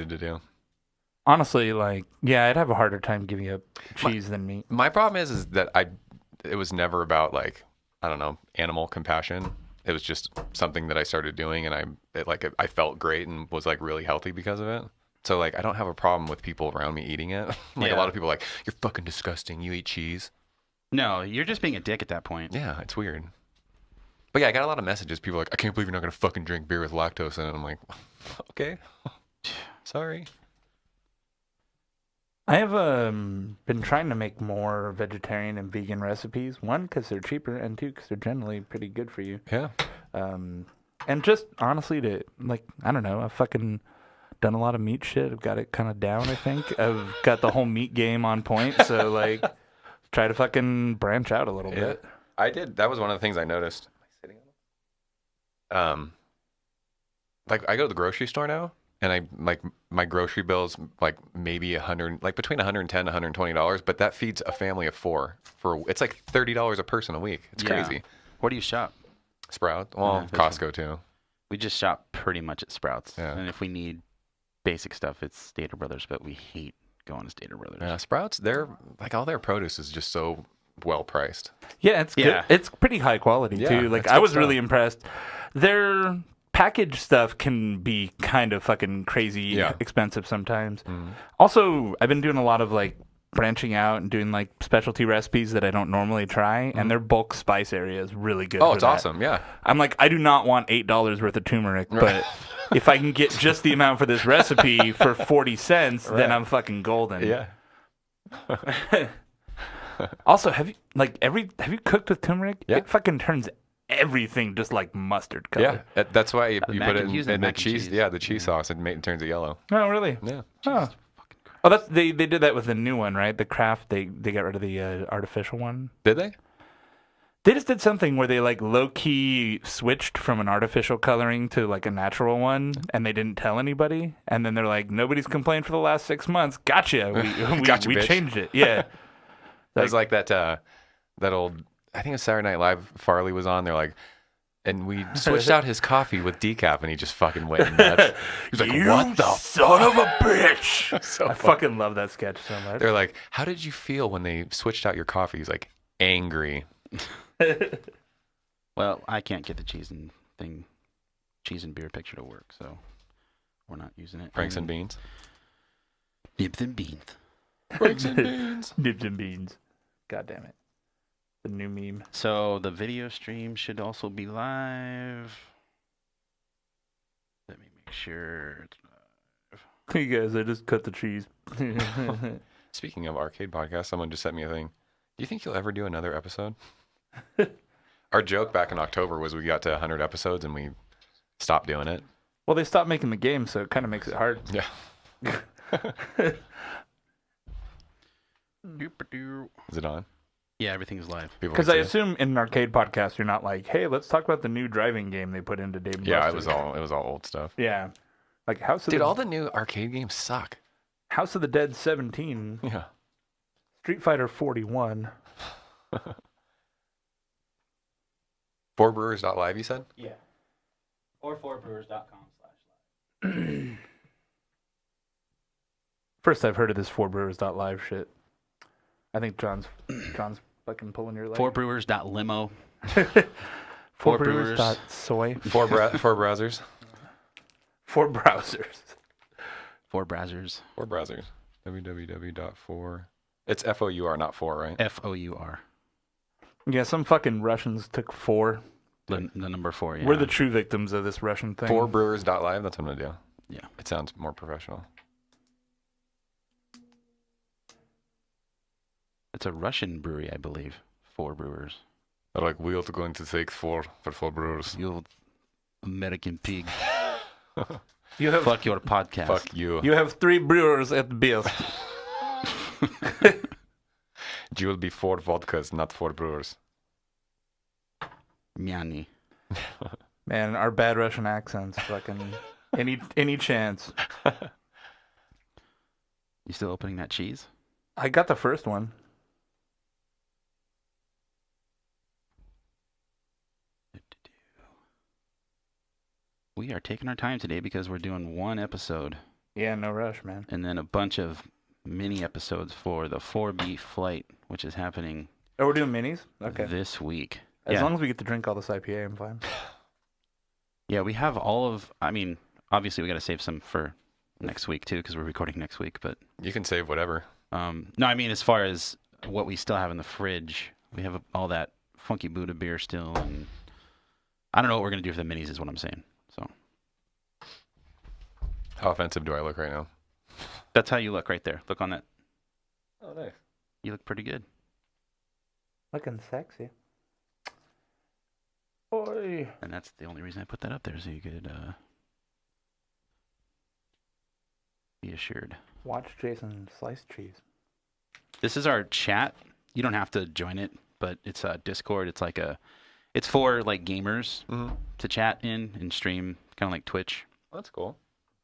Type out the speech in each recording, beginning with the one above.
tempted to do. Honestly, like, yeah, I'd have a harder time giving up cheese than meat. My problem is that it was never about like, I don't know, animal compassion. It was just something that I started doing, and I felt great and was like really healthy because of it. So like, I don't have a problem with people around me eating it. Like a lot of people are like, you're fucking disgusting. You eat cheese. No, you're just being a dick at that point. Yeah, it's weird. But yeah, I got a lot of messages. People are like, I can't believe you're not gonna fucking drink beer with lactose in it. I'm like, okay, sorry. I have been trying to make more vegetarian and vegan recipes. One, because they're cheaper, and two, because they're generally pretty good for you. Yeah. And just honestly, to like, I don't know, I've fucking done a lot of meat shit. I've got it kind of down. I think I've got the whole meat game on point. So like, try to fucking branch out a little bit. I did. That was one of the things I noticed. Am I sitting on it? Like I go to the grocery store now, and I like my grocery bill's like maybe between $110 and $120, but that feeds a family of 4 it's like $30 a person a week. It's crazy. Where do you shop? Sprouts. Well, Costco too. We just shop pretty much at Sprouts. Yeah. And if we need basic stuff, it's Stater Brothers, but we hate going to Stater Brothers. Yeah, Sprouts, they're like all their produce is just so well priced. Yeah, it's good. It's pretty high quality too. Like I was really impressed. Their packaged stuff can be kind of fucking crazy expensive sometimes. Also, I've been doing a lot of like branching out and doing like specialty recipes that I don't normally try, and their bulk spice area is really good. Oh, it's awesome. Yeah. I'm like, I do not want $8 worth of turmeric, but if I can get just the amount for this recipe for 40 cents, then I'm fucking golden. Yeah. Also, have you cooked with turmeric? Yeah. It fucking turns everything just like mustard color. Yeah. That's why you put it in the mac and cheese. Yeah, the cheese sauce. It turns it yellow. Oh, really? Yeah. Oh. Oh, that's they did that with the new one, right? The Kraft, they got rid of the artificial one. Did they? They just did something where they like low key switched from an artificial coloring to like a natural one, and they didn't tell anybody. And then they're like, nobody's complained for the last 6 months. Gotcha. We changed it. Yeah. That was like that old. I think it was Saturday Night Live. Farley was on. They're like, and we switched out his coffee with decaf, and he just fucking went nuts. He's like, "What the son of a bitch!" So I fucking love that sketch so much. They're like, "How did you feel when they switched out your coffee?" He's like, "Angry." Well, I can't get the cheese and beer picture to work, so we're not using it. Franks and beans. Nibs and beans. Franks and beans. Nibs and beans. God damn it. The new meme. So the video stream should also be live. Let me make sure it's live. Hey guys, I just cut the cheese. Speaking of arcade podcasts, someone just sent me a thing. Do you think you'll ever do another episode? Our joke back in October was we got to 100 episodes and we stopped doing it. Well, they stopped making the game, so it kind of makes it hard. Yeah. Is it on? Yeah, everything's live. Because I assume in an arcade podcast, you're not like, hey, let's talk about the new driving game they put into Dave & Yeah, Buster's. it was all old stuff. Yeah. Like all the new arcade games suck. House of the Dead 17. Yeah. Street Fighter 41. 4brewers.live, you said? Yeah. Or 4brewers.com/live. First I've heard of this 4brewers.live shit. I think John's fucking pulling your leg. 4brewers.limo. 4brewers.soy. 4 browsers. 4 browsers. 4 browsers. 4 browsers. www.4. It's FOUR, not 4, right? FOUR. Yeah, some fucking Russians took 4. The number 4, yeah. We're the true victims of this Russian thing. 4brewers.live, that's what I'm going to do. Yeah. It sounds more professional. It's a Russian brewery, I believe. 4 brewers. They're like, we are going to take 4 for 4 brewers. You American pig. You have Fuck your podcast. Fuck you. You have 3 brewers at best. You will be 4 vodkas, not 4 brewers. Miani. Man, our bad Russian accents. Fucking any chance. You still opening that cheese? I got the first one. We are taking our time today because we're doing one episode. Yeah, no rush, man. And then a bunch of mini episodes for the 4B flight, which is happening. Oh, we're doing minis? Okay. This week. As long as we get to drink all this IPA, I'm fine. Yeah, we have all of. I mean, obviously we got to save some for next week too, because we're recording next week. But you can save whatever. No, I mean as far as what we still have in the fridge, we have all that Funky Buddha beer still, and I don't know what we're gonna do for the minis. Is what I'm saying. So. How offensive do I look right now? That's how you look right there. Look on that. Oh, nice. You look pretty good. Looking sexy. Boy. And that's the only reason I put that up there, so you could be assured. Watch Jason slice cheese. This is our chat. You don't have to join it, but it's Discord. It's like it's for like gamers to chat in and stream, kind of like Twitch. That's cool.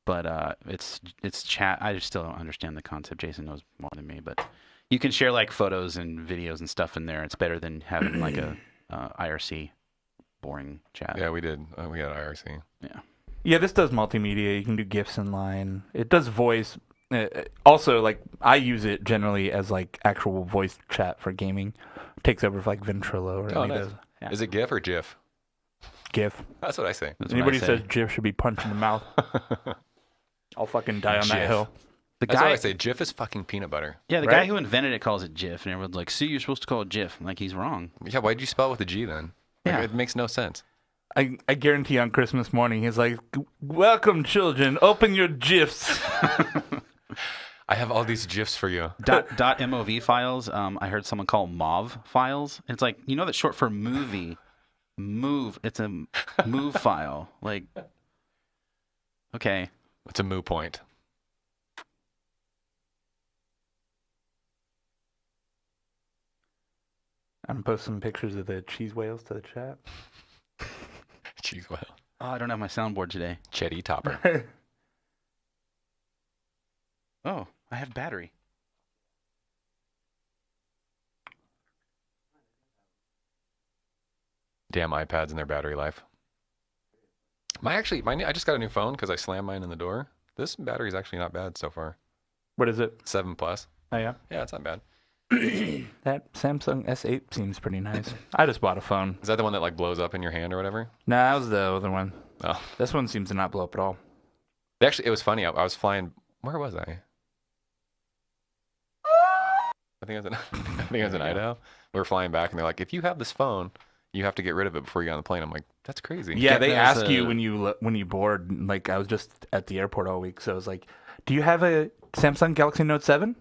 But it's chat. I just still don't understand the concept. Jason knows more than me, but you can share like photos and videos and stuff in there. It's better than having like a IRC boring chat. Yeah, we did. We got IRC. Yeah. Yeah, this does multimedia. You can do GIFs in line. It does voice. Also, like I use it generally as like actual voice chat for gaming. It takes over for like Ventrilo or nice. Yeah. Is it GIF or GIF? GIF. That's what I say. Anybody says GIF should be punched in the mouth. I'll fucking die on that hill. That's what I say. GIF is fucking peanut butter. Yeah, the guy who invented it calls it GIF, and everyone's like, "See, you're supposed to call it GIF." I'm like, he's wrong. Yeah, why'd you spell it with a G then? Like, Yeah, it makes no sense. I guarantee on Christmas morning he's like, "Welcome, children. Open your GIFs." I have all these GIFs for you. .mov files. I heard someone call MOV files. It's like, you know, that's short for movie. Move. It's a move file. Like, okay. It's a moo point. I'm gonna post some pictures of the cheese whales to the chat. Cheese whale. Oh, I don't have my soundboard today. Cheady topper. Oh, I have battery. Damn iPads and their battery life. I just got a new phone because I slammed mine in the door. This battery's actually not bad so far. What is it? 7 Plus. Oh yeah. Yeah, it's not bad. That Samsung S8 seems pretty nice. I just bought a phone. Is that the one that like blows up in your hand or whatever? No, that was the other one. Oh, This one seems to not blow up at all. actually, it was funny. I was flying. Where was I? I think I was in Idaho. We were flying back, and they're like, "If you have this phone, you have to get rid of it before you get on the plane." I'm like, "That's crazy." Yeah, they there's ask you when you board. Like I was just at the airport all week, so I was like, "Do you have a Samsung Galaxy Note 7?"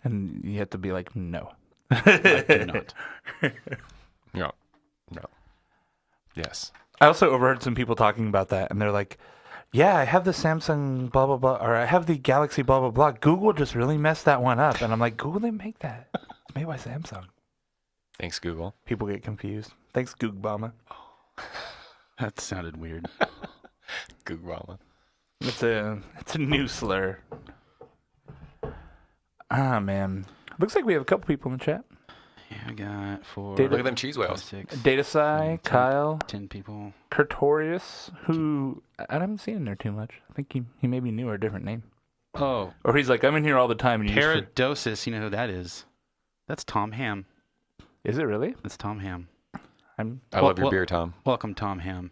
And you have to be like, "No." I do not. No. Yes. I also overheard some people talking about that, and they're like, "Yeah, I have the Samsung blah blah blah, or I have the Galaxy blah blah blah. Google just really messed that one up." And I'm like, "Google didn't make that. It's made by Samsung." Thanks, Google. People get confused. Thanks, Googbama. That sounded weird. Google. It's a new slur. Ah man, looks like we have a couple people in the chat. Yeah, I got 4. Data- Look at them cheese whales. 6, Datasci, Kyle, 10 people. Kurtorius, who I haven't seen in there too much. I think he may be new or a different name. Oh, Or he's like, I'm in here all the time. And Paradosis. You know who that is? That's Tom Ham. Is it really? That's Tom Ham. I love your beer, Tom. Welcome, Tom Ham.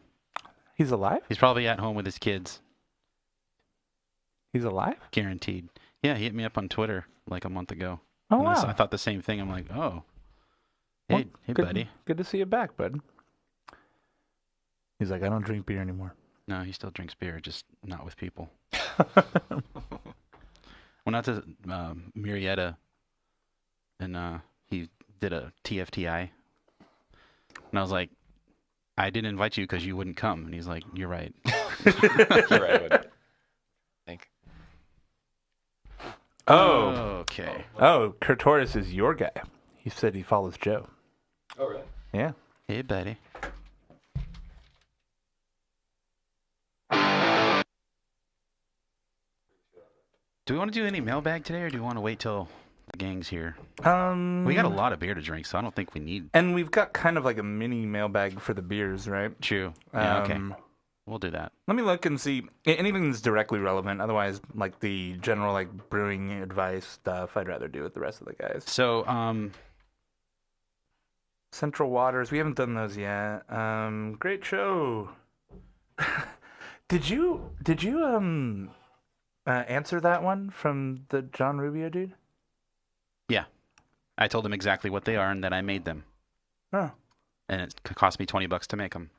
He's alive? He's probably at home with his kids. He's alive? Guaranteed. Yeah, he hit me up on Twitter like a month ago. Oh, And wow. I thought the same thing. I'm like, oh. Well, Hey, good, buddy. Good to see you back, bud. He's like, I don't drink beer anymore. No, he still drinks beer, just not with people. Went out to Murrieta, and he did a TFTI. And I was like, I didn't invite you because you wouldn't come. And he's like, you're right. You're right. I wouldn't. Think. Oh. Okay. Oh, Kurtorius is your guy. He said he follows Joe. Oh, really? Yeah. Hey, buddy. Do we want to do any mailbag today, or do you want to wait till the gang's here? We got a lot of beer to drink, so I don't think we need. And we've got kind of like a mini mailbag for the beers, right? True. Yeah, okay. We'll do that. Let me look and see anything that's directly relevant. Otherwise, like the general like brewing advice stuff, I'd rather do with the rest of the guys. So, Central Waters, we haven't done those yet. Great show. Did you answer that one from the John Rubio dude? yeah. I told them exactly what they are and that I made them. Oh. And it cost me $20 to make them.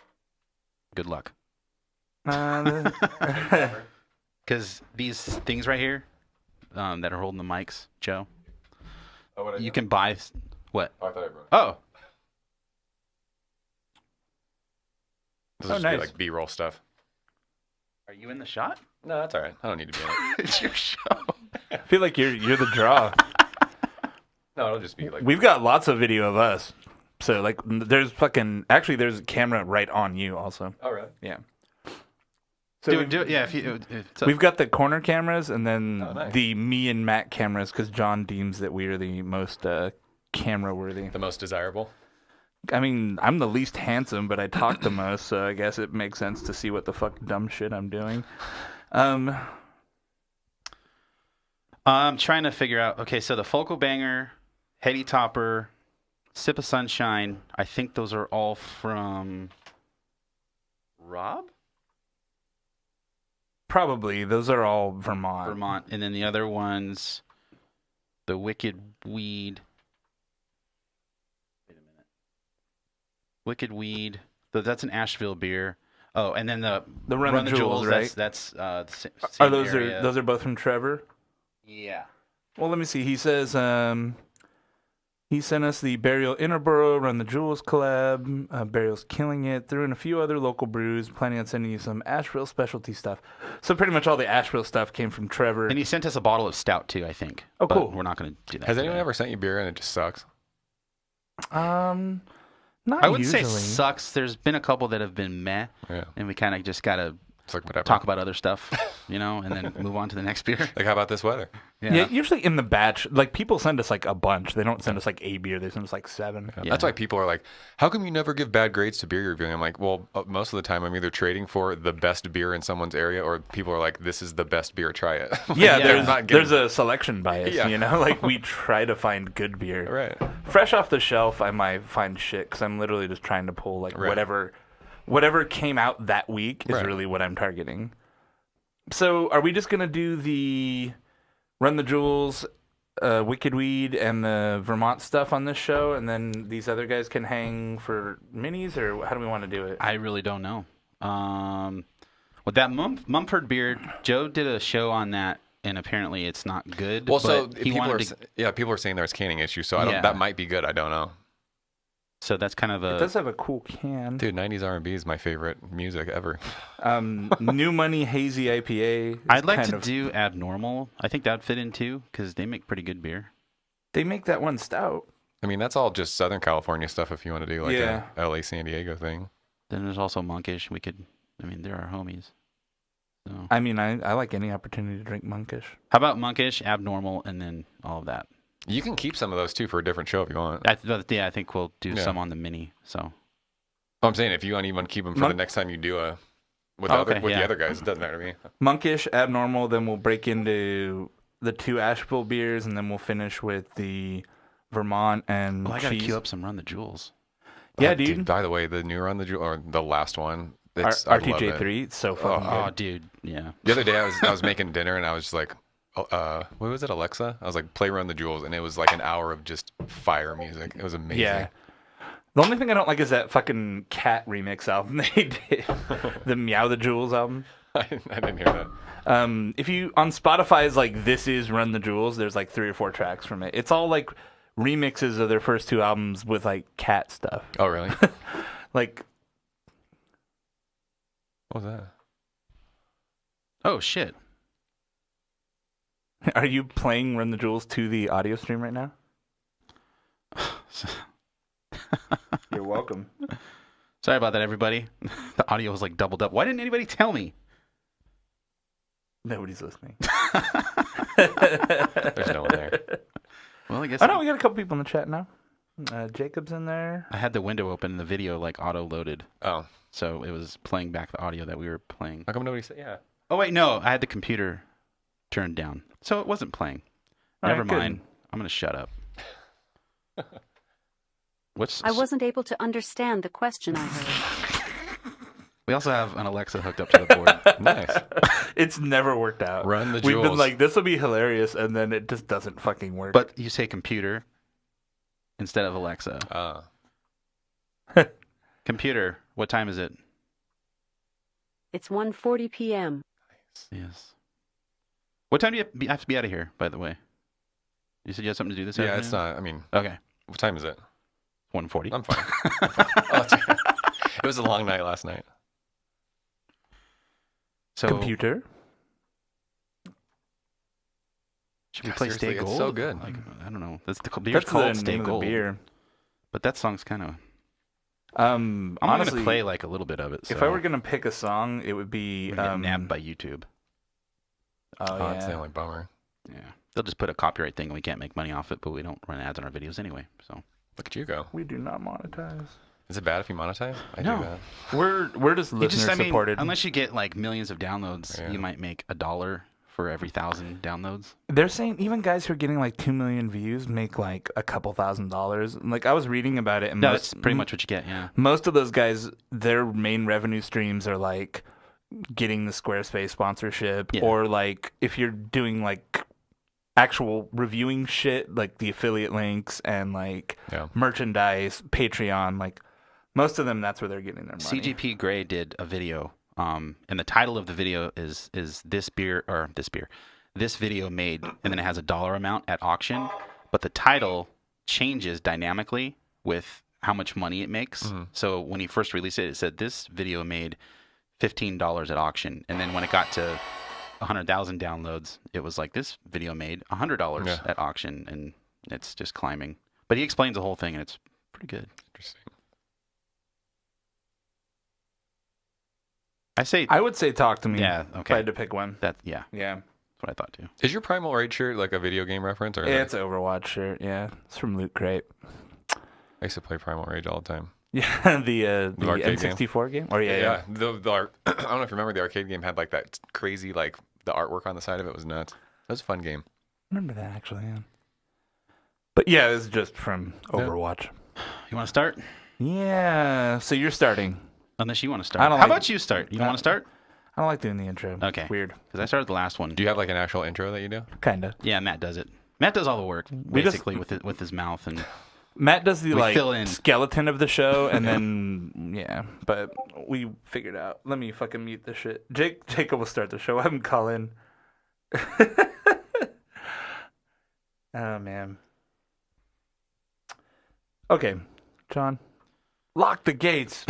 Good luck. Because these things right here that are holding the mics, Joe, you can buy... What? Oh, I thought I wrote it. Oh. This will just be like B-roll stuff. Are you in the shot? No, that's all right. I don't need to be in it. It's your show. I feel like you're the draw. No, it'll just be like... We've got lots of video of us. So, like, there's there's a camera right on you also. Oh, really? Yeah. So Do it. Yeah, we've got the corner cameras and then nice. the me and Matt cameras because John deems that we are the most camera worthy. The most desirable? I mean, I'm the least handsome, but I talk the most, so I guess it makes sense to see what the fuck dumb shit I'm doing. I'm trying to figure out... Okay, so the Focal Banger, Heady Topper, Sip of Sunshine, I think those are all from... Rob? Probably. Those are all Vermont. Vermont. And then the other ones, the Wicked Weed. Wait a minute. Wicked Weed. That's an Asheville beer. Oh, and then the Run the Jewels, right? That's the same Are those area. those are both from Trevor? Yeah. Well, let me see. He says he sent us the Burial Interborough Run the Jewels collab. Burial's killing it. Threw in a few other local brews. Planning on sending you some Asheville specialty stuff. So pretty much all the Asheville stuff came from Trevor. And he sent us a bottle of stout too, I think. Oh, but cool. We're not going to do that. Has anyone ever sent you beer and it just sucks? Not I wouldn't usually. say sucks. There's been a couple that have been meh. Yeah. And we kind of just got to It's like whatever. talk about other stuff, and then move on to the next beer. Like, how about this weather? Yeah, usually in the batch, like people send us like a bunch. They don't send us like a beer. They send us like 7. Yeah. That's why people are like, how come you never give bad grades to beer reviewing? I'm like, well, most of the time I'm either trading for the best beer in someone's area or people are like, this is the best beer, try it. Yeah, there's a selection bias, Like we try to find good beer. Right. Fresh off the shelf, I might find shit because I'm literally just trying to pull like whatever came out that week is really what I'm targeting. So are we just going to do the Run the Jewels, Wicked Weed, and the Vermont stuff on this show, and then these other guys can hang for minis, or how do we want to do it? I really don't know. With that Mumford beer, Joe did a show on that, and apparently it's not good. Well, so people are saying there's canning issues, so that might be good. I don't know. So that's kind of It does have a cool can. Dude, 90s R&B is my favorite music ever. New Money Hazy IPA. I'd like to do Abnormal. I think that'd fit in too, because they make pretty good beer. They make that one stout. I mean, that's all just Southern California stuff if you want to do like a LA San Diego thing. Then there's also Monkish. They're our homies. So. I mean, I like any opportunity to drink Monkish. How about Monkish, Abnormal, and then all of that? You can keep some of those too for a different show if you want. I think we'll do some on the mini. So, I'm saying if you want to even keep them for the next time you do the other guys, it doesn't matter to me. Monkish, Abnormal, then we'll break into the 2 Asheville beers, and then we'll finish with the Vermont and I gotta queue up some Run the Jewels. Yeah, dude. By the way, the new Run the Jewel or the last one, RTJ3, it's so fucking good. Oh, dude, yeah. The other day I was making dinner and I was like, what was it, Alexa? I was like, play Run the Jewels, and it was like an hour of just fire music. It was amazing. Yeah. The only thing I don't like is that fucking cat remix album they did. The Meow the Jewels album. I didn't hear that. If you, on Spotify is like, this is Run the Jewels, there's like 3 or 4 tracks from it. It's all like remixes of their first 2 albums with like cat stuff. Oh, really? Like. What was that? Oh, shit. Are you playing Run the Jewels to the audio stream right now? You're welcome. Sorry about that, everybody. The audio was like doubled up. Why didn't anybody tell me? Nobody's listening. There's no one there. Well, I guess. Oh, no, we got a couple people in the chat now. Jacob's in there. I had the window open and the video like auto-loaded. Oh. So it was playing back the audio that we were playing. How come nobody said, yeah? Oh, wait, no. I had the computer turned down. So it wasn't playing. Never mind. Good. I'm going to shut up. I wasn't able to understand the question I heard. We also have an Alexa hooked up to the board. Nice. It's never worked out. Run the We've jewels. been like, this will be hilarious, and then it just doesn't fucking work. But you say computer instead of Alexa. Computer, what time is it? It's 1:40 p.m. Yes. What time do you have to be out of here, by the way? You said you had something to do this afternoon? Yeah, it's not. I mean, okay. What time is it? 1:40. I'm fine. Oh, it was a long night last night. So, computer? Should we play Stay Gold? It's so good. Like, I don't know. That's called Stay Gold. Beer. But that song's kind of... I'm honestly going to play like a little bit of it. So. If I were going to pick a song, it would be... get nabbed by YouTube. Oh, yeah. That's the only bummer. Yeah. They'll just put a copyright thing and we can't make money off it, but we don't run ads on our videos anyway. So look at you go. We do not monetize. Is it bad if you monetize? I do that. We're just listener supported. Unless you get like millions of downloads, you might make $1 for every 1,000 downloads. They're saying even guys who are getting like 2 million views make like a couple $1,000s. Like I was reading about it, and that's pretty much what you get. Yeah. Most of those guys, their main revenue streams are like getting the Squarespace sponsorship, or like if you're doing like actual reviewing shit, like the affiliate links and like merchandise, Patreon, like. Most of them, that's where they're getting their money. CGP Grey did a video, and the title of the video is this video made, and then it has a dollar amount at auction, but the title changes dynamically with how much money it makes. Mm-hmm. So when he first released it, it said this video made $15 at auction, and then when it got to 100,000 downloads, it was like this video made $100 at auction, and it's just climbing. But he explains the whole thing, and it's pretty good. Interesting. I would say talk to me. Yeah, okay. If I had to pick one. Yeah. Yeah. That's what I thought too. Is your Primal Rage shirt like a video game reference? Or it's an Overwatch shirt, yeah. It's from Loot Crate. I used to play Primal Rage all the time. Yeah, the N64 game? Or yeah. I don't know if you remember, the arcade game had like that crazy, like the artwork on the side of it was nuts. That was a fun game. I remember that actually, yeah. But yeah, this is just from Overwatch. You want to start? Yeah. So you're starting. Unless you want to start. How about you start? You don't want to start? I don't like doing the intro. Okay. It's weird. Because I started the last one. Do you have like an actual intro that you do? Kinda. Yeah, Matt does it. Matt does all the work, basically, with his mouth. And Matt does the skeleton of the show, and then, but we figured out. Let me fucking mute this shit. Jacob will start the show. I'm Colin. Oh, man. Okay, John. Lock the gates.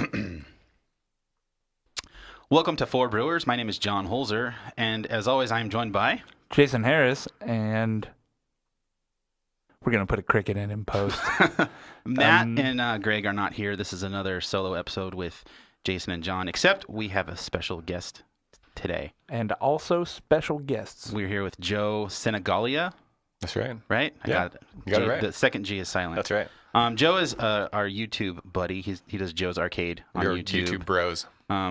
Welcome to Four Brewers. My name is John Holzer, and as always, I am joined by Jason Harris, and we're gonna put a cricket in post. Matt and Greg are not here. This is another solo episode with Jason and John, except we have a special guest today, and also special guests. We're here with Joe Senegalia. That's right. Right? Yeah. I got it. You got it right. The second G is silent. That's right. Joe is our YouTube buddy. He does Joe's Arcade on YouTube. YouTube bros.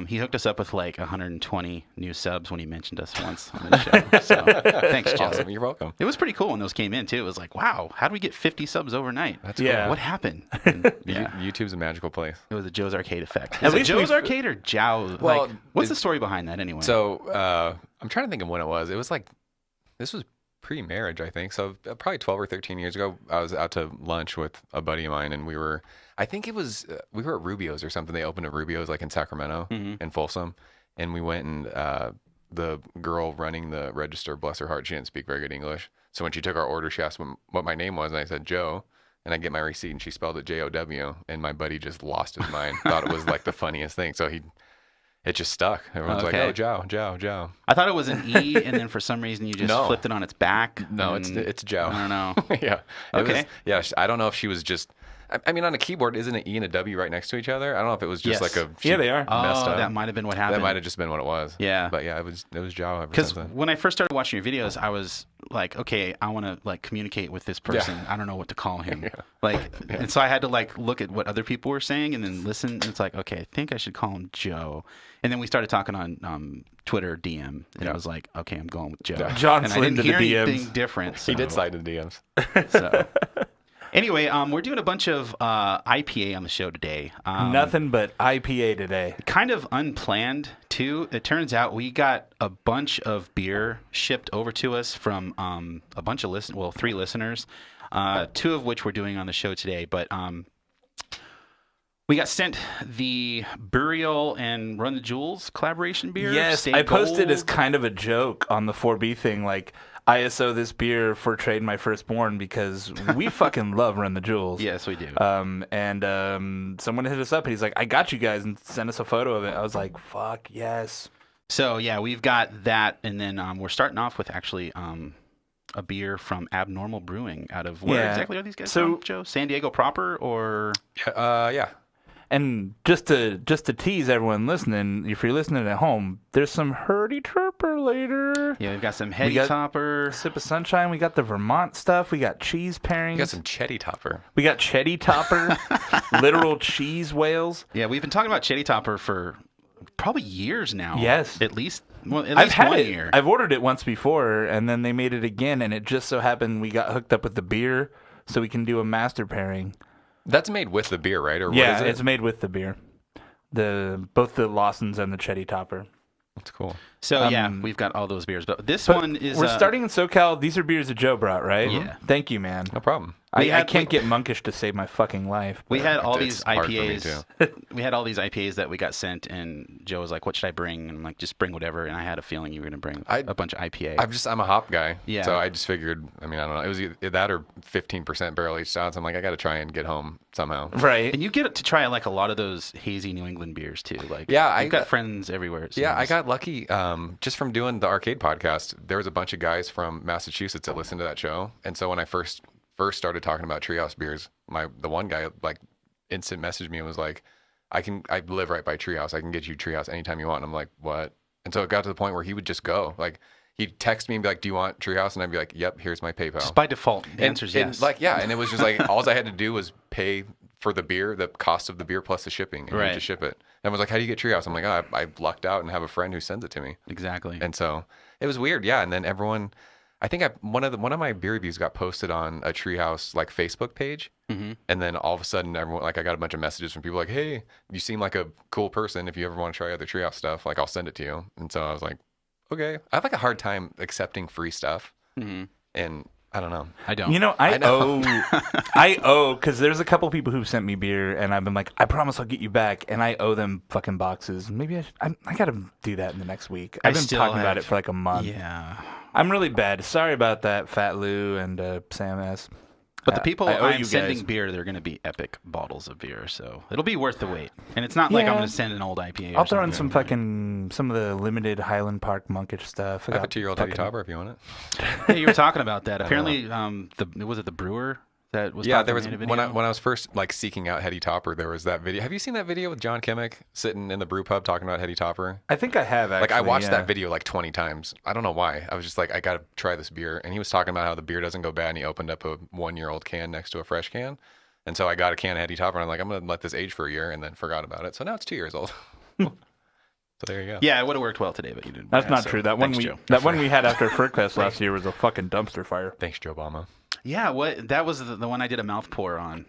He hooked us up with like 120 new subs when he mentioned us once on the show. So thanks, Joe. Awesome. You're welcome. It was pretty cool when those came in too. It was like, wow, how do we get 50 subs overnight? That's cool. What happened? YouTube's a magical place. It was a Joe's Arcade effect. Is it Joe's Arcade or Jow? Well, what's the story behind that anyway? So I'm trying to think of when it was. It was like, this was pre-marriage, I think. So probably 12 or 13 years ago, I was out to lunch with a buddy of mine, and we were at Rubio's or something. They opened a Rubio's like in Sacramento in Folsom, and we went, and the girl running the register, bless her heart, she didn't speak very good English. So when she took our order, she asked what my name was, and I said Joe, and I get my receipt, and she spelled it Jow, and my buddy just lost his mind, thought it was like the funniest thing. So it just stuck. Everyone's like, oh, Jow. I thought it was an E, and then for some reason you just flipped it on its back. No, it's Jow. I don't know. Yeah. Okay. I don't know if she was just, I mean, on a keyboard, isn't an E and a W right next to each other? I don't know if it was just like a yeah, they are messed up. That might have been what happened. That might have just been what it was. Yeah, but yeah, it was Java. Because when I first started watching your videos, I was like, okay, I want to like communicate with this person. I don't know what to call him. And so I had to like look at what other people were saying and then listen. And it's like, okay, I think I should call him Joe. And then we started talking on Twitter DM, and I was like, okay, I'm going with Joe. John and I didn't hear DMs. anything different. So. He did slide in the DMs. So. Anyway, we're doing a bunch of IPA on the show today. Nothing but IPA today. Kind of unplanned, too. It turns out we got a bunch of beer shipped over to us from a bunch of 3 listeners, 2 of which we're doing on the show today. But we got sent the Burial and Run the Jewels collaboration beer. Yes, Stay I posted Gold. as kind of a joke on the 4B thing, like, ISO this beer for Trade My Firstborn because we fucking love Run the Jewels. Yes, we do. And someone hit us up and he's like, I got you guys, and sent us a photo of it. I was like, fuck, yes. So, yeah, we've got that. And then we're starting off with actually a beer from Abnormal Brewing out of where exactly are these guys from, Joe? San Diego proper or? Yeah. And just to tease everyone listening, if you're listening at home, there's some Heady Topper later. Yeah, we've got some Heady Topper. Sip of Sunshine. We got the Vermont stuff. We got cheese pairings. We got some Cheady Topper. We got Cheady Topper. Literal cheese whales. Yeah, we've been talking about Cheady Topper for probably years now. Yes. At least 1 year. I've ordered it once before, and then they made it again, and it just so happened we got hooked up with the beer, so we can do a master pairing. That's made with the beer, right? Or what yeah, is it? It's made with the beer. Both the Lawsons and the Cheady Topper. That's cool. So, we've got all those beers. But this one is... We're starting in SoCal. These are beers that Joe brought, right? Yeah. Thank you, man. No problem. I can't get Monkish to save my fucking life. We had all these hard for me, IPAs. We had all these IPAs that we got sent, and Joe was like, what should I bring? And I'm like, just bring whatever. And I had a feeling you were going to bring a bunch of IPA. I'm a hop guy. Yeah. So I just figured, I mean, I don't know. It was either that or 15% barrel aged stouts. I'm like, I got to try and get home somehow. Right. And you get to try like a lot of those hazy New England beers too. Like, I've got friends everywhere. Yeah, I got lucky just from doing the arcade podcast. There was a bunch of guys from Massachusetts that listened to that show. And so when I first started talking about Treehouse beers, the one guy like instant messaged me and was like, I live right by Treehouse. I can get you Treehouse anytime you want. And I'm like, what? And so it got to the point where he would just go. Like, he'd text me and be like, do you want Treehouse? And I'd be like, yep, here's my PayPal. Just by default, the answer is yes. And it was just like, all I had to do was pay for the beer, the cost of the beer plus the shipping, and to ship it. And I was like, how do you get Treehouse? I'm like, I lucked out and have a friend who sends it to me. Exactly. And so it was weird. Yeah. And then everyone... I think one of my beer reviews got posted on a Treehouse like Facebook page, and then all of a sudden, everyone I got a bunch of messages from people like, "Hey, you seem like a cool person. If you ever want to try other Treehouse stuff, like I'll send it to you." And so I was like, "Okay." I have like a hard time accepting free stuff, and I don't know. I don't. You know, I owe because there's a couple people who've sent me beer, and I've been like, I promise I'll get you back, and I owe them fucking boxes. Maybe I got to do that in the next week. I've been talking about it for like a month. Yeah. I'm really bad. Sorry about that, Fat Lou and Sam S. But the people I'm sending guys. beer, they're going to be epic bottles of beer, so it'll be worth the wait. And it's not like I'm going to send an old IPA. I'll throw in some of the limited Highland Park Monkish stuff. I have a 2-year-old Heady Topper if you want it. Yeah, you were talking about that. Apparently, was it the brewer that was? Yeah, there was when I was first like seeking out Heady Topper, there was that video. Have you seen that video with John Kimmick sitting in the brew pub talking about Heady Topper? I think I have. Actually, like I watched that video like 20 times. I don't know why. I was just like, I got to try this beer, and he was talking about how the beer doesn't go bad, and he opened up a 1-year-old can next to a fresh can, and so I got a can of Heady Topper, and I'm like, I'm gonna let this age for a year, and then forgot about it. So now it's 2 years old. So there you go. Yeah, it would have worked well today, but you didn't. That's not true. That one we had after FergFest last year was a fucking dumpster fire. Thanks, Joe Obama. Yeah, that was the one I did a mouth pour on.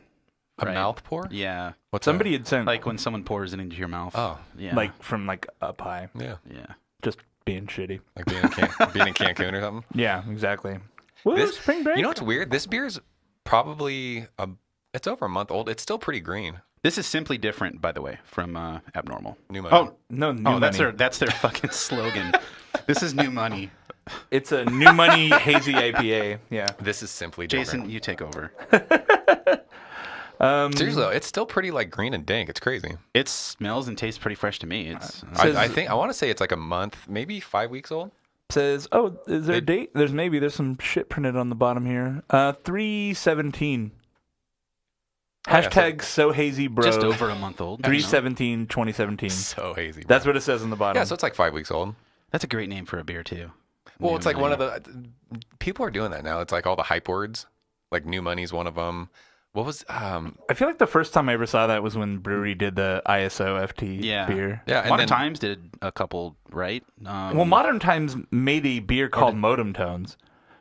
A mouth pour? Yeah. Somebody had sent like when someone pours it into your mouth. Oh, yeah. Like from like up high. Yeah. Yeah. Just being shitty. Like being in Cancun or something. Yeah, exactly. Woo, spring break. You know what's weird? This beer is probably it's over a month old. It's still pretty green. This is Simply Different, by the way, from Abnormal. New Money. Oh no, New Money. That's their fucking slogan. This is New Money. It's a New Money hazy IPA. Yeah. This is Simply Jason, Different. you take over. Seriously, though, it's still pretty like green and dank. It's crazy. It smells and tastes pretty fresh to me. It's. I want to say it's like a month, maybe 5 weeks old. Says, is there a date? There's some shit printed on the bottom here. 3/17. Hashtag so hazy bro. Just over a month old. 3/17/2017. So hazy. Bro. That's what it says on the bottom. Yeah, so it's like 5 weeks old. That's a great name for a beer too. Well, it's like one of the people are doing that now. It's like all the hype words. Like New Money's one of them. What was I feel like the first time I ever saw that was when Brewery did the ISO FT beer. Yeah, and Modern Times did a couple, right? Well, Modern Times made a beer called Modem Tones,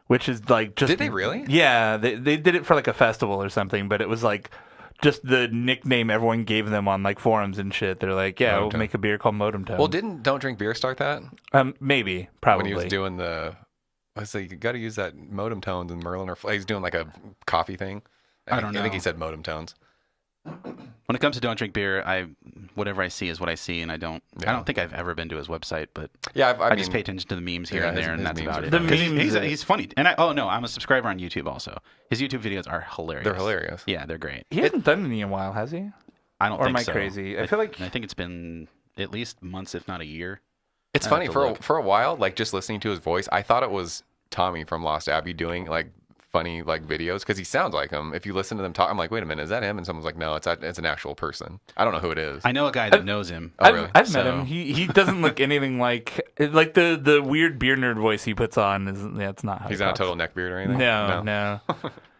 which is like just. Did they really? Yeah, they did it for like a festival or something, but it was like just the nickname everyone gave them on like forums and shit. They're like, yeah, we'll make a beer called Modem Tones. Well, didn't Don't Drink Beer start that? Maybe, probably. When he was doing I say you got to use that Modem Tones and Merlin or he's doing like a coffee thing. I don't know. I think he said Modem Tones. When it comes to Don't Drink Beer, whatever I see is what I see, and I don't think I've ever been to his website, but I mean, just pay attention to the memes here and there, and that's about it. The memes, he's funny, and I'm a subscriber on YouTube also. His YouTube videos are hilarious. They're hilarious. Yeah, they're great. He hasn't done any in a while, has he? I don't think so. Or am I crazy? I feel like I think it's been at least months, if not a year. It's funny for a while, like just listening to his voice, I thought it was Tommy from Lost Abbey doing like funny like videos because he sounds like him. If you listen to them talk, I'm like, wait a minute, is that him? And someone's like, no, it's an actual person. I don't know who it is. I know a guy that knows him. Oh, really? I've met him. He doesn't look anything like the weird beer nerd voice he puts on. It's not how he's not a total neckbeard or anything. No.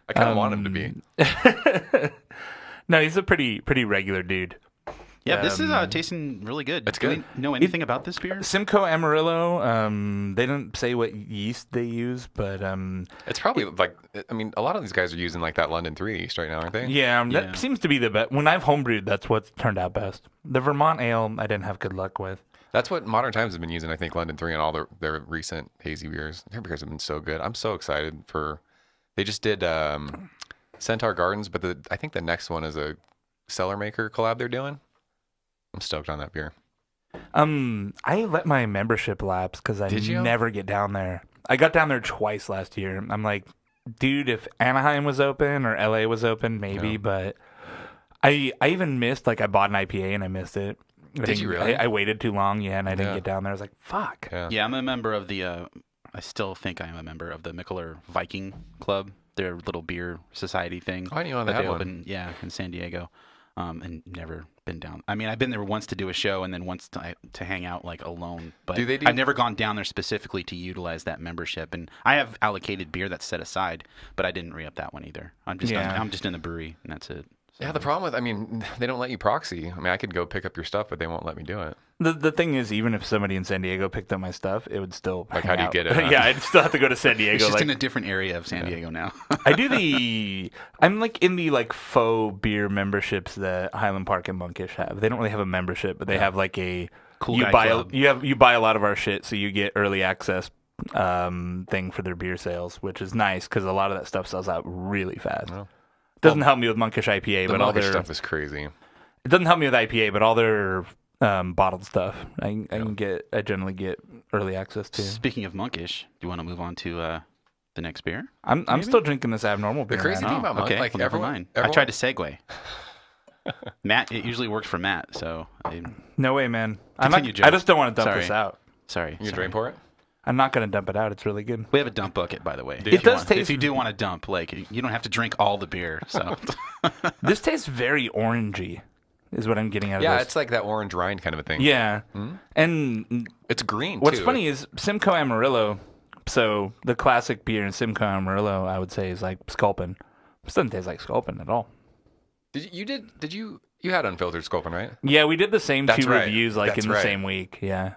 I kind of want him to be. No, he's a pretty regular dude. Yeah, this is tasting really good. It's good. Do we know anything about this beer? Simcoe Amarillo. They don't say what yeast they use, but it's probably like I mean, a lot of these guys are using like that London 3 yeast right now, aren't they? Yeah, that seems to be the best. When I've homebrewed, that's what's turned out best. The Vermont ale, I didn't have good luck with. That's what Modern Times has been using. I think London 3 and all their recent hazy beers. Their beers have been so good. I'm so excited for. They just did Centaur Gardens, but I think the next one is a Cellar Maker collab they're doing. I'm stoked on that beer. I let my membership lapse because I never get down there. I got down there twice last year. I'm like, dude, if Anaheim was open or LA was open, maybe. But I even missed, like, I bought an IPA and I missed it. Did you really? I waited too long, and I didn't get down there. I was like, fuck. Yeah, I'm a member of the, I still think I am a member of the Mikkeller Viking Club, their little beer society thing. Oh, I didn't know they had one. Opened, in San Diego. And never been down. I mean, I've been there once to do a show and then once to hang out like alone. But I've never gone down there specifically to utilize that membership. And I have allocated beer that's set aside, but I didn't re-up that one either. I'm just in the brewery and that's it. So. Yeah, the problem with, they don't let you proxy. I mean, I could go pick up your stuff, but they won't let me do it. The thing is, even if somebody in San Diego picked up my stuff, it would still like how do you get it? Yeah, I'd still have to go to San Diego. It's just in a different area of San Diego now. I'm like in the like faux beer memberships that Highland Park and Monkish have. They don't really have a membership, but they have like a cool you guy buy club. You buy a lot of our shit, so you get early access thing for their beer sales, which is nice because a lot of that stuff sells out really fast. Oh. Doesn't help me with Monkish IPA, but all their stuff is crazy. It doesn't help me with IPA, but all their bottled stuff, I generally get early access to. Speaking of Monkish, do you want to move on to the next beer? I'm still drinking this abnormal beer. The crazy thing about Monkish, like everyone, I tried to segue. Matt, it usually works for Matt, so no way, man. I just don't want to dump this out. Sorry, you drain pour it. I'm not going to dump it out. It's really good. We have a dump bucket, by the way. It does taste... If you do want to dump, like, you don't have to drink all the beer. So this tastes very orangey, is what I'm getting out of this. Yeah, it's like that orange rind kind of a thing. Yeah. Mm-hmm. And it's green, What's funny is Simcoe Amarillo, so the classic beer in Simcoe Amarillo, I would say, is like Sculpin. This doesn't taste like Sculpin at all. You had unfiltered Sculpin, right? Yeah, we did the same reviews in the same week. Yeah.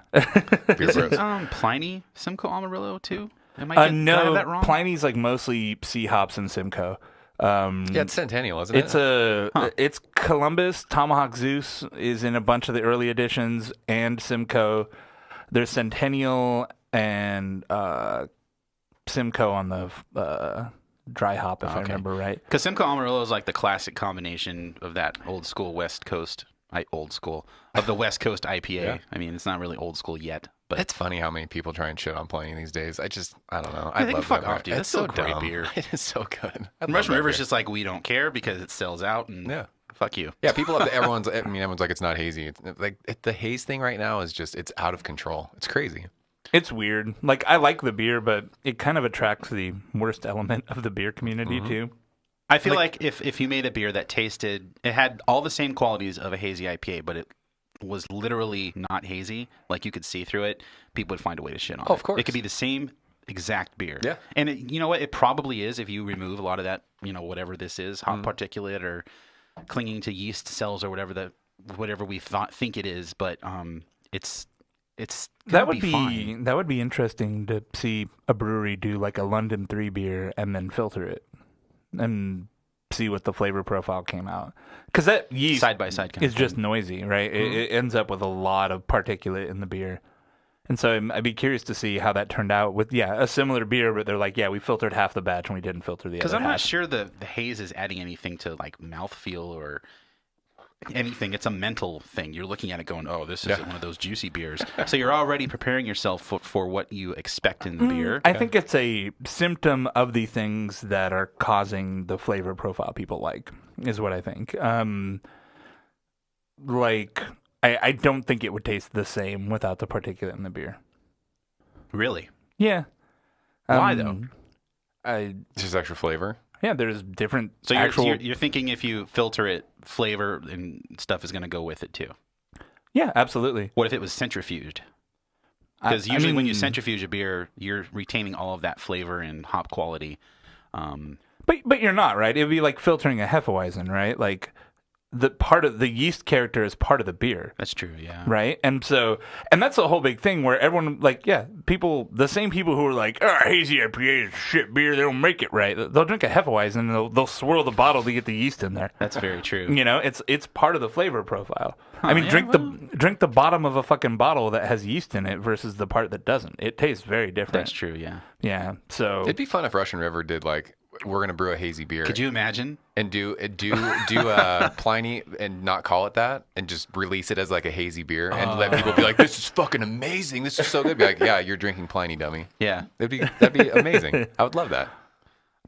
Isn't Pliny Simcoe Amarillo too? Did I have that wrong? Pliny's like mostly sea hops in Simcoe. It's Centennial, isn't it? It's Columbus. Tomahawk Zeus is in a bunch of the early editions, and Simcoe. There's Centennial and Simcoe on the dry hop, if I remember right. Because Simcoe Amarillo is like the classic combination of that old school West Coast, of the West Coast IPA. Yeah. I mean, it's not really old school yet. But it's funny how many people try and shit on Pliny these days. I don't know. I love fuck off, dude. It's so great dumb. Beer. It is so good. Russian River is just like, we don't care because it sells out and fuck you. Yeah, everyone's like, it's not hazy. It's like the haze thing right now is just, it's out of control. It's crazy. It's weird. Like, I like the beer, but it kind of attracts the worst element of the beer community too. I feel like if you made a beer that it had all the same qualities of a hazy IPA, but it was literally not hazy, like you could see through it, people would find a way to shit on it. Of course. It could be the same exact beer. Yeah. And you know what? It probably is if you remove a lot of that, whatever this is, hot particulate or clinging to yeast cells or whatever we think it is, but it's that would be fine. That would be interesting to see a brewery do like a London 3 beer and then filter it and see what the flavor profile came out, because that yeast side by side is just noisy, right? It ends up with a lot of particulate in the beer, and so I'd be curious to see how that turned out with a similar beer, but they're like, we filtered half the batch and we didn't filter the other half. Because I'm not sure the haze is adding anything to like mouthfeel or anything. It's a mental thing. You're looking at it going, oh, this isn't one of those juicy beers. So you're already preparing yourself for what you expect in the beer. I think it's a symptom of the things that are causing the flavor profile people like, is what I think. I don't think it would taste the same without the particulate in the beer. Really? Yeah. Why though? Just extra flavor. Yeah, there's different. So you're thinking if you filter it, flavor and stuff is going to go with it too. Yeah, absolutely. What if it was centrifuged? Because usually when you centrifuge a beer, you're retaining all of that flavor and hop quality. But you're not, right? It'd be like filtering a Hefeweizen, right? Like the yeast character is part of the beer. That's true, yeah. Right? And that's the whole big thing where everyone, the same people who are like, hazy IPA is shit beer, they don't make it right. They'll drink a Hefeweizen and they'll swirl the bottle to get the yeast in there. That's very true. It's part of the flavor profile. Drink the bottom of a fucking bottle that has yeast in it versus the part that doesn't. It tastes very different. That's true, yeah. Yeah, so... It'd be fun if Russian River did we're gonna brew a hazy beer. Could you imagine? And do Pliny and not call it that, and just release it as like a hazy beer, and let people be like, "This is fucking amazing. This is so good." Be like, "Yeah, you're drinking Pliny, dummy." Yeah, that'd be amazing. I would love that.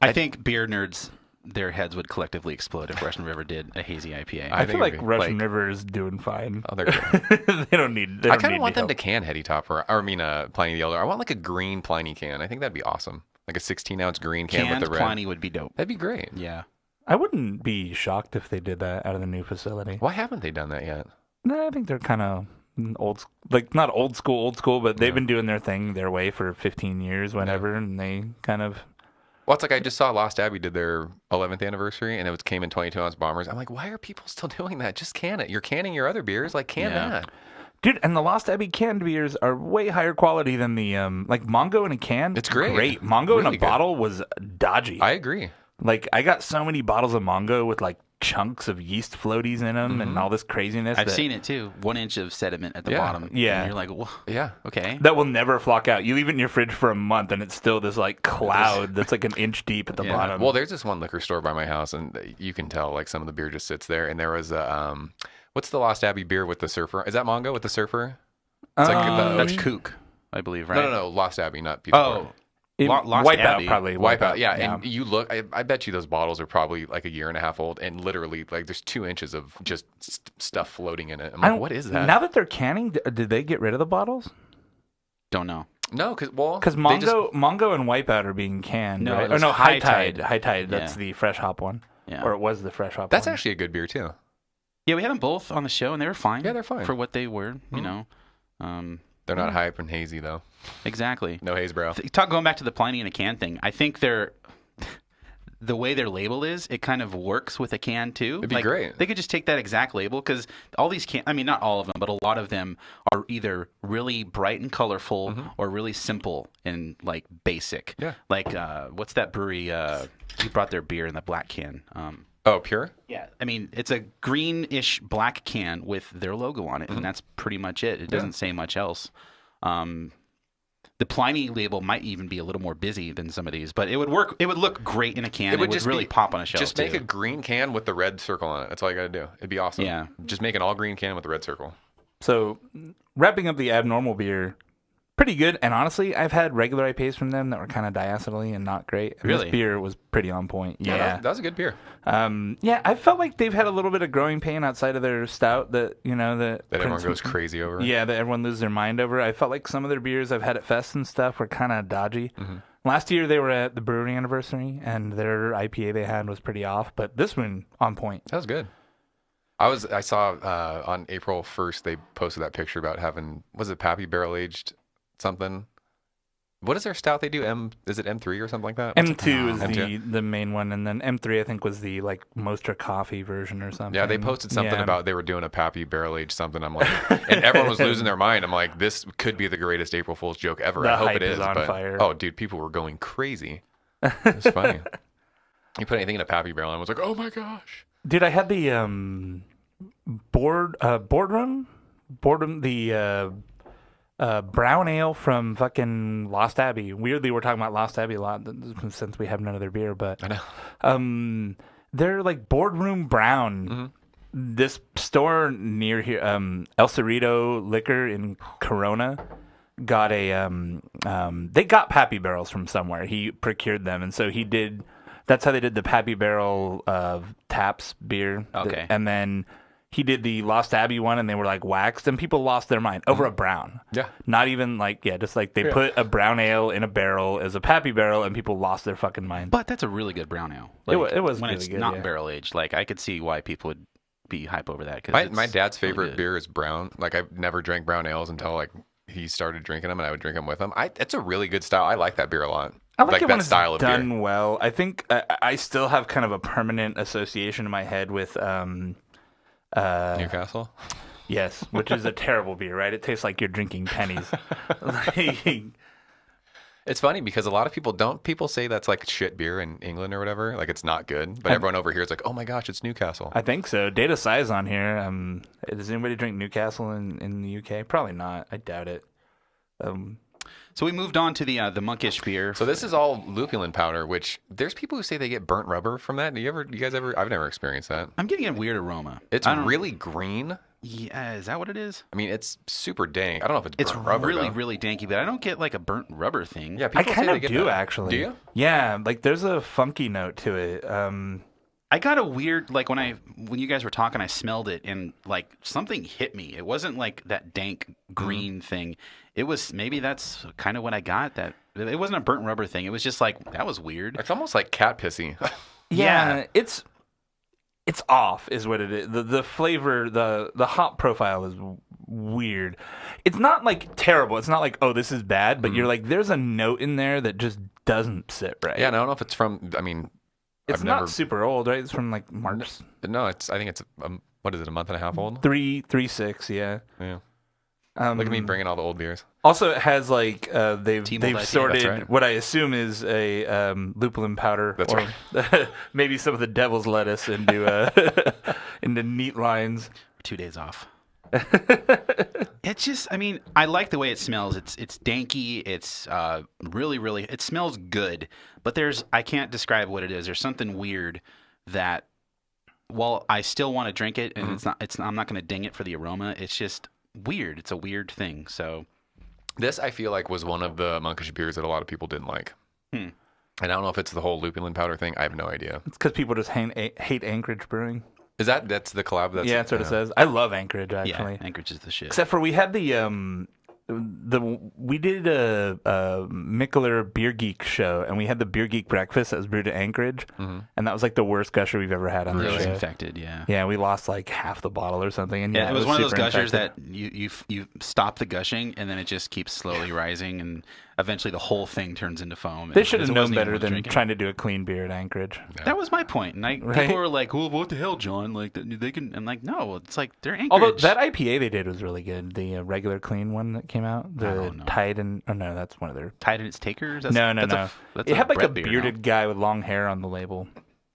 I think beer nerds, their heads would collectively explode if Russian River did a hazy IPA. I feel like Russian River is doing fine. Oh, they're good. They don't need. I kind of want them to can Heady Topper. Pliny the Elder. I want like a green Pliny can. I think that'd be awesome. Like a 16-ounce green can with the red. Pliny would be dope. That'd be great. Yeah. I wouldn't be shocked if they did that out of the new facility. Why haven't they done that yet? No, I think they're kind of not old school, but they've been doing their thing their way for 15 years, whatever, and they kind of... Well, it's like I just saw Lost Abbey did their 11th anniversary, and it came in 22-ounce bombers. I'm like, why are people still doing that? Just can it. You're canning your other beers. Can that. Dude, and the Lost Abbey canned beers are way higher quality than the Mongo in a can. It's great. Mongo really in a bottle was dodgy. I agree. I got so many bottles of Mongo with chunks of yeast floaties in them and all this craziness. I've seen it too. 1 inch of sediment at the bottom. Yeah. And you're like, whoa. Yeah. Okay. That will never flock out. You leave it in your fridge for a month and it's still this cloud that's an inch deep at the bottom. Well, there's this one liquor store by my house, and you can tell some of the beer just sits there. And there was a what's the Lost Abbey beer with the surfer? Is that Mongo with the surfer? It's that's Kook, I believe, right? No, Lost Abbey, not Peter. Oh, Lost Wipeout Abbey. Probably. Wipeout, yeah. And you look, I bet you those bottles are probably a year and a half old, and literally there's 2 inches of just stuff floating in it. I'm like, what is that? Now that they're canning, did they get rid of the bottles? Don't know. No, because Mongo and Wipeout are being canned. No, right? no, High Tide. That's the fresh hop one. Yeah. Or it was the fresh hop. That's one. actually a good beer too. Yeah, we had them both on the show, and they were fine. Yeah, they're fine for what they were. You know. They're not hype and hazy though. Exactly. No haze, bro. Going back to the Pliny in a can thing, I think the way their label is, it kind of works with a can too. It'd be great. They could just take that exact label, because all these not all of them, but a lot of them are either really bright and colorful or really simple and basic. Yeah. What's that brewery? You brought their beer in the black can. Oh, Pure? Yeah. I mean, it's a greenish black can with their logo on it, and that's pretty much it. It doesn't say much else. The Pliny label might even be a little more busy than some of these, but it would work. It would look great in a can. It would really pop on a shelf. Just make a green can with the red circle on it. That's all you got to do. It'd be awesome. Yeah. Just make an all green can with the red circle. So, wrapping up the Abnormal beer, pretty good. And honestly, I've had regular IPAs from them that were kind of diacetyl-y and not great. And really? This beer was pretty on point. Yeah. That was a good beer. I felt like they've had a little bit of growing pain outside of their stout that everyone goes crazy over. Yeah, that everyone loses their mind over. I felt like some of their beers I've had at fests and stuff were kind of dodgy. Last year they were at the brewery anniversary, and their IPA they had was pretty off, but this one on point. That was good. I saw on April 1st they posted that picture about having, was it Pappy barrel aged something? What is their stout they do? Is it M3 or something like that? M2 is the main one, and then M3 I think was the like Moster coffee version or something. Yeah, they posted something about they were doing a Pappy barrel aged something. I'm like, and everyone was losing their mind. I'm like, this could be the greatest April Fool's joke ever. The I hope hype it is. on fire. Oh, dude, people were going crazy. It's funny. You put anything in a Pappy barrel, and I was like, oh my gosh. Dude, I had the boardroom, the brown ale from fucking Lost Abbey. Weirdly, we're talking about Lost Abbey a lot since we have none of their beer, but I know. They're like boardroom brown. Mm-hmm. This store near here, El Cerrito Liquor in Corona, got a they got Pappy barrels from somewhere. He procured them, and so he did. That's how they did the Pappy barrel Taps beer. Okay, and then he did the Lost Abbey one, and they were like waxed, and people lost their mind over a brown. Yeah. Not even like, just like they put a brown ale in a barrel as a Pappy barrel, and people lost their fucking mind. but that's a really good brown ale. Like, It was when really it's good, not yeah. barrel aged. Like I could see why people would be hype over that. My dad's favorite beer is brown. Like I've never drank brown ales until like he started drinking them, and I would drink them with him. It's a really good style. I like that beer a lot. I like it that when it's style of done beer. well. I think I still have kind of a permanent association in my head with Newcastle. yes, which is a terrible beer, right? It tastes like you're drinking pennies. It's funny because a lot of people say that's like shit beer in England or whatever. Like it's not good, but everyone over here is like, oh my gosh, it's Newcastle. I think so. Data size on here. Does anybody drink Newcastle in the UK? Probably not. I doubt it. So we moved on to the Monkish beer. So this is all lupulin powder, which there's people who say they get burnt rubber from that. You guys ever? I've never experienced that. I'm getting a weird aroma. It's really green. Yeah, is that what it is? I mean, it's super dank. I don't know if it's It's burnt rubber. really, though. really danky, but I don't get like a burnt rubber thing. Yeah, I people say kind they of get do that. actually. Do you? Yeah, like there's a funky note to it. I got a weird, like when you guys were talking, I smelled it and like something hit me. It wasn't like that dank green thing. It was, maybe that's kind of what I got. That it wasn't a burnt rubber thing. It was just like, that was weird. It's almost like cat pissy. Yeah, it's off, is what it is. The flavor, the hop profile is weird. It's not like terrible. It's not like, oh, this is bad, but you're like, there's a note in there that just doesn't sit right. Yeah, and I don't know if it's from. I mean, it's not super old, right? It's from like March. No, I think it's what is it, a month and a half old? 3.6, yeah. Yeah. Look at me bringing all the old beers. Also, it has like they've IPA. sorted That's right. what I assume is a lupulin powder, That's or maybe some of the devil's lettuce into into neat lines. 2 days off. It's just, I mean, I like the way it smells. It's danky. It's really, really, it smells good. But I can't describe what it is. There's something weird that, while I still want to drink it, and I'm not going to ding it for the aroma. It's just weird. It's a weird thing. So this, I feel like, was one of the monkish beers that a lot of people didn't like. And I don't know if it's the whole lupulin powder thing. I have no idea. It's because people just hate Anchorage Brewing. That's the collab? That's what it says. I love Anchorage, actually. Yeah, Anchorage is the shit. Except for we had we did a Mickler Beer Geek show, and we had the Beer Geek breakfast that was brewed at Anchorage, and that was like the worst gusher we've ever had on the Really show. infected, yeah. Yeah, we lost like half the bottle or something. And Yeah, it was one of those super gushers infected. that you stop the gushing, and then it just keeps slowly rising, and eventually the whole thing turns into foam. They should have It known wasn't even better worth than drinking. trying to do a clean beer at Anchorage. That was my point. And Right? people were like, well, what the hell, John? Like, they can... I'm like, no, it's like, they're Anchorage. Although that IPA they did was really good. The regular clean one that came out. I The don't know. Tide and... Oh, no, that's one of their... Tide in its takers? No. That's It had like a Brett beer, no? bearded guy with long hair on the label.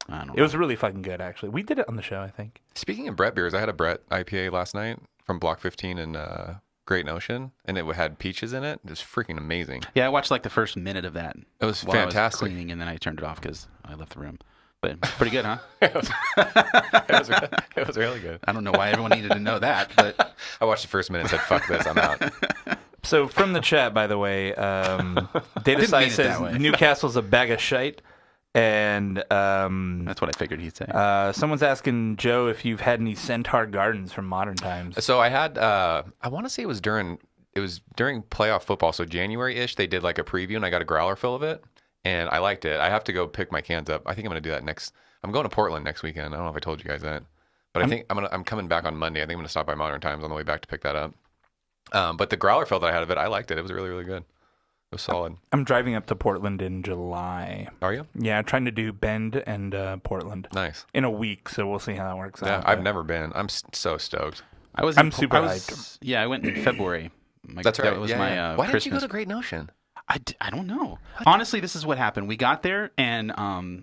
I don't know. It was really fucking good, actually. We did it on the show, I think. Speaking of Brett beers, I had a Brett IPA last night from Block 15 in Great Ocean, and it had peaches in it. It was freaking amazing. Yeah, I watched like the first minute of that. It was while fantastic. I was cleaning, and then I turned it off because I left the room. But pretty good, huh? It was really good. I don't know why everyone needed to know that, but I watched the first minute and said, fuck this, I'm out. So from the chat, by the way, Data Didn't mean Sci it says that way. Newcastle's a bag of shite. And that's what I figured he'd say. someone's asking Joe if you've had any Centaur Gardens from modern times. So I had, I want to say it was during it was during playoff football, so January-ish. They did like a preview, and I got a growler fill of it, and I liked it. I have to go pick my cans up. I think I'm gonna do that next. I'm going to Portland next weekend. I don't know if I told you guys that, but I think I'm coming back on Monday. I think I'm gonna stop by Modern Times on the way back to pick that up. But the growler fill that I had of it, I liked it. It was really, really good. It was solid. I'm driving up to Portland in July. Are you? Yeah, trying to do Bend and Portland. Nice. In a week, so we'll see how that works out. Yeah, I've never been. I'm so stoked. I'm super hyped. Yeah, I went in February. That's right. That was my Why Christmas. didn't you go to Great Notion? I don't know. Honestly, this is what happened. We got there, and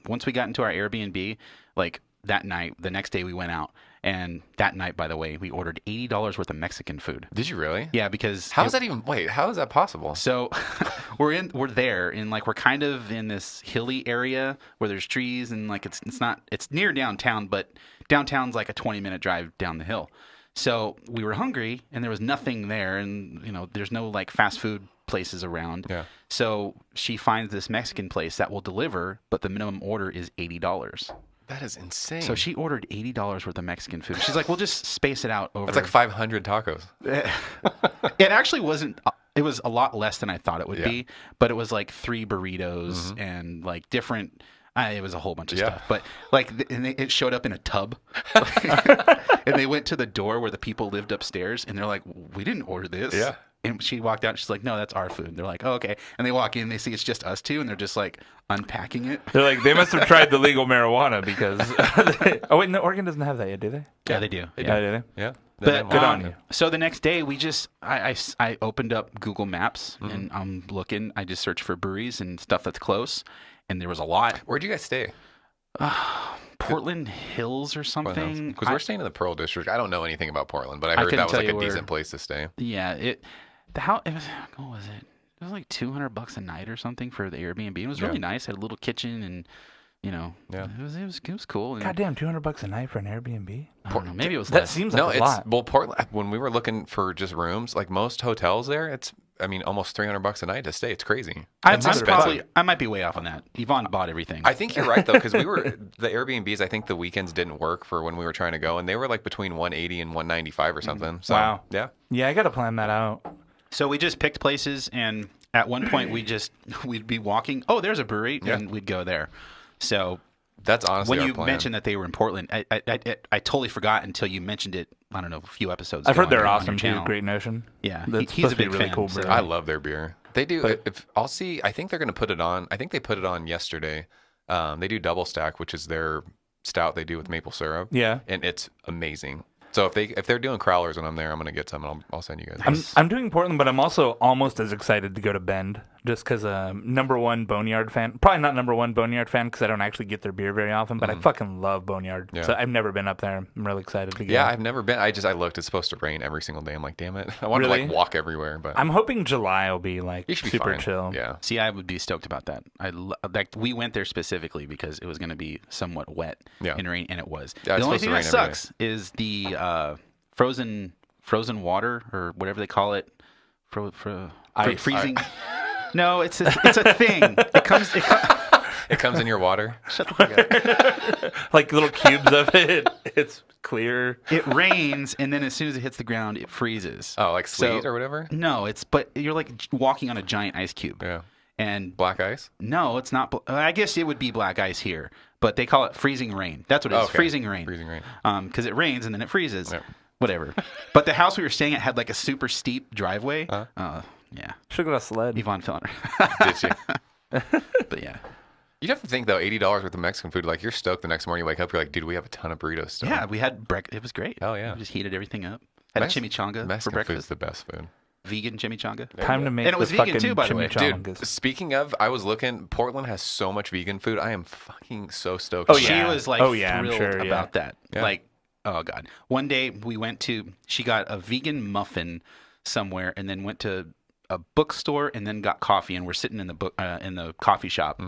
once we got into our Airbnb, like that night, the next day we went out. And that night, by the way, we ordered $80 worth of Mexican food. Did you really? Yeah, because how is that possible? So we're kind of in this hilly area where there's trees and like it's near downtown, but downtown's like a 20-minute drive down the hill. So we were hungry and there was nothing there, and there's no like fast food places around. Yeah. So she finds this Mexican place that will deliver, but the minimum order is $80. That is insane. So she ordered $80 worth of Mexican food. She's like, we'll just space it out over. That's like 500 tacos. It actually wasn't. It was a lot less than I thought it would be, but it was like 3 burritos and like different. It was a whole bunch of stuff. But like, it showed up in a tub. And they went to the door where the people lived upstairs, and they're like, we didn't order this. Yeah. And she walked out. And she's like, "No, that's our food." They're like, "Oh, okay." And they walk in. They see it's just us two, and they're just like unpacking it. They're like, they must have tried the legal marijuana because. Oh wait, no, Oregon doesn't have that yet, do they? Yeah, they do. Yeah, do they? Yeah. But good on you. So the next day, we just I opened up Google Maps and I'm looking. I just searched for breweries and stuff that's close, and there was a lot. Where'd you guys stay? Portland Hills or something. Because we're staying in the Pearl District. I don't know anything about Portland, but I heard that was like a decent place to stay. Yeah, what was it? It was like $200 a night or something for the Airbnb. It was really nice. Had a little kitchen and it was cool. And Goddamn, $200 a night for an Airbnb. I don't know, maybe it was that less. seems like a lot. Well, Portland. When we were looking for just rooms, like most hotels there, it's almost $300 a night to stay. It's crazy. I might be way off on that. Yvonne bought everything. I think you're right though, because the Airbnbs. I think the weekends didn't work for when we were trying to go, and they were like between $180 and $195 or something. So, wow. Yeah, I got to plan that out. So we just picked places, and at one point we'd be walking. Oh, there's a brewery, and we'd go there. So that's honestly when our you plan. mentioned that they were in Portland, I totally forgot until you mentioned it. I don't know, a few episodes. I've heard they're on awesome too. Great Notion. Yeah, he's a big really fan, cool so. brewery. I love their beer. They do. I think they're going to put it on. I think they put it on yesterday. They do Double Stack, which is their stout they do with maple syrup. Yeah, and it's amazing. So if they're doing crowlers when I'm there, I'm gonna get some and I'll send you guys. I'm doing Portland, but I'm also almost as excited to go to Bend just because #1 Boneyard fan. Probably not #1 Boneyard fan because I don't actually get their beer very often, but I fucking love Boneyard. Yeah. So I've never been up there. I'm really excited to go. Yeah, I've never been. I looked. It's supposed to rain every single day. I'm like, damn it. I want to like walk everywhere, but I'm hoping July will be like super chill. Yeah. See, I would be stoked about that. We went there specifically because it was going to be somewhat wet and rain, and it was. Yeah, the only thing that sucks is the frozen water or whatever they call it, freezing. No, it's a thing. It comes in your water. Shut the fuck up. Like little cubes of it. It's clear. It rains, and then as soon as it hits the ground, it freezes. Oh, like sleet or whatever? No, but you're like walking on a giant ice cube. Yeah. And black ice? No, it's not. I guess it would be black ice here, but they call it freezing rain. That's what it is. Okay. Freezing rain. Freezing rain. Because it rains and then it freezes. Yep. Whatever. But the house we were staying at had like a super steep driveway. Yeah. Should have got a sled. Yvonne fell on her. Did you? But yeah. You'd have to think though, $80 worth of Mexican food. Like you're stoked the next morning you wake up, you're like, dude, we have a ton of burritos still. Yeah, we had breakfast. It was great. Oh yeah. We just heated everything up. Had a chimichanga Mexican for breakfast. food's the best food. Vegan chimichanga. Time to make and it was vegan too, by the way. Dude, speaking of, I was looking. Portland has so much vegan food. I am fucking so stoked. Oh yeah, she was like thrilled about that. Yeah. Like, oh god. One day we went to. She got a vegan muffin somewhere, and then went to a bookstore, and then got coffee. And we're sitting in the coffee shop,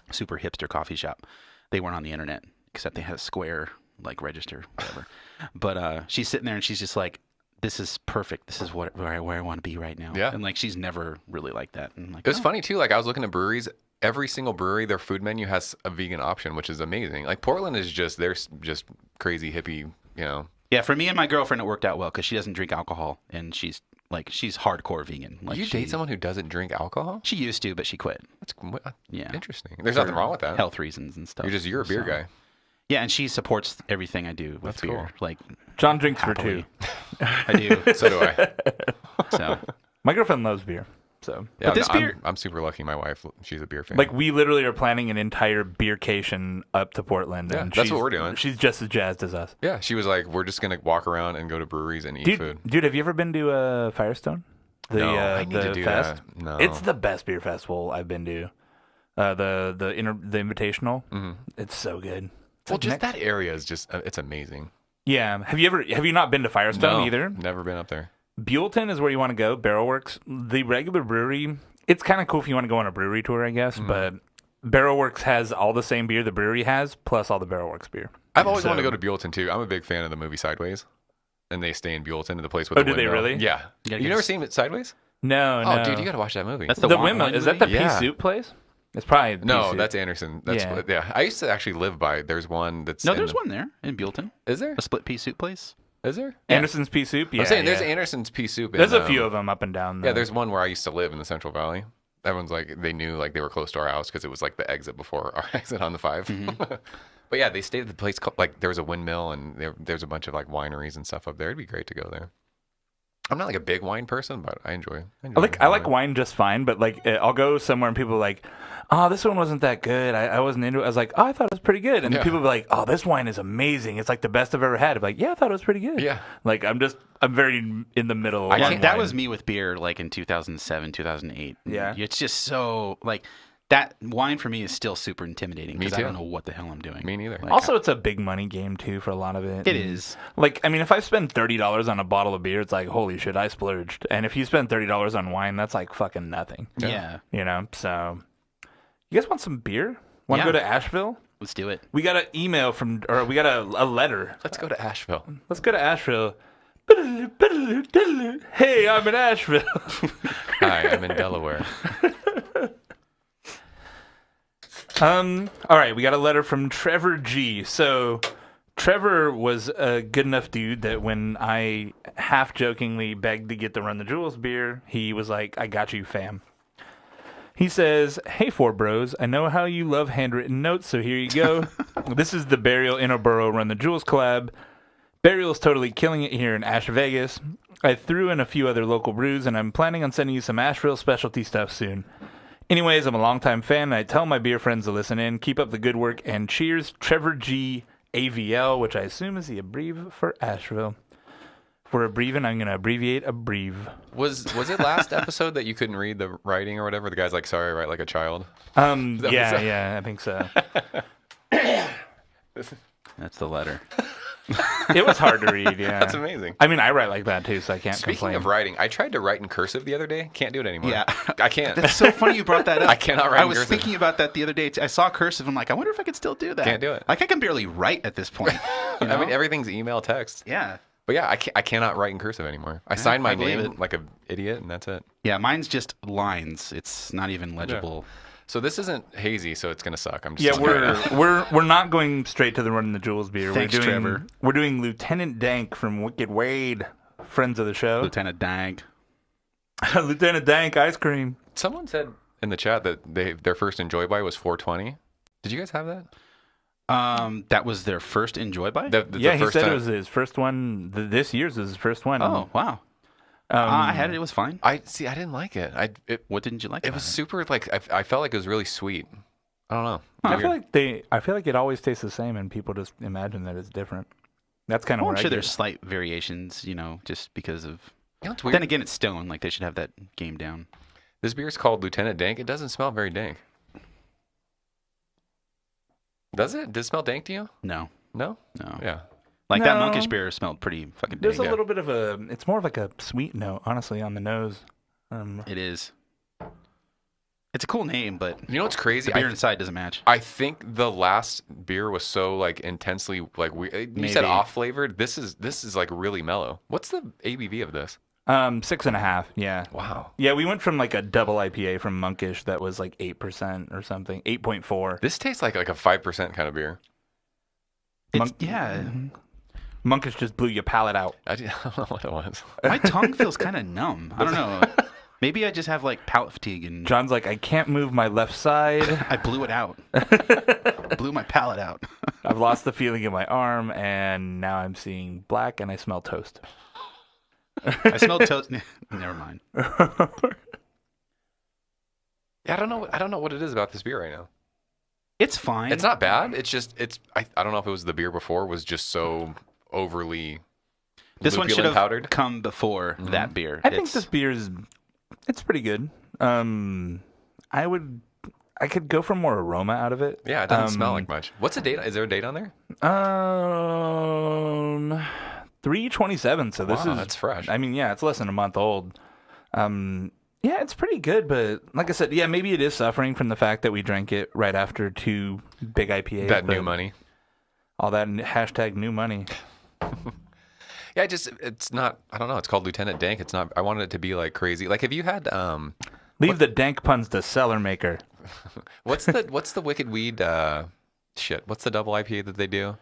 super hipster coffee shop. They weren't on the internet, except they had a Square like register, whatever. But she's sitting there, and she's just like, this is perfect. This is where I want to be right now. Yeah. And like she's never really like that. And like, it was funny too. Like I was looking at breweries. Every single brewery, their food menu has a vegan option, which is amazing. Like Portland is they're just crazy hippie, you know. Yeah, for me and my girlfriend, it worked out well because she doesn't drink alcohol and she's Like she's hardcore vegan. Like you date someone who doesn't drink alcohol? She used to, but she quit. That's Yeah. interesting. There's nothing wrong with that. Health reasons and stuff. You're a beer guy. Yeah, and she supports everything I do with That's beer. cool. Like John drinks happily. for 2. I do. So do I. So My girlfriend loves beer. So, Yeah, But this beer- I'm super lucky. My wife, she's a beer fan. like, we literally are planning an entire beercation up to Portland. Yeah, And that's what we're doing. She's just as jazzed as us. Yeah, she was like, we're just gonna walk around and go to breweries and eat food. Dude, have you ever been to Firestone? No, I need the to do fest? that. No. It's the best beer festival I've been to. The Invitational. Mm-hmm. It's so good. It's Well, like just that area is just it's amazing. Yeah. Have you not been to Firestone either? Never been up there. Buellton is where you want to go. Barrelworks, the regular brewery. It's kind of cool if you want to go on a brewery tour, I guess. Mm-hmm. But Barrelworks has all the same beer the brewery has, plus all the Barrelworks beer. I've always wanted to go to Buellton too. I'm a big fan of the movie Sideways, and they stay in Buellton, in the place with the do they windmill. really? Yeah. You You never seen it Sideways? No. Oh, dude, you got to watch that movie. That's the wine- windmill. wine Is that the movie? pea Yeah. soup place? It's probably the No, pea soup. that's Anderson. That's Yeah. yeah. I used to actually live by. There's one that's No, there's one there in Buellton. Is there? A split pea soup place. Is there? Anderson's pea soup. Yeah, I'm saying there's yeah. Anderson's Pea Soup. There's in, a few of them up and down. Yeah, there's one where I used to live in the Central Valley. Everyone's like, they knew like they were close to our house because it was like the exit before our exit on the 5. But yeah, they stayed at the place called, like there was a windmill and there's a bunch of like wineries and stuff up there. It'd be great to go there. I'm not like a big wine person, but I enjoy. I like wine just fine, but like I'll go somewhere and people are like, "Oh, this one wasn't that good. I wasn't into it." I was like, "Oh, I thought it was pretty good." And Yeah. people be like, "Oh, this wine is amazing. It's like the best I've ever had." I'm like, "Yeah, I thought it was pretty good." Yeah. Like I'm very in the middle. Yeah, on that wine. was me with beer, like in 2007, 2008. Yeah. It's just so like that wine for me is still super intimidating Me because I too. don't know what the hell I'm doing. Me neither. Like, Also, it's a big money game too for a lot of it. it And, is. Like, I mean, if I spend $30 on a bottle of beer, it's like, holy shit, I splurged. And if you spend $30 on wine, that's like fucking nothing. Yeah. You know. So, you guys want some beer? Want to Yeah. go to Asheville? Let's do it. We got an email from, or we got a letter. Let's go to Asheville. Let's go to Asheville. Hey, I'm in Asheville. Hi, I'm in Delaware. All right, we got a letter from Trevor G. So, Trevor was a good enough dude that when I half jokingly begged to get the Run the Jewels beer, he was like, "I got you, fam." He says, "Hey, four bros, I know how you love handwritten notes, so here you go. This is the Burial Interborough Run the Jewels collab. Burial's totally killing it here in Ash Vegas. I threw in a few other local brews, and I'm planning on sending you some Asheville specialty stuff soon. Anyways, I'm a longtime fan, and I tell my beer friends to listen in. Keep up the good work, and cheers, Trevor G. AVL," which I assume is the abbrev for Asheville. For abbreviating, I'm going to abbreviate abbrev. Was it last episode that you couldn't read the writing or whatever? The guy's like, "Sorry, I write like a child." Yeah, I think so. That's the letter. It was hard to read, yeah. That's amazing. I mean, I write like that, too, so I can't Speaking complain. of writing, I tried to write in cursive the other day. Can't do it anymore. Yeah. I can't. That's so funny you brought that up. I cannot write I in was cursive. thinking about that the other day. I saw cursive. I'm like, I wonder if I could still do that. Can't do it. Like I can barely write at this point. You know? I mean, everything's email, text. Yeah. But yeah, I cannot write in cursive anymore. I sign my I believe name it. like an idiot, and that's it. Yeah, mine's just lines. It's not even legible. So this isn't hazy, so it's gonna suck. I'm just Yeah, telling you. we're not going straight to the Run the Jewels beer. Thanks, Trevor. We're doing Lieutenant Dank from Wicked Wade, friends of the show. Lieutenant Dank. Lieutenant Dank ice cream. Someone said in the chat that their first Enjoy By was 420. Did you guys have that? That was their first Enjoy By? The Yeah, he first said time. it was his first one. This year's is his first one. Oh, wow. I had it. It was fine. I didn't like it. What didn't you like? It was super like I felt like it was really sweet. I don't know. I feel like it always tastes the same, and people just imagine that it's different. That's kind of Well, where I'm sure I get there's it. slight variations, just because of. You know, it's weird. Then again, it's Stone. Like they should have that game down. This beer is called Lieutenant Dank. It doesn't smell very dank. Does it? Does it smell dank to you? No, No. no. Yeah. Like that No. monkish beer smelled pretty fucking There's dank. a little bit of a. It's more of like a sweet note, honestly, on the nose. It is. It's a cool name, but You know what's crazy? the beer inside doesn't match. I think the last beer was so like intensely like we. You said Maybe. off flavored. This is like really mellow. What's the ABV of this? 6.5. Yeah. Wow. Yeah, we went from like a double IPA from Monkish that was like 8% or something, 8.4. This tastes like a 5% kind of beer. It's, yeah. Monkish just blew your palate out. I don't know what it was. My tongue feels kind of numb. I don't know. Maybe I just have like palate fatigue and John's like, I can't move my left side. I blew it out. Blew my palate out. I've lost the feeling in my arm, and now I'm seeing black, and I smell toast. I smell toast. Never mind. Yeah, I don't know what it is about this beer right now. It's fine. It's not bad. It's just I don't know if it was the beer before was just so overly. This one should have powdered. come before that beer. I think this beer it's pretty good. I could go for more aroma out of it. Yeah, it doesn't smell like much. What's the date? Is there a date on there? 3/27. So this is that's fresh. I mean, yeah, it's less than a month old. Yeah, it's pretty good, but like I said, yeah, maybe it is suffering from the fact that we drank it right after 2 big IPAs. That new money. All that hashtag new money. Yeah, it's not. I don't know. It's called Lieutenant Dank. It's not. I wanted it to be like crazy. Like, have you had? Leave the dank puns to Cellar Maker. What's the Wicked Weed? Shit. What's the double IPA that they do?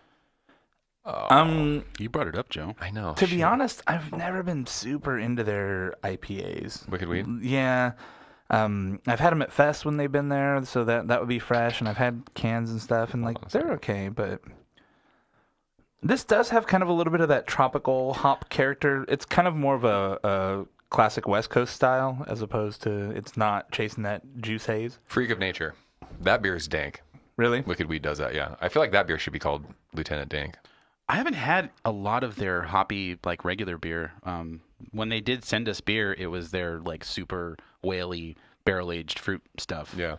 You brought it up, Joe. I know. To be honest, I've never been super into their IPAs. Wicked Weed? Yeah. I've had them at Fest when they've been there, so that would be fresh. And I've had cans and stuff, and they're okay. But this does have kind of a little bit of that tropical hop character. It's kind of more of a classic West Coast style, as opposed to it's not chasing that juice haze. Freak of Nature. That beer is dank. Really? Wicked Weed does that. Yeah. I feel like that beer should be called Lieutenant Dank. I haven't had a lot of their hoppy, like, regular beer. When they did send us beer, it was their, like, super whaley, barrel-aged fruit stuff. Yeah.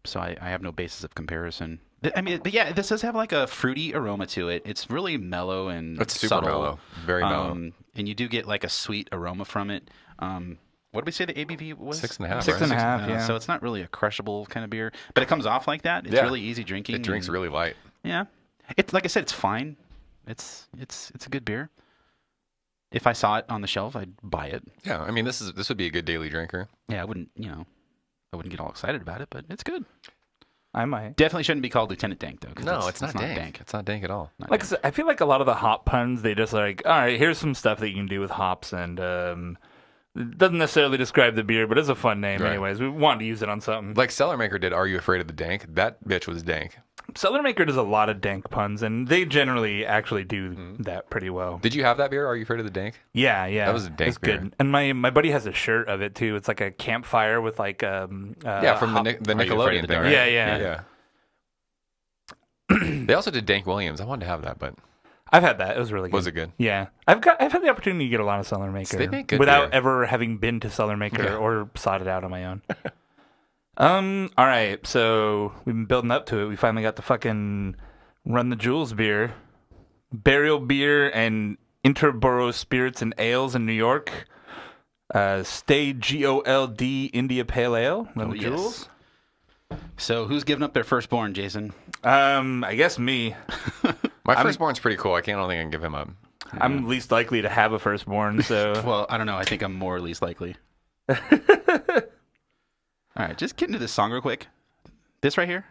So I have no basis of comparison. I mean, but yeah, this does have, like, a fruity aroma to it. It's really mellow and It's super subtle. mellow. Very mellow. And you do get, like, a sweet aroma from it. What did we say the ABV was? 6.5. 6.5, yeah. So it's not really a crushable kind of beer. But it comes off like that. It's really easy drinking. It drinks really light. Yeah. It's like I said, it's fine. It's a good beer. If I saw it on the shelf, I'd buy it. Yeah, I mean this would be a good daily drinker. Yeah, I wouldn't get all excited about it, but it's good. I might. Definitely shouldn't be called Lieutenant Dank though. No, it's not dank. It's not dank at all. Like I said, I feel like a lot of the hop puns, they just like, all right, here's some stuff that you can do with hops, and it doesn't necessarily describe the beer, but it's a fun name anyways. We wanted to use it on something. Like Cellar Maker did Are You Afraid of the Dank? That bitch was dank. Cellar Maker does a lot of dank puns, and they generally actually do that pretty well. Did you have that beer? Are You Afraid of the Dank? Yeah. That was a dank it's beer. good. And my buddy has a shirt of it too. It's like a campfire with like from the Nickelodeon thing, right? Yeah. They also did Dank Williams. I wanted to have that, but I've had that. It was really good. Was it good? Yeah. I've had the opportunity to get a lot of Cellar Maker They make good without beer. ever having been to Cellar Maker or sought it out on my own. All right, so we've been building up to it. We finally got the fucking Run the Jewels beer, Burial Beer, and Interborough Spirits and Ales in New York. Stay GOLD India Pale Ale. Run the Jewels. So who's giving up their firstborn, Jason? I guess me. My firstborn's pretty cool. I don't think I can give him up. I'm least likely to have a firstborn, so. Well, I don't know. I think I'm more or least likely. All right, just get into this song real quick. This right here.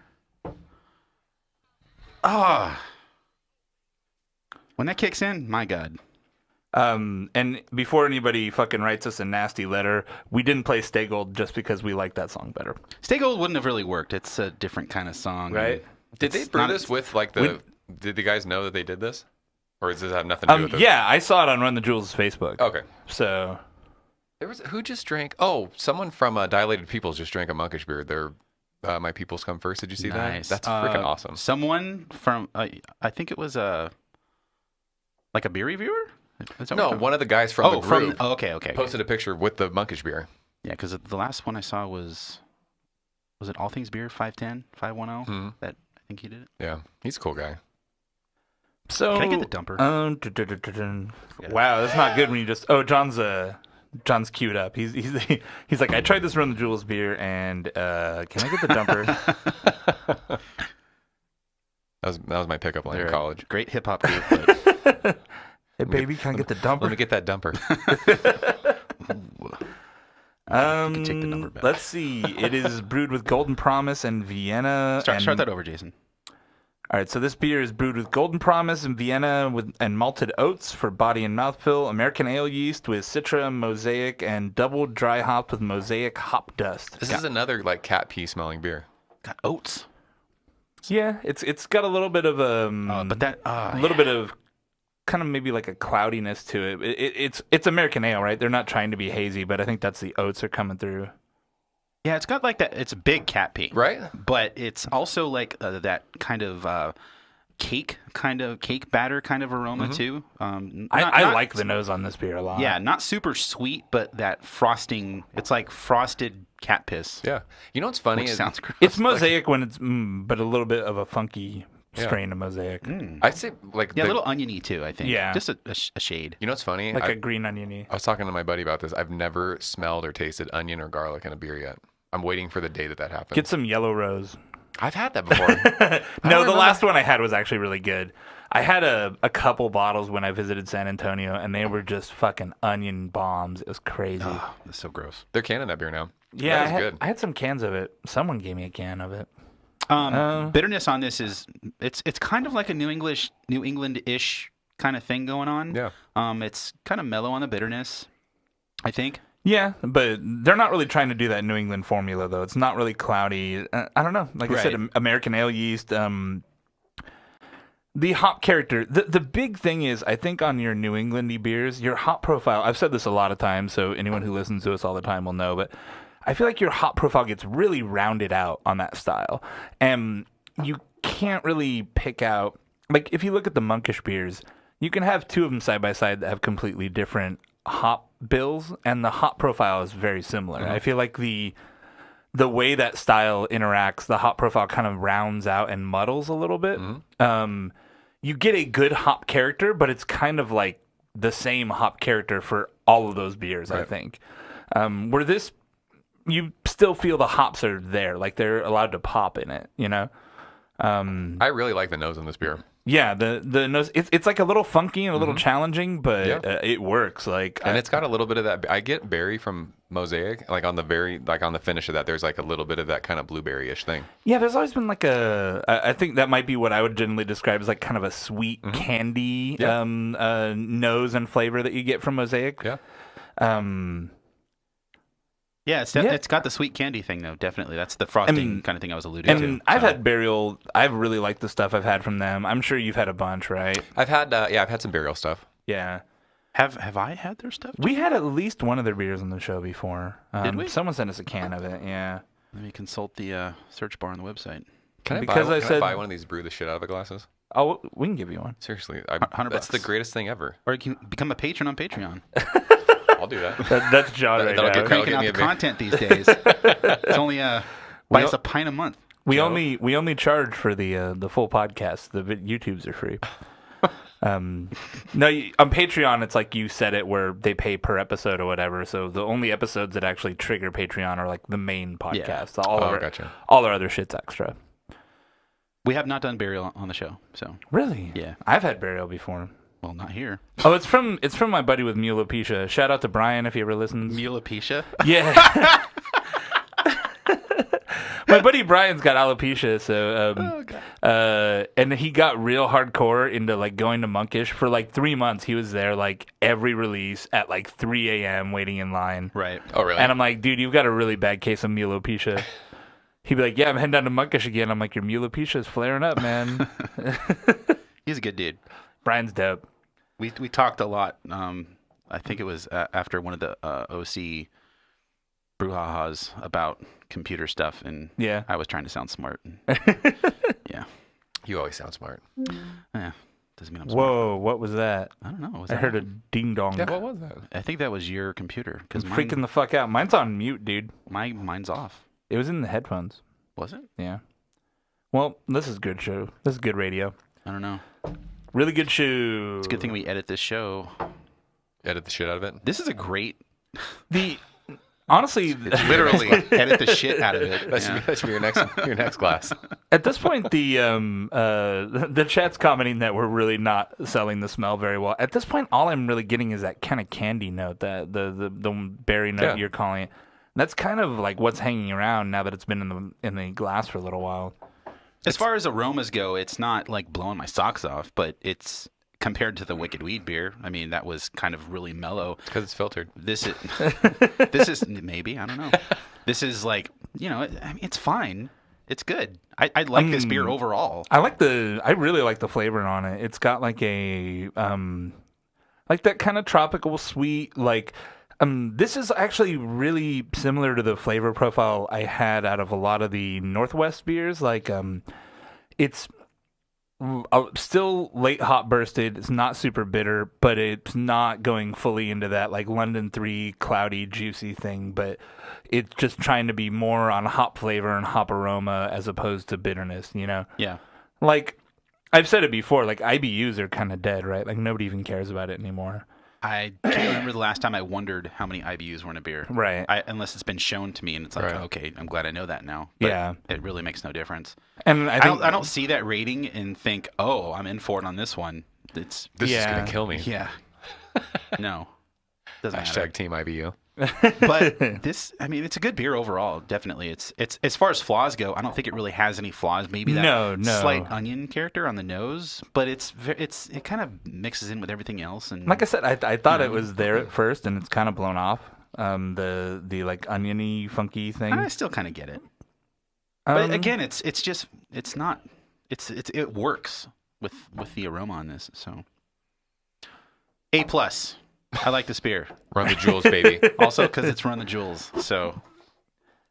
When that kicks in, my God. And before anybody fucking writes us a nasty letter, we didn't play Stay Gold just because we like that song better. Stay Gold wouldn't have really worked. It's a different kind of song. Right? Did they brew this with like the... Did the guys know that they did this? Or does this have nothing to do with it? Yeah, I saw it on Run the Jewels' Facebook. Okay. So... Who just drank... Oh, someone from Dilated Peoples just drank a Monkish beer. They're My Peoples Come First. Did you see that? That's freaking awesome. Someone from... I think it was like a beer reviewer? No, one of the guys from the group okay. posted a picture with the Monkish beer. Yeah, because the last one I saw was it All Things Beer 510, 510? Mm-hmm. That I think he did it. Yeah, he's a cool guy. So can I get the dumper? Wow, that's not good when you just... Oh, John's queued up. He's like, I tried this Run the Jewels beer, and can I get the dumper? That was my pickup line in college. Great hip hop group. But... Hey, baby, can I get the dumper? Let me get that dumper. You can take the number back. Let's see. It is brewed with Golden Promise and Vienna. Start that over, Jason. All right, so this beer is brewed with Golden Promise in Vienna and malted oats for body and mouthfeel, American ale yeast with Citra, Mosaic, and double dry hopped with Mosaic hop dust. This is another like cat pee smelling beer. Got oats. Yeah, it's got a little bit of a little bit of kind of maybe like a cloudiness to it. It's American ale, right? They're not trying to be hazy, but I think that's the oats are coming through. Yeah, it's got like that. It's a big cat pee, right? But it's also like that kind of cake batter kind of aroma too. I like the nose on this beer a lot. Yeah, not super sweet, but that frosting. It's like frosted cat piss. Yeah, you know what's funny? Sounds gross. It's Mosaic when it's but a little bit of a funky strain of Mosaic. I'd say like a little oniony too. I think. Yeah, just a shade. You know what's funny? Like a green oniony. I was talking to my buddy about this. I've never smelled or tasted onion or garlic in a beer yet. I'm waiting for the day that happens. Get some Yellow Rose. I've had that before. No, the last one I had was actually really good. I had a couple bottles when I visited San Antonio, and they were just fucking onion bombs. It was crazy. Oh, that's so gross. They're canning that beer now. Yeah, I had some cans of it. Someone gave me a can of it. Bitterness on this is it's kind of like a New England-ish kind of thing going on. Yeah. It's kind of mellow on the bitterness, I think. Yeah, but they're not really trying to do that New England formula, though. It's not really cloudy. I don't know. Like I said, American ale yeast. The hop character. The big thing is, I think on your New Englandy beers, your hop profile. I've said this a lot of times, so anyone who listens to us all the time will know. But I feel like your hop profile gets really rounded out on that style, and you can't really pick out. Like if you look at the Monkish beers, you can have two of them side by side that have completely different hop bills, and the hop profile is very similar. I feel like the way that style interacts, the hop profile kind of rounds out and muddles a little bit. You get a good hop character, but it's kind of like the same hop character for all of those beers, I think. Where this, you still feel the hops are there, like they're allowed to pop in it, you know? I really like the nose on this beer. Yeah, the nose, it's like a little funky and a little challenging, but it works. And it's got a little bit of that. I get berry from Mosaic, like on the finish of that. There's like a little bit of that kind of blueberry-ish thing. Yeah, there's always been like I think that might be what I would generally describe as like kind of a sweet candy nose and flavor that you get from Mosaic. Yeah. Yeah, it's got the sweet candy thing, though, definitely. That's the frosting kind of thing I was alluding to. And I've had Burial. I've really liked the stuff I've had from them. I'm sure you've had a bunch, right? I've had some Burial stuff. Yeah. Have I had their stuff? We had at least one of their beers on the show before. Did we? Someone sent us a can of it, yeah. Let me consult the search bar on the website. Can I buy one of these brew the shit out of it glasses? Oh, we can give you one. Seriously. $100. That's the greatest thing ever. Or you can become a patron on Patreon. I'll do that. That's John right now. Cranking out the content these days. It's only buy us a pint a month. We only charge for the full podcast. The YouTubes are free. No, on Patreon, it's like you said it, where they pay per episode or whatever. So the only episodes that actually trigger Patreon are like the main podcast. Yeah. Gotcha. All our other shit's extra. We have not done Burial on the show, so really, yeah, I've had Burial before. Well, not here. Oh, it's from my buddy with Mulopecia. Shout out to Brian if he ever listens. Mulopecia? Yeah. My buddy Brian's got alopecia, so and he got real hardcore into like going to Monkish for like 3 months. He was there like every release at like 3 a.m. waiting in line. Right. Oh, really? And I'm like, dude, you've got a really bad case of Mulopecia. He'd be like, yeah, I'm heading down to Monkish again. I'm like, your Mulopecia is flaring up, man. He's a good dude. Brian's dope. We talked a lot. I think it was after one of the OC brouhahas about computer stuff, and I was trying to sound smart. Yeah. You always sound smart. Yeah. Doesn't mean I'm smart. Whoa, what was that? I don't know. I heard a ding dong. Yeah, what was that? I think that was your computer. I'm freaking the fuck out. Mine's on mute, dude. Mine's off. It was in the headphones. Was it? Yeah. Well, this is good show. This is good radio. I don't know. Really good show. It's a good thing we edit this show. Edit the shit out of it? This is a great... Honestly... It's literally edit the shit out of it. That should be your next class. At this point, the chat's commenting that we're really not selling the smell very well. At this point, all I'm really getting is that kind of candy note, that the berry note you're calling it. That's kind of like what's hanging around now that it's been in the glass for a little while. As far as aromas go, it's not like blowing my socks off, but it's compared to the Wicked Weed beer. I mean, that was kind of really mellow. Because it's filtered. This is maybe, I don't know. This is like, I mean, it's fine. It's good. I like this beer overall. I really like the flavor on it. It's got like a like that kind of tropical sweet, like this is actually really similar to the flavor profile I had out of a lot of the Northwest beers. Like it's still late hop bursted. It's not super bitter, but it's not going fully into that like London 3 cloudy, juicy thing. But it's just trying to be more on hop flavor and hop aroma as opposed to bitterness, Yeah. Like, I've said it before, like IBUs are kind of dead, right? Like nobody even cares about it anymore. I can't remember the last time I wondered how many IBUs were in a beer. Right. Unless it's been shown to me and it's like, okay, I'm glad I know that now. But yeah. It really makes no difference. And I don't see that rating and think, oh, I'm in for it on this one. This is going to kill me. Yeah. No. Doesn't Hashtag matter. Team IBU. But it's a good beer overall. Definitely. It's as far as flaws go, I don't think it really has any flaws. Maybe that slight onion character on the nose, but it kind of mixes in with everything else. And like I said, I thought it was there at first, and it's kind of blown off. The like oniony, funky thing. I still kind of get it. But again, it works with the aroma on this. So A+. I like this beer. Run the Jewels, baby. Also because it's Run the Jewels. So,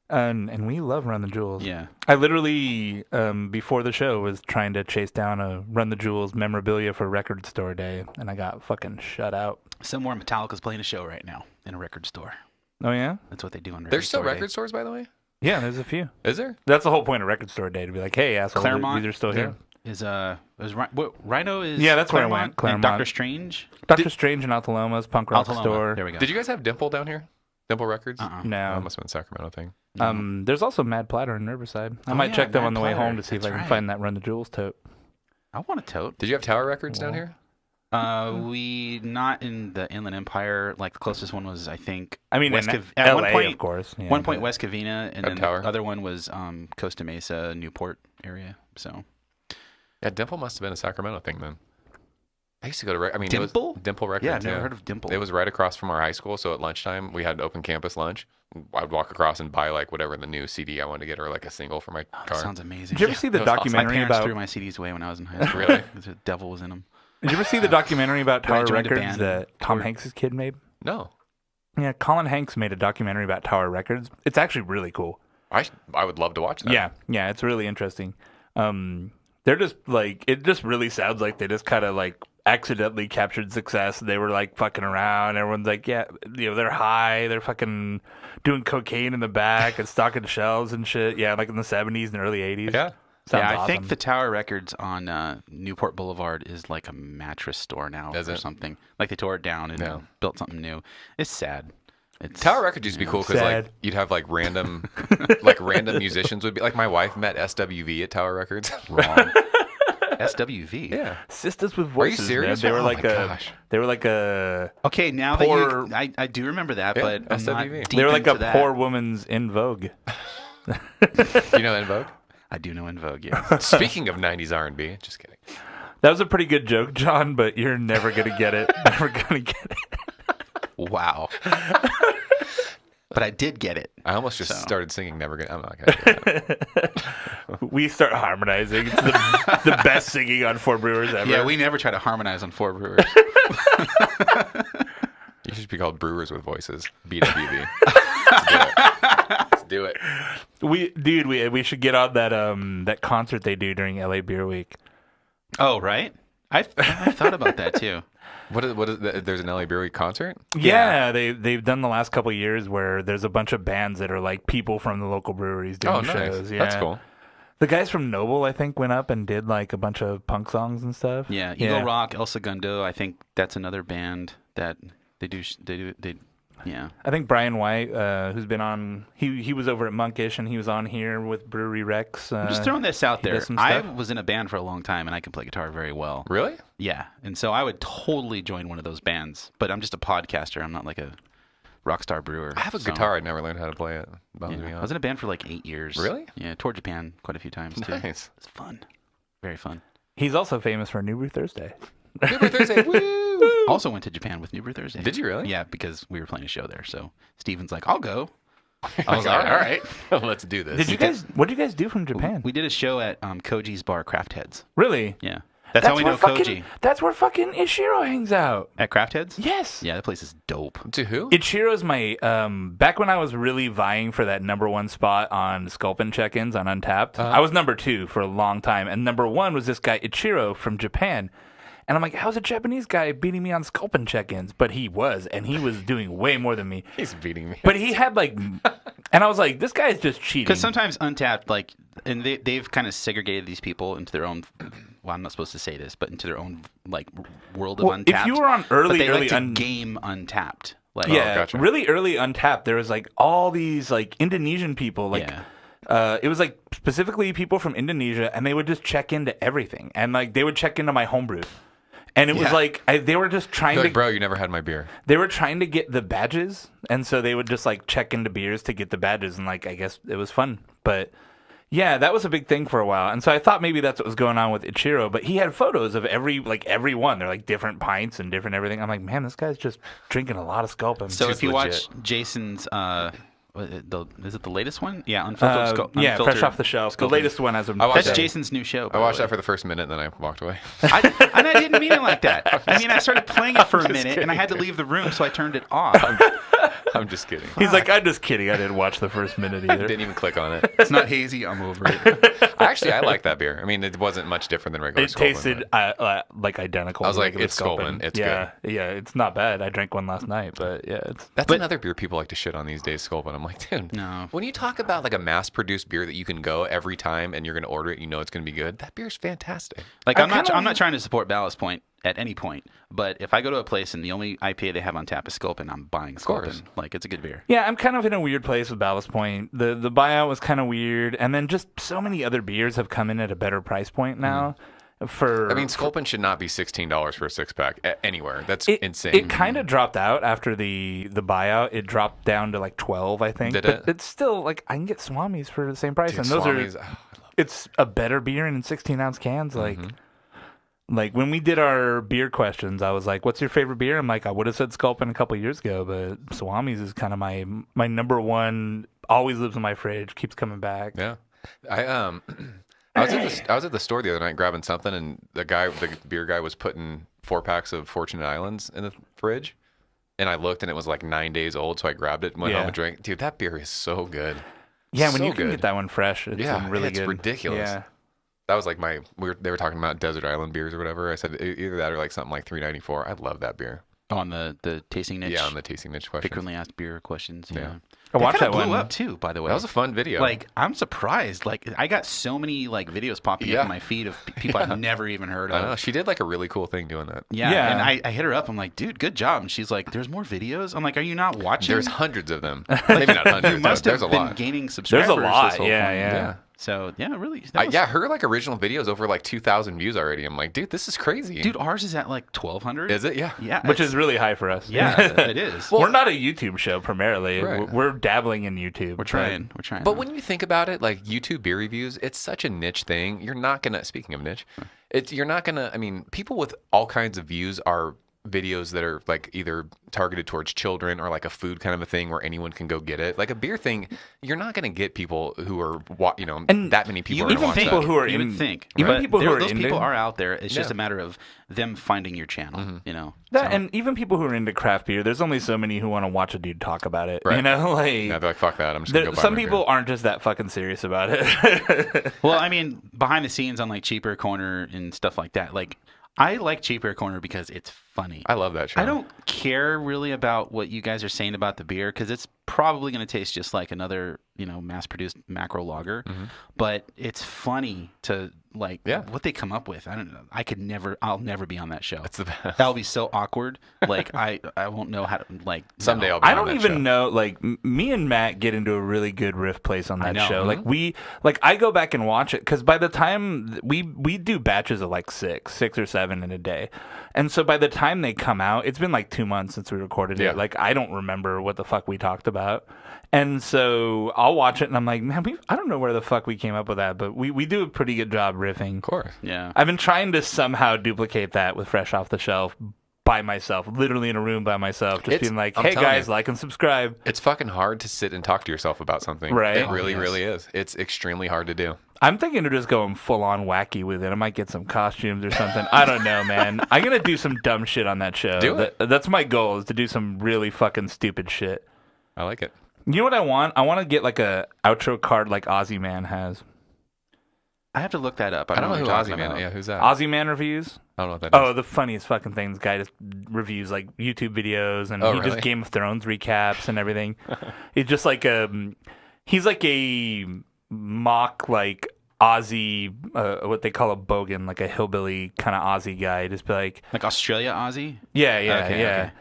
and we love Run the Jewels. Yeah. I literally before the show was trying to chase down a Run the Jewels memorabilia for Record Store Day, and I got fucking shut out. Somewhere Metallica's playing a show right now in a record store. Oh yeah, that's what they do on Record There's still Store record Day. stores, by the way. Yeah, there's a few. Is there? That's the whole point of Record Store Day, to be like, hey, asshole, Claremont these are still here. Is Rhino is that's Claremont, where I went. Claremont. And Doctor Strange. Doctor Strange and Altaloma's punk rock store. There we go. Did you guys have Dimple down here? Dimple Records? No. That must have been a Sacramento thing. There's also Mad Platter in Riverside. I might check them on the way home to see if I can find that Run the Jewels tote. I want a tote. Did you have Tower Records down here? We not in the Inland Empire. Like the closest one was, I think. West at LA, one point, of course. Yeah, one point West Covina, and then Tower. the other one was Costa Mesa, Newport area. So. Yeah, Dimple must have been a Sacramento thing then. I used to go to Dimple? Dimple Records. Yeah, I've never heard of Dimple. It was right across from our high school, so at lunchtime we had open campus lunch. I would walk across and buy like whatever the new CD I wanted to get, or like a single for my car. That sounds amazing. Did you ever see the documentary my parents about? threw my CDs away when I was in high school. Really? Because the devil was in them. Did you ever see the documentary about Tower joined a Records band that Tom Hanks' kid made? No. Yeah, Colin Hanks made a documentary about Tower Records. It's actually really cool. I would love to watch that. Yeah, it's really interesting. They're just like, it just really sounds like they just kind of like accidentally captured success. They were like fucking around. Everyone's like, yeah, they're high. They're fucking doing cocaine in the back and stocking shelves and shit. Yeah, like in the 70s and early 80s. Yeah. Sounds I awesome. think the Tower Records on Newport Boulevard is like a mattress store now or something. Like they tore it down and built something new. It's sad. Tower Records used to be cool because like you'd have like random musicians would be like my wife met SWV at Tower Records. Wrong. SWV. Yeah. Sisters with Voices. Are you serious? Man. They were like a okay. Now poor, that I do remember that, but I'm not deep they were like into a poor woman's In Vogue. You know In Vogue? I do know In Vogue. Yeah. Speaking of '90s R&B, just kidding. That was a pretty good joke, John, but you're never gonna get it. Never gonna get it. Wow. But I did get it. I almost just started singing Never Gonna. I'm not gonna do that. We start harmonizing. It's the best singing on Four Brewers ever. Yeah, we never try to harmonize on Four Brewers. You should be called Brewers with Voices. BWV. Let's do it. We should get on that concert they do during LA Beer Week. Oh, right. I've thought about that too. What is there's an LA Beer Week concert? Yeah, they've done the last couple of years where there's a bunch of bands that are like people from the local breweries doing shows. Yeah, that's cool. The guys from Noble, I think, went up and did like a bunch of punk songs and stuff. Yeah, Eagle Rock, El Segundo. I think that's another band that they do. Yeah. I think Brian White, who's been on, he was over at Monkish and he was on here with Brewery Rex. I'm just throwing this out there. I was in a band for a long time and I can play guitar very well. Really? Yeah. And so I would totally join one of those bands. But I'm just a podcaster. I'm not like a Rockstar Brewer. I have a guitar. I never learned how to play it. I was in a band for like 8 years. Really? Yeah, toured Japan quite a few times too. Nice. It's fun. Very fun. He's also famous for New Brew Thursday. New Brew Thursday. Woo! Also went to Japan with New Brew Thursday. Did you really? Yeah, because we were playing a show there. So Steven's like, I'll go. I was like, all right. Let's do this. What did you guys do from Japan? We did a show at Koji's bar, Craft Heads. Really? Yeah. That's how we know Koji. That's where fucking Ichiro hangs out. At Craft Heads? Yes. Yeah, that place is dope. To who? Ichiro's my back when I was really vying for that #1 spot on Sculpin check-ins on Untapped. I was #2 for a long time, and #1 was this guy Ichiro from Japan. And I'm like, how's a Japanese guy beating me on Sculpin check-ins? But he was, and he was doing way more than me. He's beating me. But he had like, and I was like, this guy's just cheating. Because sometimes Untapped, like, and they've kind of segregated these people into their own. Well, I'm not supposed to say this, but into their own like world of Untapped. If you were on early game Untapped, like gotcha. Really early Untapped, there was like all these like Indonesian people, like. Yeah. It was like specifically people from Indonesia, and they would just check into everything, and like they would check into my homebrew. And it was like they were just trying to. Bro, you never had my beer. They were trying to get the badges, and so they would just like check into beers to get the badges, and like I guess it was fun. But yeah, that was a big thing for a while, and so I thought maybe that's what was going on with Ichiro. But he had photos of every one. They're like different pints and different everything. I'm like, man, this guy's just drinking a lot of Sculpin. So if you watch Jason's. Is it the latest one? Yeah, Unfiltered. Yeah, fresh off the shelf. The latest one as of That's Jason's new show. I watched that for the first minute, and then I walked away. And I didn't mean it like that. I mean, I started playing it for a minute, and I had to leave the room, so I turned it off. I'm just kidding. He's like, I'm just kidding. I didn't watch the first minute either. Didn't even click on it. It's not hazy. I'm over it. I like that beer. I mean, it wasn't much different than regular Sculpin. It tasted like identical. I was like, it's Sculpin. It's good. Yeah, it's not bad. I drank one last night, but yeah, That's another beer people like to shit on these days, Sculpin. I'm like, dude, no. When you talk about like a mass-produced beer that you can go every time and you're going to order it, you know it's going to be good. That beer's fantastic. Like I'm not trying to support Ballast Point at any point, but if I go to a place and the only IPA they have on tap is Sculpin, I'm buying Sculpin. Like it's a good beer. Yeah, I'm kind of in a weird place with Ballast Point. The buyout was kind of weird, and then just so many other beers have come in at a better price point now. Sculpin should not be $16 for a 6-pack anywhere. That's insane. It kind of dropped out after the buyout. It dropped down to like 12, I think. Did but it? It's still like I can get Swami's for the same price, Dude, and those Swami's, it's a better beer in 16-ounce cans. Like when we did our beer questions, I was like, "What's your favorite beer?" I'm like, I would have said Sculpin a couple years ago, but Swami's is kind of my #1. Always lives in my fridge, keeps coming back. Yeah, I was at the store the other night grabbing something, and the beer guy was putting 4-packs of Fortunate Islands in the fridge, and I looked and it was like 9 days old, so I grabbed it and went home and drank. Dude, that beer is so good. Yeah, when you can get that one fresh, it's really good. It's ridiculous. Yeah. That was like they were talking about Desert Island beers or whatever. I said either that or like something like $3.94. I love that beer. On the tasting niche. Yeah, on the tasting niche questions. Frequently asked beer questions. Yeah. I watched that blew one. up too, by the way. That was a fun video. Like I'm surprised. Like I got so many like videos popping up in my feed of people I've never even heard of. I know. She did like a really cool thing doing that. Yeah. And I hit her up. I'm like, dude, good job. And she's like, there's more videos. I'm like, are you not watching? There's hundreds of them. Maybe not hundreds. You must there's have a been lot. gaining subscribers. There's a lot. This whole Yeah. So yeah, really. Her like original videos over like 2,000 views already. I'm like, dude, this is crazy. Dude, ours is at like 1,200. Is it? Yeah. Yeah. Which is really high for us. Yeah, it is. Well, we're not a YouTube show primarily. Right. We're dabbling in YouTube. We're trying. But when you think about it, like YouTube beer reviews, it's such a niche thing. You're not gonna. Speaking of niche, you're not gonna. I mean, people with all kinds of views are videos that are like either targeted towards children or like a food kind of a thing where anyone can go get it. Like a beer thing, you're not going to get people who are, and that many people. Even people who are you would think. Even people who are those people are out there. It's just a matter of them finding your channel. You know, and even people who are into craft beer. There's only so many who want to watch a dude talk about it. Right. You know, like they're like, fuck that. I'm just gonna go buy some my people beer. aren't just that fucking serious about it. Well, I mean, behind the scenes on like Cheaper Corner and stuff like that, like. I like Cheaper Corner because it's funny. I love that show. I don't care really about what you guys are saying about the beer because it's probably going to taste just like another, mass-produced macro lager. But it's funny to what they come up with. I don't know. I'll never be on that show. It's the best. That'll be so awkward. Like I won't know how to Someday I'll be I on don't that even show. know. Like me and Matt get into a really good riff place on that show. Mm-hmm. Like I go back and watch it because by the time we do batches of like six or seven in a day, and so by the time time they come out, it's been like 2 months since we recorded it. Like, I don't remember what the fuck we talked about. And so I'll watch it, and I'm like, man, I don't know where the fuck we came up with that, but we do a pretty good job riffing. Of course. Yeah. I've been trying to somehow duplicate that with Fresh Off the Shelf by myself, literally in a room by myself, just being like, hey, guys, like and subscribe. It's fucking hard to sit and talk to yourself about something. Right. It really, really is. It's extremely hard to do. I'm thinking of just going full-on wacky with it. I might get some costumes or something. I don't know, man. I'm going to do some dumb shit on that show. Do it. That's my goal, is to do some really fucking stupid shit. I like it. You know what I want? I want to get like a outro card like Ozzy Man has. I have to look that up. I don't know who Ozzy Ozzy Man is. Yeah, who's that? Ozzy Man reviews? I don't know what that is. Oh, the funniest fucking thing. This guy just reviews like YouTube videos, and he really? just Game of Thrones recaps and everything. He's just like he's like a mock like Aussie, what they call a bogan, like a hillbilly kind of Aussie guy. Just be like Australia Aussie? Yeah. Okay.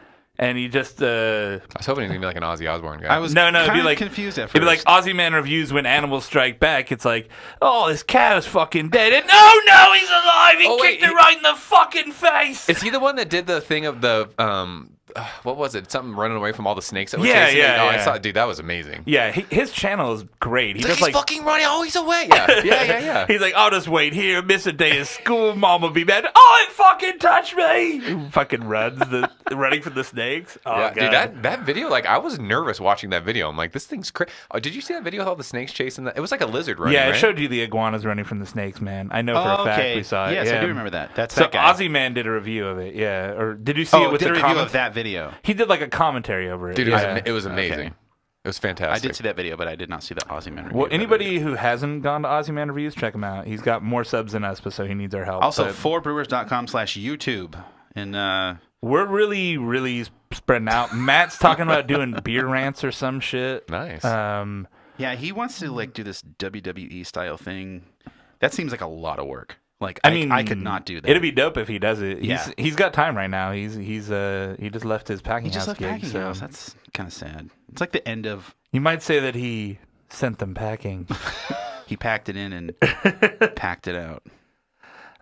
And he just I was hoping he was gonna be like an Ozzy Osbourne guy. I was it'd be like confused at first. It'd be like Aussie Man reviews when animals strike back. It's like, oh, this cow's fucking dead. And no, he's alive. He kicked it right in the fucking face. Is he the one that did the thing of the what was it? Something running away from all the snakes that were Yeah, chasing yeah, him? Oh, yeah. I saw it. Dude, that was amazing. Yeah, his channel is great. He does He's fucking running. Oh, he's away. Yeah. He's like, I'll just wait here, miss a day of school, mom will be mad. Oh, it fucking touched me. He fucking runs, running from the snakes. Oh, yeah, God. dude, that video, like, I was nervous watching that video. I'm like, this thing's crazy. Oh, did you see that video with all the snakes chasing that? It was like a lizard running, Yeah, it right? showed you the iguanas running from the snakes, man. I know for a fact we saw it. Yes, yeah. I do remember that. That's So that guy. Ozzy Man did a review of it, yeah. Or did you see it with did the a review comments? of that video. He did like a commentary over it. Dude, yeah. it was amazing. Okay. It was fantastic. I did see that video, but I did not see the Aussie Man review. Well, anybody who hasn't gone to Ozzy Man reviews, check him out. He's got more subs than us, but so he needs our help. Also, But 4brewers.com/YouTube. And we're really, really spreading out. Matt's talking about doing beer rants or some shit. Nice. yeah, he wants to like do this WWE style thing. That seems like a lot of work. Like, I mean, I could not do that. It'd be dope if he does it. Yeah. He's got time right now. He just left his packing He just house left gig. Packing So House. That's kind of sad. It's like the end of. you might say that he sent them packing. He packed it in and packed it out.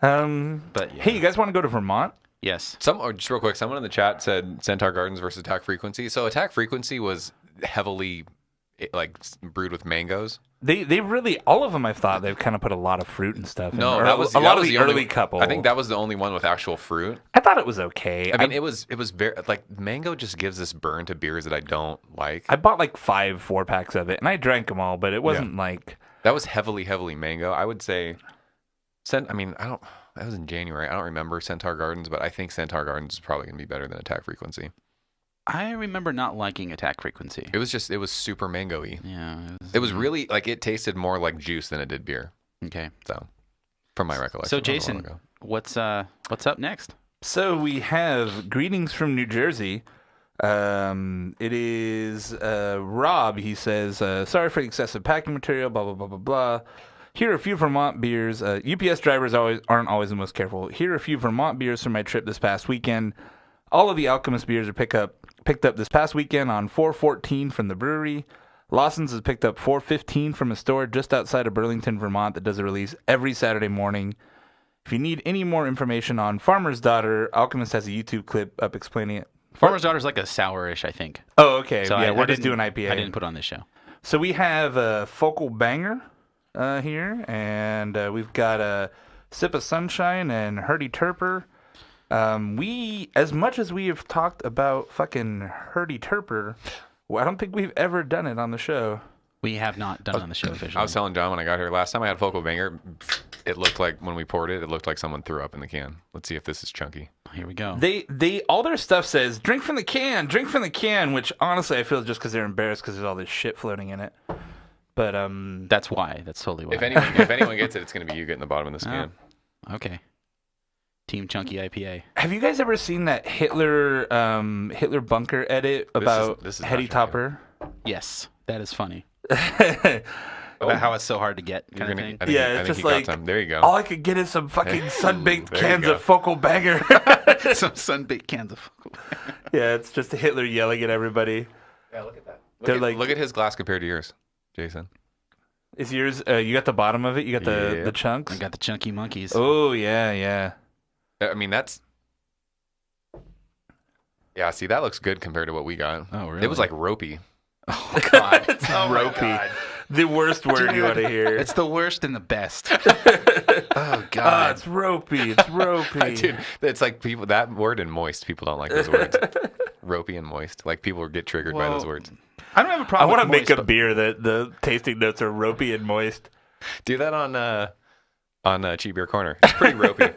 But yeah. Hey, you guys want to go to Vermont? Yes. Just real quick, someone in the chat said Centaur Gardens versus Attack Frequency. So Attack Frequency was heavily like brewed with mangoes. They really, all of them, I've thought they've kind of put a lot of fruit and stuff in. No, Or that was a lot of the the only early couple. I think that was the only one with actual fruit. I thought it was okay. I mean, it was very like mango just gives this burn to beers that I don't like. I bought like 5 4-packs of it, and I drank them all, but it wasn't like. That was heavily mango. I would say, I mean, that was in January. I don't remember Centaur Gardens, but I think Centaur Gardens is probably going to be better than Attack Frequency. I remember not liking Attack Frequency. It was super mango-y. Yeah. It was really, like, it tasted more like juice than it did beer. Okay. So, from my recollection. So, Jason, what's up next? So we have greetings from New Jersey. It is Rob. He says, sorry for the excessive packing material, blah, blah, blah, blah, blah. Here are a few Vermont beers. UPS drivers aren't always the most careful. Here are a few Vermont beers from my trip this past weekend. All of the Alchemist beers are picked up this past weekend on 4/14 from the brewery. Lawson's has picked up 4/15 from a store just outside of Burlington, Vermont that does a release every Saturday morning. If you need any more information on Farmer's Daughter, Alchemist has a YouTube clip up explaining it. Farmer's Daughter's like a sourish, I think. Oh, okay. So yeah, I we're just didn't- doing IPA. I didn't put on this show. So we have a Focal Banger here, and we've got a Sip of Sunshine and Heady Turper. As much as we have talked about fucking Heady Turper, I don't think we've ever done it on the show. We have not done it on the show officially. I was telling John when I got here last time I had Focal Banger, it looked like when we poured it looked like someone threw up in the can. Let's see if this is chunky. Here we go. They all their stuff says drink from the can, which honestly I feel just because they're embarrassed because there's all this shit floating in it. But That's why. That's totally why. If anyone gets it, it's going to be you getting the bottom of this can. Okay. Team Chunky IPA. have you guys ever seen that Hitler bunker edit about this is Heady not Topper? Yes, that is funny. Oh. About how it's so hard to get kind of I thing. think, Yeah, I it's think just he got like some. There you go. all I could get is some fucking sunbaked There you cans go. of Focal Banger. Some sun-baked cans of Yeah, it's just Hitler yelling at everybody. Yeah, look at that. Look Look at his glass compared to yours, Jason. Is yours? You got the bottom of it. You got the Yeah. chunks. I got the chunky monkeys. Oh yeah. I mean, that's Yeah, see, that looks good compared to what we got. Oh, really? It was like ropey. Oh, God. It's Oh, ropey. my God. The worst word you want to hear. It's the worst and the best. Oh, God. It's ropey. It's ropey. Dude, it's like people, that word and moist, people don't like those words. Ropey and moist. Like people get triggered by those words. I don't have a I problem want to with make moist, a beer that the tasting notes are ropey and moist. Do that on Cheap Beer Corner. It's pretty ropey.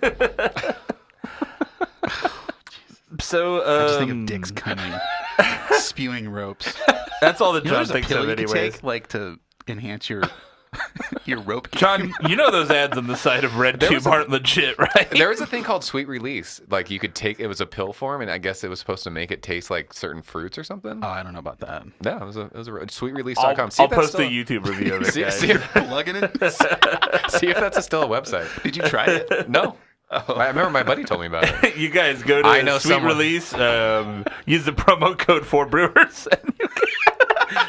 So, I just think of dicks coming, spewing ropes. that's all that You know, John there's a thinks pill of you could anyways. take, like, to enhance your rope game. John, you know those ads on the side of Red Tube aren't legit, right? There was a thing called Sweet Release. Like you could take, it was a pill form, and I guess it was supposed to make it taste like certain fruits or something. Oh, I don't know about that. Yeah, it was a sweetrelease.com. I'll post a YouTube review of it, see, guys. see, if, Plugging it? see if that's still a website. Did you try it? No. I remember my buddy told me about it. You guys go to I know Sweet someone. Release, use the promo code for Brewers, and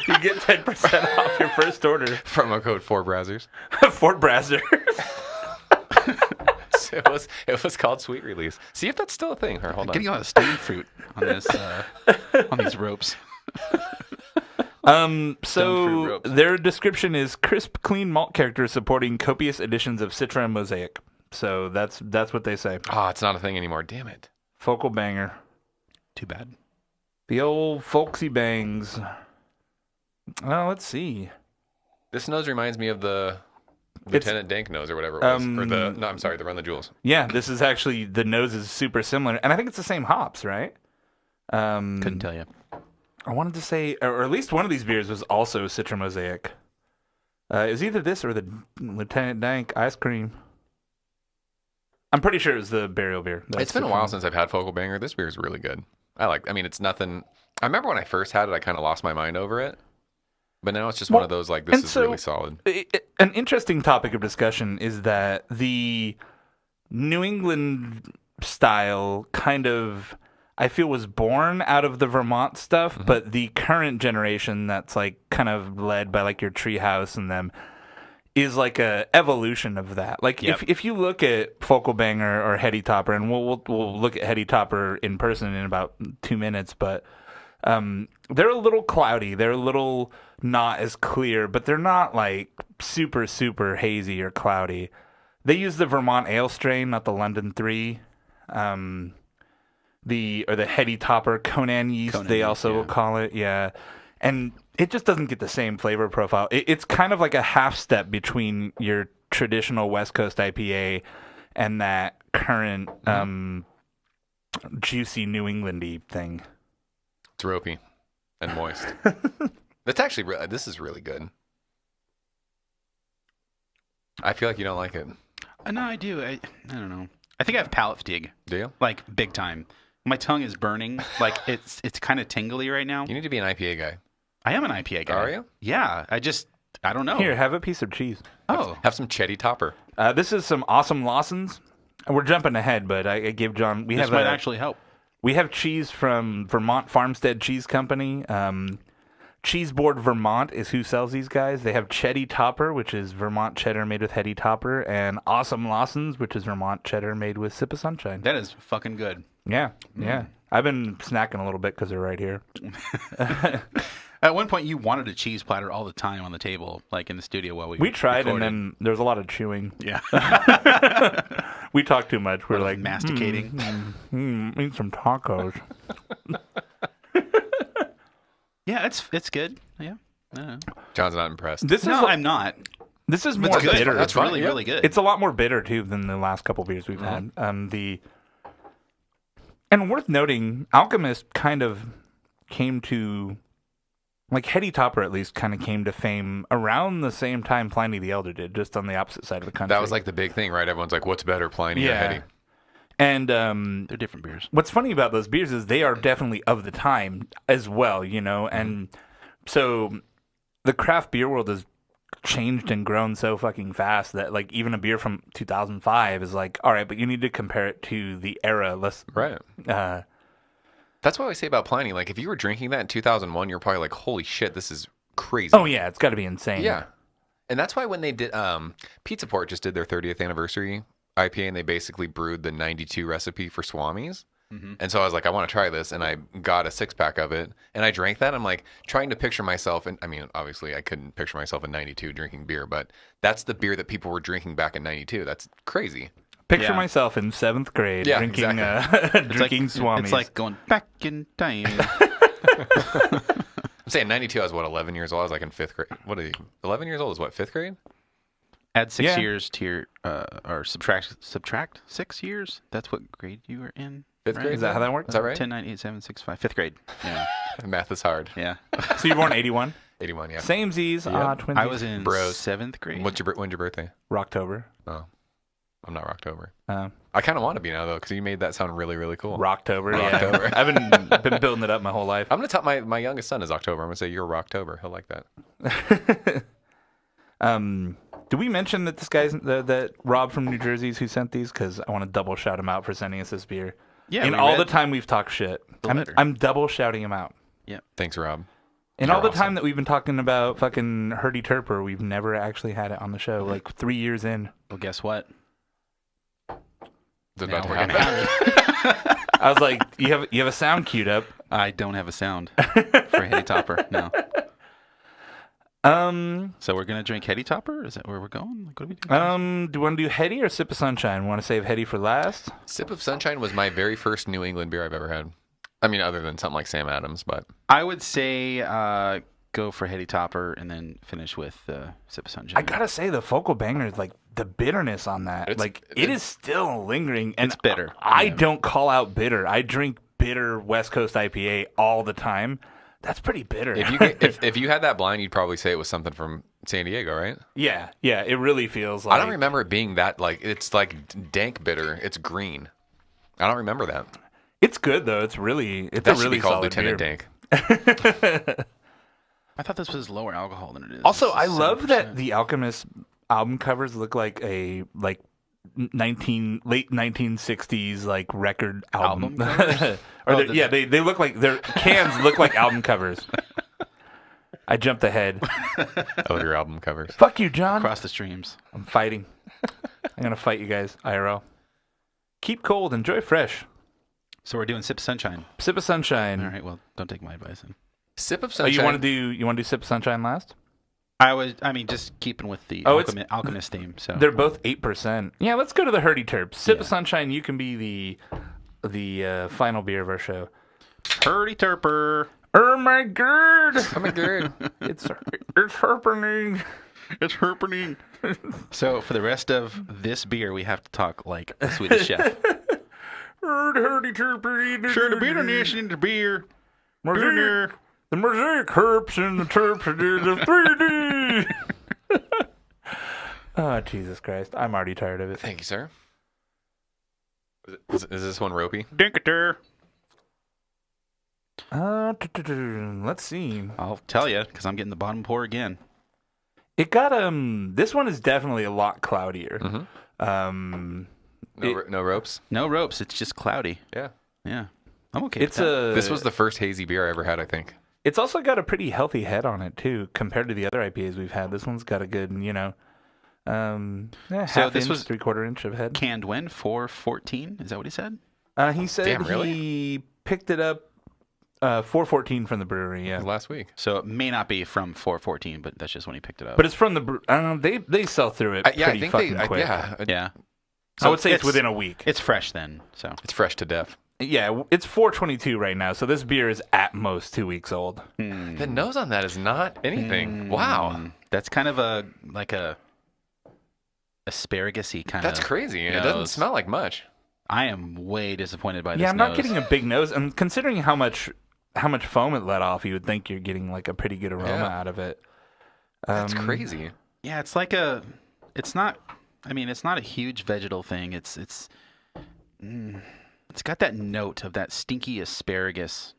you get 10% off your first order. Promo code for browsers. For Browser. So it was called Sweet Release. See if that's still a thing. Here, hold on. Getting a lot of stone fruit on this on these ropes. So fruit ropes. their description is crisp, clean malt character supporting copious additions of Citra and Mosaic. So that's what they say. Oh, it's not a thing anymore. Damn it. Focal banger. Too bad. The old folksy bangs. Well, let's see. This nose reminds me of the Lieutenant Dank nose or whatever it was. Or the Run the Jewels. Yeah, this is actually, the nose is super similar. And I think it's the same hops, right? Couldn't tell you. I wanted to say, or at least one of these beers was also Citra Mosaic. It was either this or the Lieutenant Dank ice cream. I'm pretty sure it was the burial beer. It's been a while since I've had Focal Banger. This beer is really good. I mean, it's nothing. I remember when I first had it, I kind of lost my mind over it. But now it's just one of those, like, this is really solid. An interesting topic of discussion is that the New England style kind of, I feel, was born out of the Vermont stuff, but the current generation that's, like, kind of led by, like, your Treehouse and them is like a evolution of that. Like if you look at Focal Banger or Heady Topper, and we'll look at Heady Topper in person in about 2 minutes, but they're a little cloudy. They're a little not as clear, but they're not like super, super hazy or cloudy. They use the Vermont ale strain, not the London 3. The Heady Topper Conan yeast, they also will call it. Yeah. And it just doesn't get the same flavor profile. It's kind of like a half step between your traditional West Coast IPA and that current juicy New Englandy thing. It's ropey and moist. That's actually this is really good. I feel like you don't like it. No, I do. I don't know. I think I have palate fatigue. Do you? Like, big time. My tongue is burning. Like, it's kind of tingly right now. You need to be an IPA guy. I am an IPA guy. Are you? Yeah. I don't know. Here, have a piece of cheese. Oh. Have some Cheady Topper. This is some awesome Lawsons. We're jumping ahead, but I gave John... This might actually help. We have cheese from Vermont Farmstead Cheese Company. Cheeseboard Vermont is who sells these guys. They have Cheady Topper, which is Vermont cheddar made with Heady Topper, and Awesome Lawson's, which is Vermont cheddar made with Sip of Sunshine. That is fucking good. Yeah. I've been snacking a little bit because they're right here. At one point, you wanted a cheese platter all the time on the table, like in the studio while we tried, recorded. and then there was a lot of chewing. Yeah. We talked too much. We're like masticating. Eat some tacos. Yeah, it's good. Yeah. John's not impressed. I'm not. This is more Good. bitter. That's really, really good. It's a lot more bitter too than the last couple beers we've had. And worth noting, Alchemist kind of came to, like Heady Topper at least, kind of came to fame around the same time Pliny the Elder did, just on the opposite side of the country. That was like the big thing, right? Everyone's like, what's better, Pliny or Heady? And they're different beers. What's funny about those beers is they are definitely of the time as well, you know? And so the craft beer world has changed and grown so fucking fast that, like, even a beer from 2005 is like, all right, but you need to compare it to the era. Right. That's what I say about Pliny. Like, if you were drinking that in 2001, you're probably like, holy shit, this is crazy. Oh, yeah, it's got to be insane. Yeah. And that's why when they did, Pizza Port just did their 30th anniversary IPA, and they basically brewed the 92 recipe for Swami's. Mm-hmm. And so I was like, I want to try this. And I got a 6-pack of it. And I drank that. I'm like trying to picture myself. And I mean, obviously, I couldn't picture myself in 92 drinking beer. But that's the beer that people were drinking back in 92. That's crazy. Picture myself in 7th grade drinking drinking Swamis. It's like going back in time. I'm saying 92, I was, 11 years old? I was like in 5th grade. What are you? 11 years old is what, 5th grade? Add 6 years to your, or subtract 6 years. That's what grade you were in. 5th grade? Is that how that works? Is that right? 10, 9, 8, 7, 6, 5. 5th grade. Yeah. Math is hard. Yeah. So you were born 81? 81, yeah. Same Z's. Yep. Twinsies. I was in Bros. 7th grade. When's your birthday? Rocktober. Oh, I'm not Rocktober. I kind of want to be now, though, because you made that sound really, really cool. Rocktober. Rocktober. Yeah. I've been building it up my whole life. I'm going to tell my youngest son is October. I'm going to say, you're Rocktober. He'll like that. Do we mention that this guy's that Rob from New Jersey's who sent these? Because I want to double shout him out for sending us this beer. Yeah. In all the time we've talked shit, I'm double shouting him out. Yeah. Thanks, Rob. In all the time that we've been talking about fucking Heady Turper, we've never actually had it on the show. Like 3 years in. Well, guess what? It's Now about to we're gonna happen. have it. I was like, you have a sound queued up. I don't have a sound for Heady Topper. No. So we're gonna drink Heady Topper? Is that where we're going? Like, what are we doing? Do you want to do Heady or Sip of Sunshine? Want to save Heady for last? Sip of Sunshine was my very first New England beer I've ever had. I mean, other than something like Sam Adams, but I would say go for Heady Topper and then finish with Sip of Sunshine. I gotta say, the Focal Banger is like the bitterness on that. It is still lingering. And it's bitter. I don't call out bitter. I drink bitter West Coast IPA all the time. That's pretty bitter. If you had that blind, you'd probably say it was something from San Diego, right? Yeah. It really feels like. I don't remember it being that it's like dank bitter. It's green. I don't remember that. It's good though. It's a really should be called solid Lieutenant beer. Dank. I thought this was lower alcohol than it is. Also, I love that the Alchemist album covers look like a late 1960s like record album. Or they look like their cans look like album covers. I jumped ahead. I love your album covers. Fuck you, John. Across the streams. I'm fighting. I'm gonna fight you guys, IRL. Keep cold, enjoy fresh. So we're doing Sip of Sunshine. Sip of Sunshine. All right. Well, don't take my advice. Then. Sip of Oh, Sunshine. you want to do Sip of Sunshine last? Just keeping with the Alchemist theme. So they're both 8%. Yeah, let's go to the Heady Terps. Sip of Sunshine. You can be the final beer of our show. Heady Turper. Oh my god! Oh my god! It's happening. It's happening. So for the rest of this beer, we have to talk like a Swedish chef. Heady Terper. Sure, the bitterness in the beer. The mosaic herbs and the terps are the 3D. Oh, Jesus Christ. I'm already tired of it. Thank you, sir. Is this one ropey? Dinkater. Let's see. I'll tell you, because I'm getting the bottom pour again. It got, this one is definitely a lot cloudier. Mm-hmm. No ropes? No ropes. It's just cloudy. Yeah. Yeah. I'm okay with that. This was the first hazy beer I ever had, I think. It's also got a pretty healthy head on it, too, compared to the other IPAs we've had. This one's got a good, half this inch, was 3/4 inch of head. Canned when? 414? Is that what he said? He said Damn, really? he picked it up 414 from the brewery, yeah. Last week. So it may not be from 414, but that's just when he picked it up. But it's from the they sell through it pretty fucking quick. Yeah. So I would say it's within a week. It's fresh then, so. It's fresh to death. Yeah, it's 422 right now, so this beer is at most 2 weeks old. The nose on that is not anything. Wow. That's kind of a asparagus-y kind of. That's crazy. And it doesn't smell like much. I am way disappointed by this. Yeah, I'm not getting a big nose. And considering how much foam it let off, you would think you're getting like a pretty good aroma out of it. That's crazy. Yeah, it's like it's not a huge vegetal thing. It's got that note of that stinky asparagus.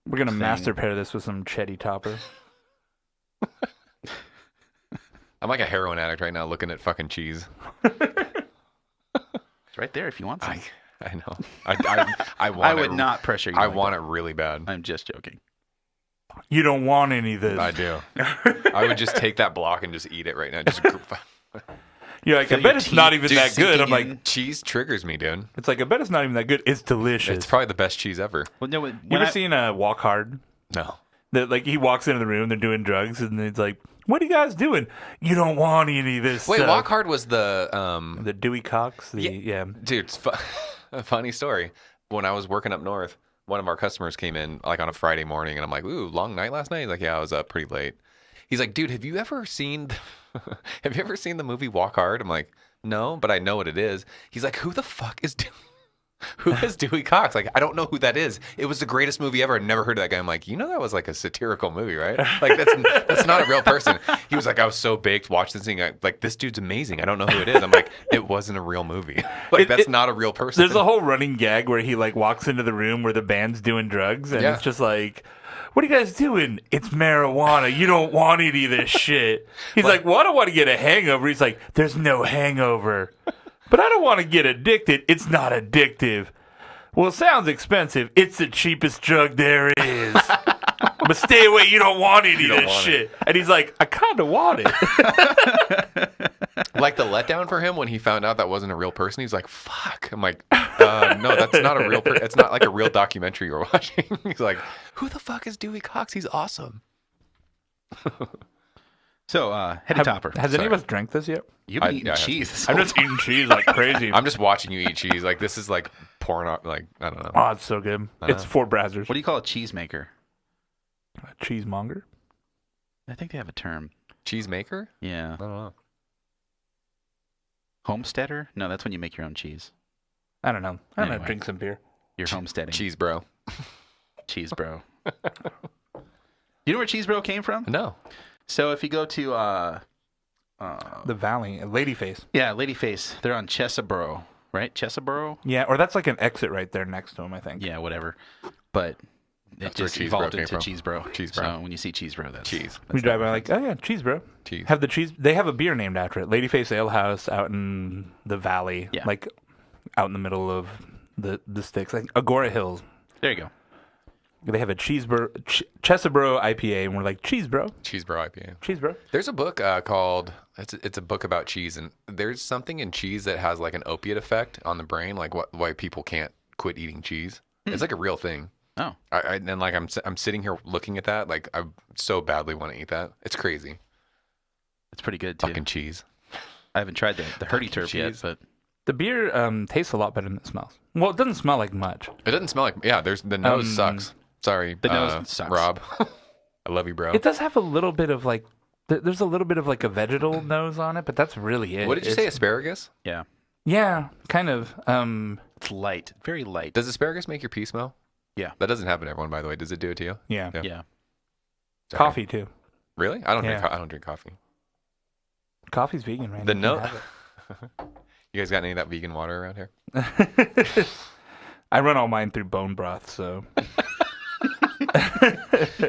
We're going to master pair this with some Cheady topper. I'm like a heroin addict right now looking at fucking cheese. It's right there if you want some. I know. I want I would not pressure you. I want it really bad. I'm just joking. You don't want any of this. I do. I would just take that block and just eat it right now. Just You're like, I bet it's not even that good. I'm like, cheese triggers me, dude. it's like, I bet it's not even that good. It's delicious. It's probably the best cheese ever. Well, no, You ever seen Walk Hard? No. Like he walks into the room, they're doing drugs, and it's like, "What are you guys doing? You don't want any of this." Wait, stuff. Walk Hard was the Dewey Cox. Yeah. Dude, it's a funny story. When I was working up north, one of our customers came in like on a Friday morning, and I'm like, "Ooh, long night last night." He's like, "Yeah, I was up pretty late." He's like, "Dude, have you ever seen the movie Walk Hard?" I'm like, "No, but I know what it is." He's like, "Who the fuck is who is Dewey Cox? Like, I don't know who that is. It was the greatest movie ever. I never heard of that guy." I'm like, "You know that was like a satirical movie, right? Like that's not a real person." He was like, "I was so baked watching this thing. Like, this dude's amazing. I don't know who it is." I'm like, "It wasn't a real movie. Like, that's not a real person." There's a whole running gag where he like walks into the room where the band's doing drugs, and it's just like, "What are you guys doing?" "It's marijuana. You don't want any of this shit." He's like, "Well, I don't want to get a hangover." He's like, "There's no hangover." "But I don't want to get addicted." "It's not addictive." "Well, it sounds expensive." "It's the cheapest drug there is." "But stay away. You don't want any of this shit." And he's like, "I kind of want it." Like the letdown for him when he found out that wasn't a real person. He's like, "Fuck." I'm like, "No, that's not a real person. It's not like a real documentary you're watching." He's like, "Who the fuck is Dewey Cox? He's awesome." So, Heady Topper. Has any of us drank this yet? You've been eating cheese. I'm just eating cheese like crazy. I'm just watching you eat cheese. Like, this is like porn. Like, I don't know. Oh, it's so good. It's Fort Brazzers. What do you call a cheesemaker? A cheesemonger? I think they have a term. Cheese maker? Yeah. I don't know. Homesteader? No, that's when you make your own cheese. I don't know. I'm Anyway. gonna drink some beer. You're homesteading. Cheese bro. Cheese bro. You know where cheese bro came from? No. So if you go to The Valley, Ladyface. yeah, Ladyface, they're on Chesabro, right? Chesabro? Yeah, or that's like an exit right there next to him, I think. Yeah, whatever. But it just Cheese Bro evolved came into from. Cheese Bro. Cheese Bro. So when you see Cheese Bro, that's Cheese. We drive by like, oh yeah, cheese, bro. Cheese. Have the cheese. They have a beer named after it. Ladyface Ale House out in the valley, Yeah. like out in the middle of the sticks, like Agora Hills. There you go. They have a Chesabro IPA, and we're like, cheese, bro. Cheese bro IPA. Cheese, bro. There's a book called it's a book about cheese, and there's something in cheese that has like an opiate effect on the brain, like why people can't quit eating cheese. It's like a real thing. Oh. And like I'm sitting here looking at that, like I so badly want to eat that. It's crazy. It's pretty good too. Fucking cheese. I haven't tried the Heady Turf yet, cheese. but The beer tastes a lot better than it smells. Well, it doesn't smell like much. It doesn't smell like there's the nose sucks. Sorry, The nose sucks. Rob. I love you, bro. It does have a little bit of like, there's a little bit of like a vegetal nose on it, but that's really it. What did you say? Asparagus? yeah. Yeah, kind of. It's light. Very light. Does asparagus make your pee smell? Yeah. That doesn't happen to everyone, by the way. Does it do it to you? Yeah. Yeah. Sorry. Coffee too. Really? I don't Yeah. drink. I don't drink coffee. Coffee's vegan, right? The You can note. have You guys got any of that vegan water around here? it. I run all mine through bone broth, so.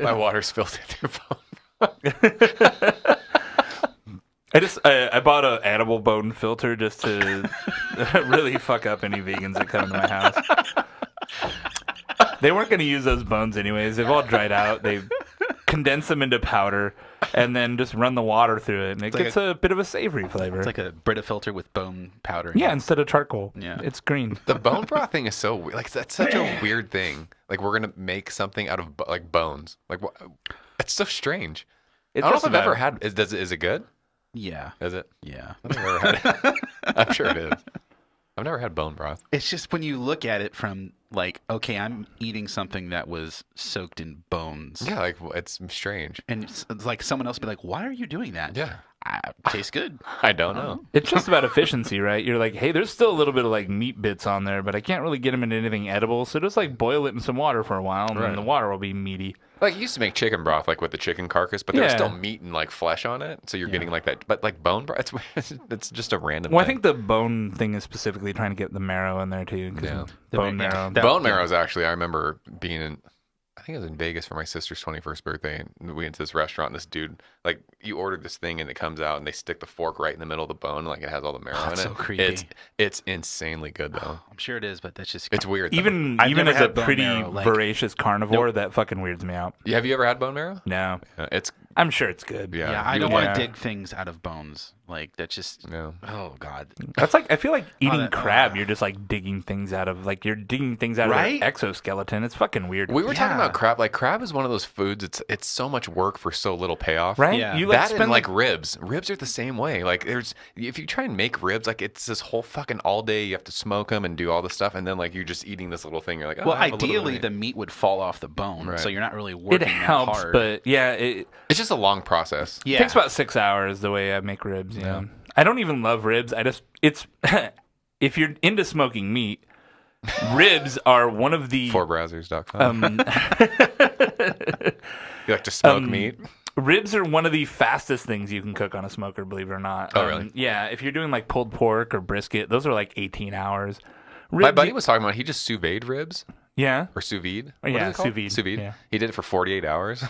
My water's filtered through bone. I bought an animal bone filter just to really fuck up any vegans that come to my house. They weren't going to use those bones anyways. They've all dried out. They condense them into powder and then just run the water through it, and it gets a bit of a savory flavor. It's like a Brita filter with bone powder. in Yeah, it. instead of charcoal. Yeah. It's green. The bone broth thing is so weird. Like that's such a weird thing. Like we're gonna make something out of like bones. Like what? It's so strange. I don't know if I've ever had. Is it good? Yeah. Is it? Yeah. I've never had it. I'm sure it is. I've never had bone broth. It's just when you look at it from like, okay, I'm eating something that was soaked in bones. Yeah, like it's strange. And it's like someone else be like, why are you doing that? Yeah. Tastes good. I don't know. It's just about efficiency, right? You're like, hey, there's still a little bit of like meat bits on there, but I can't really get them into anything edible. So just like boil it in some water for a while, and then the water will be meaty. Like you used to make chicken broth like with the chicken carcass, but there's Yeah. still meat and like flesh on it, so you're getting like that. But like bone broth, it's just a random. Well, I thing. think the bone thing is specifically trying to get the marrow in there too. 'Cause Yeah. bone marrow. Bone marrow is actually. I remember being in. I think it was in Vegas for my sister's 21st birthday, and we went to this restaurant. And this dude, like, you ordered this thing, and it comes out, and they stick the fork right in the middle of the bone, like it has all the marrow in it. That's so creepy. It's insanely good though. I'm sure it is, but that's just It's weird. Though. Even I've never as a had bone pretty marrow, like- voracious carnivore, that fucking weirds me out. Have you ever had bone marrow? No, It's I'm sure it's good. yeah. Yeah, I you don't would want like to it. dig things out of bones. Like that's just oh god. That's like I feel like eating crab. You're just like digging things out of you're digging things out of their exoskeleton. It's fucking weird. We were talking about crab. Like crab is one of those foods. It's so much work for so little payoff. Right? Yeah. You that and like ribs. Ribs are the same way. Like if you try and make ribs, like it's this whole fucking all day. You have to smoke them and do all this stuff, and then like you're just eating this little thing. You're like, oh, well, ideally the meat would fall off the bone, so you're not really working it helps, hard. but yeah, it's just a long process. It takes about 6 hours the way I make ribs. Yeah. I don't even love ribs. It's if you're into smoking meat, ribs are one of the 4browsers.com. You like to smoke meat? Ribs are one of the fastest things you can cook on a smoker, believe it or not. Oh, really? Yeah, if you're doing like pulled pork or brisket, those are like 18 hours. Ribs, my buddy was talking about he just sous vide ribs. Yeah. Or sous vide. Yeah, sous vide. Sous vide. Yeah. He did it for 48 hours.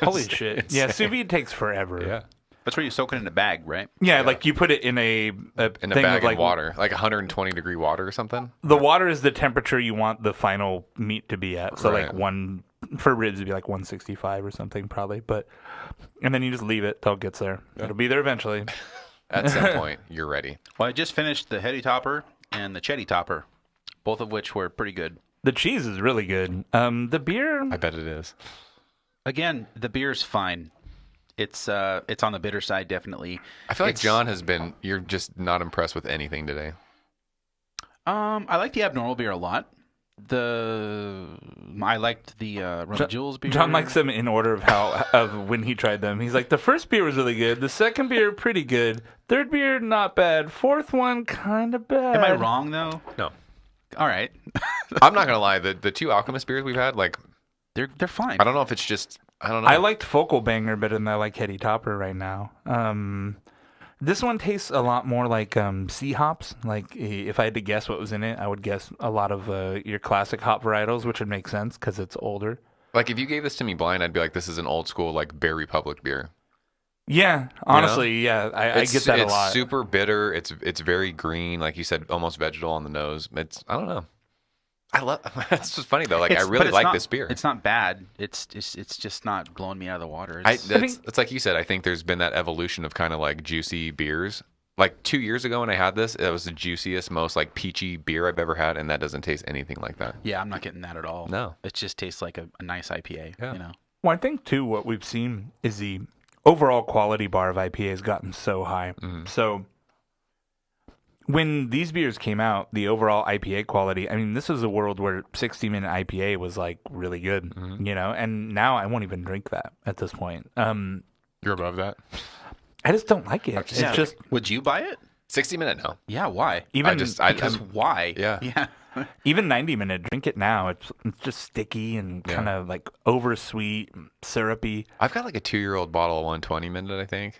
Holy shit. Yeah, sous vide takes forever. Yeah. That's where you soak it in a bag, right? Yeah, like you put it in a bag of water, like 120 degree water or something. The water is the temperature you want the final meat to be at. So like for ribs it'd be like 165 or something probably, and then you just leave it till it gets there. Yeah. It'll be there eventually. At some point, you're ready. Well, I just finished the Heady topper and the Cheady topper, both of which were pretty good. The cheese is really good. The beer, I bet it is. Again, the beer's fine. It's on the bitter side, definitely. I feel like John you're just not impressed with anything today. I like the abnormal beer a lot. I liked the Rum Jules beer. John likes them in order of when he tried them. He's like, the first beer was really good. The second beer, pretty good. Third beer, not bad. Fourth one, kind of bad. Am I wrong, though? No. All right. I'm not going to lie. The two Alchemist beers we've had, like... They're fine. I don't know if it's just... I don't know. I liked Focal Banger better than I like Heady Topper right now. This one tastes a lot more like sea hops. Like if I had to guess what was in it, I would guess a lot of your classic hop varietals, which would make sense because it's older. Like if you gave this to me blind, I'd be like, this is an old school like Bear Republic beer. Yeah, honestly, I get that a lot. It's super bitter. It's very green, like you said, almost vegetal on the nose. I don't know. It's just funny though. Like I really like this beer. It's not bad. It's just not blowing me out of the water. It's like you said. I think there's been that evolution of kind of like juicy beers. Like 2 years ago when I had this, it was the juiciest, most like peachy beer I've ever had, and that doesn't taste anything like that. Yeah, I'm not getting that at all. No, it just tastes like a nice IPA. Yeah. You know. Well, I think too what we've seen is the overall quality bar of IPA has gotten so high. Mm-hmm. So when these beers came out, the overall IPA quality, I mean, this was a world where 60-minute IPA was like really good, you know, and now I won't even drink that at this point. You're above that? I just don't like it. It's just. Would you buy it? 60-minute, no. Yeah, why? Because why? Yeah. Even 90-minute, drink it now. It's just sticky and kind of like oversweet, syrupy. I've got like a 2-year-old bottle of 120-minute, I think.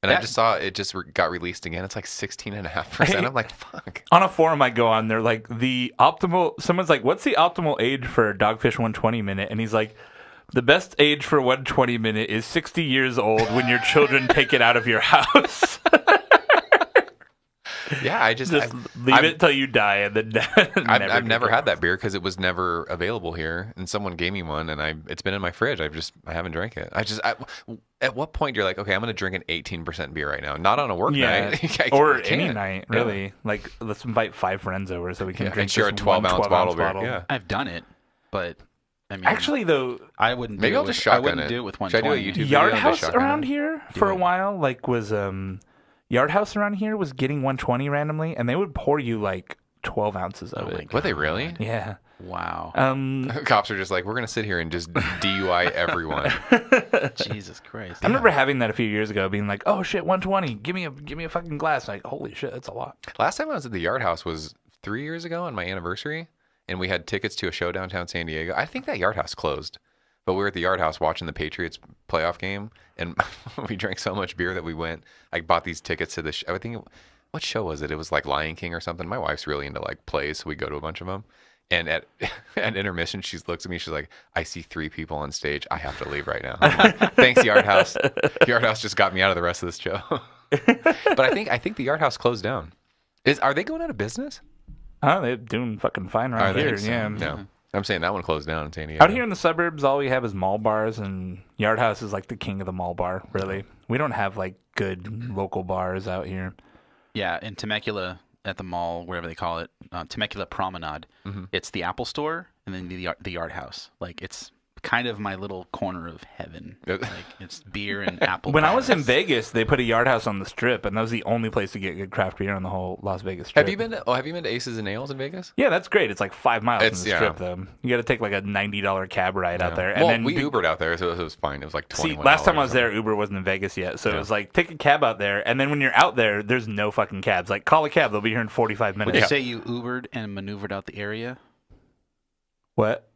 And I just saw it just got released again. It's like 16.5%. I'm like, fuck. On a forum I go on, they're like, someone's like, what's the optimal age for a Dogfish 120-minute? And he's like, the best age for 120-minute is 60 years old when your children take it out of your house. Yeah, I just leave it till you die, and then I've never had that beer because it was never available here, and someone gave me one, and it's been in my fridge. I haven't drank it. At what point you're like, okay, I'm going to drink an 18% beer right now, not on a work night, or any night, really. Yeah. Like, let's invite 5 friends over so we can drink share a 12-ounce bottle beer. Yeah, I've done it, but. I mean, actually, though, I wouldn't. Maybe I'll just shotgun it. I wouldn't do it with 120. Should I do a YouTube Yard House around here for a while, Yard House around here was getting 120 randomly, and they would pour you like 12 ounces of it. Were they really? Yeah. Wow. Cops are just like, we're gonna sit here and just DUI everyone. Jesus Christ. I remember having that a few years ago, being like, "Oh shit, 120! Give me a fucking glass!" Like, holy shit, that's a lot. Last time I was at the Yard House was 3 years ago on my anniversary, and we had tickets to a show downtown San Diego. I think that Yard House closed. But we were at the Yard House watching the Patriots playoff game, and we drank so much beer that we went. I bought these tickets to the show. I think, what show was it? It was like Lion King or something. My wife's really into like plays, so we go to a bunch of them. And at intermission, she looks at me. She's like, "I see 3 people on stage. I have to leave right now." I'm like, thanks, Yard House. Yard House just got me out of the rest of this show. But I think the Yard House closed down. Are they going out of business? Oh, they're doing fucking fine around here. So? Yeah. No. I'm saying that one closed down in San Diego. Out here in the suburbs, all we have is mall bars, and Yard House is like the king of the mall bar, really. We don't have like good local bars out here. Yeah, in Temecula at the mall, wherever they call it, Temecula Promenade, it's the Apple Store and then the Yard House. Like, it's kind of my little corner of heaven. Like, it's beer and apple. When I was in Vegas, they put a Yard House on the Strip, and that was the only place to get good craft beer on the whole Las Vegas Strip. Have you been to Aces and Nails in Vegas? Yeah, that's great. It's like 5 miles from the Strip, though. You got to take like a $90 cab ride out there. And then we Ubered out there, so it was fine. It was like $21. See, last time I was there, Uber wasn't in Vegas yet, so it was like, take a cab out there, and then when you're out there, there's no fucking cabs. Like, call a cab. They'll be here in 45 minutes. Would you say you Ubered and maneuvered out the area? What?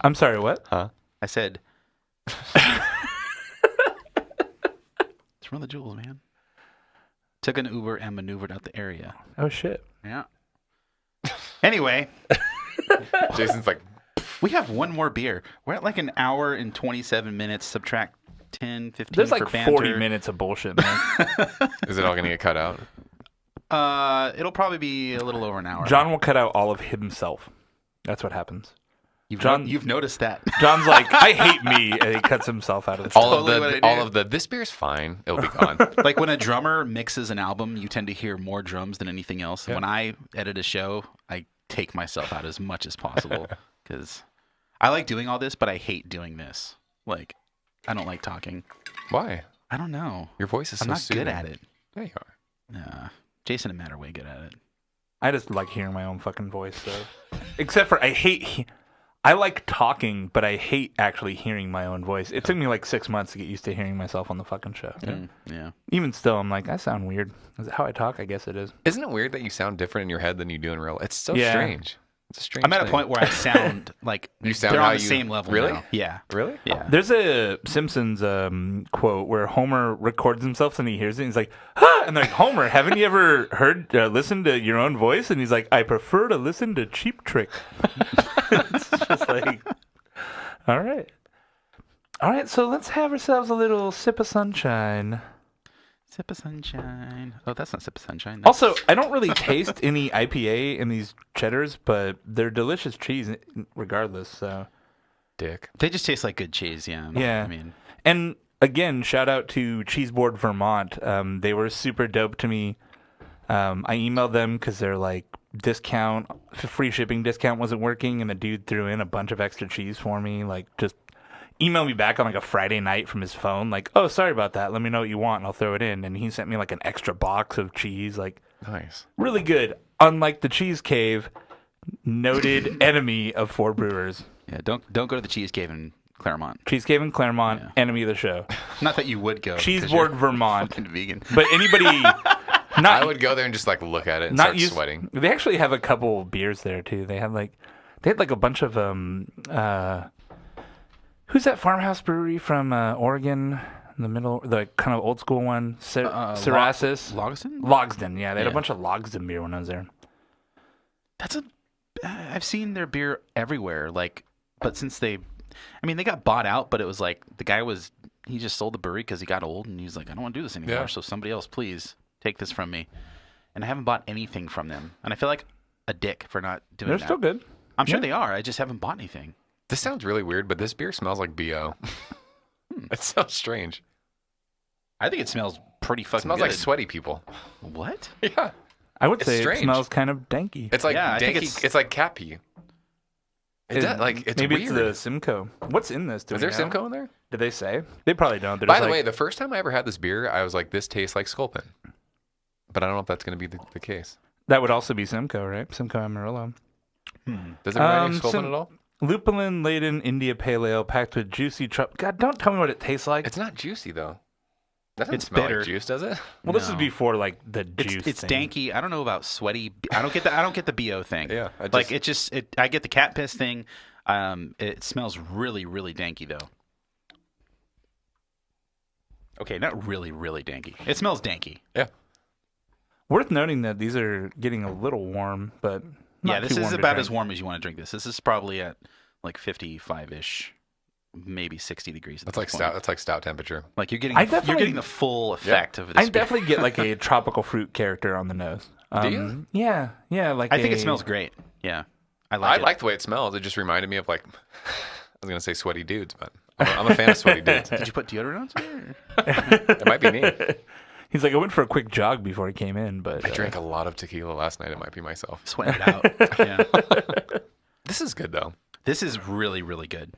I'm sorry, what? Huh? I said, it's Run the Jewels, man. Took an Uber and maneuvered out the area. Oh, shit. Yeah. Anyway. Jason's like, we have one more beer. We're at like an hour and 27 minutes. Subtract 10, 15 There's for like banter. 40 minutes of bullshit, man. is it all going to get cut out? It'll probably be a little over an hour. John will cut out all of himself. That's what happens. You've noticed that. John's like, I hate me, and he cuts himself out of the show. All of the this beer's fine. It'll be gone. Like when a drummer mixes an album, you tend to hear more drums than anything else. Yeah. When I edit a show, I take myself out as much as possible because I like doing all this, but I hate doing this. Like, I don't like talking. Why? I don't know. Your voice is so soothing. Good at it. Yeah, you are. Jason and Matt are way good at it. I just like hearing my own fucking voice, so. Except for I like talking, but I hate actually hearing my own voice. It took me like 6 months to get used to hearing myself on the fucking show. Yeah. Even still, I'm like, I sound weird. Is it how I talk? I guess it is. Isn't it weird that you sound different in your head than you do in real life? It's so strange. It's a strange I'm at a point where I sound like they're on the same level Really? now. Yeah. Really? Yeah. There's a Simpsons quote where Homer records himself and he hears it and he's like, huh! And they're like, Homer, haven't you ever listened to your own voice? And he's like, I prefer to listen to Cheap Trick. It's just like, all right, so let's have ourselves a little sip of sunshine. Sip of sunshine. Oh, that's not sip of sunshine. Also, I don't really taste any IPA in these cheddars, but they're delicious cheese regardless. So, dick. They just taste like good cheese. Yeah. Yeah. I mean, and again, shout out to Cheeseboard Vermont. They were super dope to me. I emailed them because they're like free shipping discount wasn't working, and the dude threw in a bunch of extra cheese for me. Like, just email me back on like a Friday night from his phone, like, oh, sorry about that, let me know what you want and I'll throw it in. And he sent me like an extra box of cheese. Like, nice, really good. Unlike the Cheese Cave, noted enemy of 4 Brewers. Yeah, don't go to the Cheese Cave in Claremont. Cheese Cave in Claremont, enemy of the show. Not that you would go. Cheeseboard Vermont. Vegan. But anybody I would go there and just like look at it and start sweating. They actually have a couple beers there too. They had like a bunch of who's that farmhouse brewery from Oregon in the middle, the kind of old school one? Cerasis? Logsden, yeah. They had a bunch of Logsden beer when I was there. I've seen their beer everywhere, like, but since they got bought out, but it was like the guy he just sold the brewery because he got old and he's like, I don't want to do this anymore, so somebody else please take this from me. And I haven't bought anything from them. And I feel like a dick for not doing that. They're still good. I'm sure they are. I just haven't bought anything. This sounds really weird, but this beer smells like BO. It sounds strange. I think it smells pretty fucking good. It smells like sweaty people. What? Yeah. I would say it smells kind of danky. It's like danky. It's like cat pee. It's maybe weird. It's the Simcoe. What's in this? Is there Simcoe in there? Did they say? They probably don't. By the way, the first time I ever had this beer, I was like, this tastes like Sculpin. But I don't know if that's going to be the case. That would also be Simcoe, right? Simcoe Amarillo. Does it remind you of Sculpin at all? Lupulin-laden India Pale Ale packed with juicy God, don't tell me what it tastes like. It's not juicy, though. That doesn't smell like juice, does it? Well, this is before like the juice. It's thing. danky. I don't know about sweaty. I don't get the BO thing. Yeah, I get the cat piss thing. It smells really, really danky though. Okay, not really, really danky. It smells danky. Yeah. Worth noting that these are getting a little warm, but not this too is warm about as warm as you want to drink this. This is probably at like 55-ish, maybe 60 degrees. That's like stout. That's like stout temperature. Like you're getting the full effect of this. I definitely get like a tropical fruit character on the nose. Do you? Yeah. Like I think it smells great. Yeah. I like the way it smells. It just reminded me of like, I was gonna say sweaty dudes, but I'm a fan of sweaty dudes. Did you put deodorant on it? It might be me. He's like, I went for a quick jog before he came in, but I drank a lot of tequila last night. It might be myself. Sweating it out. Yeah. This is good though. This is really, really good.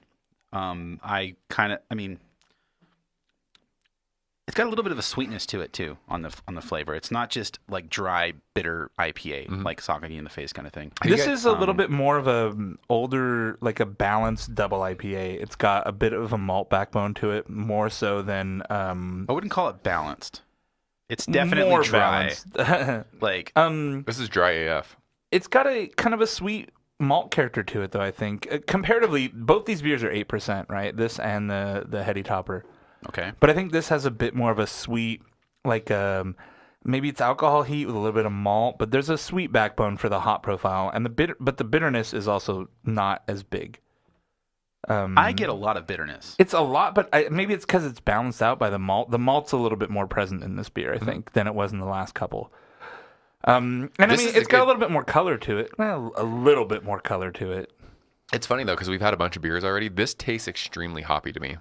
It's got a little bit of a sweetness to it too on the flavor. It's not just like dry, bitter IPA, like sockety in the face kind of thing. This is a little bit more of a older, like a balanced double IPA. It's got a bit of a malt backbone to it, more so than. I wouldn't call it balanced. It's definitely more dry. Like this is dry AF. It's got a kind of a sweet malt character to it, though. I think comparatively, both these beers are 8%, right? This and the Heady Topper. Okay. But I think this has a bit more of a sweet, like maybe it's alcohol heat with a little bit of malt, but there's a sweet backbone for the hop profile, and the bitterness is also not as big. I get a lot of bitterness. It's a lot, but maybe it's because it's balanced out by the malt. The malt's a little bit more present in this beer, I think, than it was in the last couple. And it's got a little bit more color to it. Well, a little bit more color to it. It's funny though because we've had a bunch of beers already. This tastes extremely hoppy to me.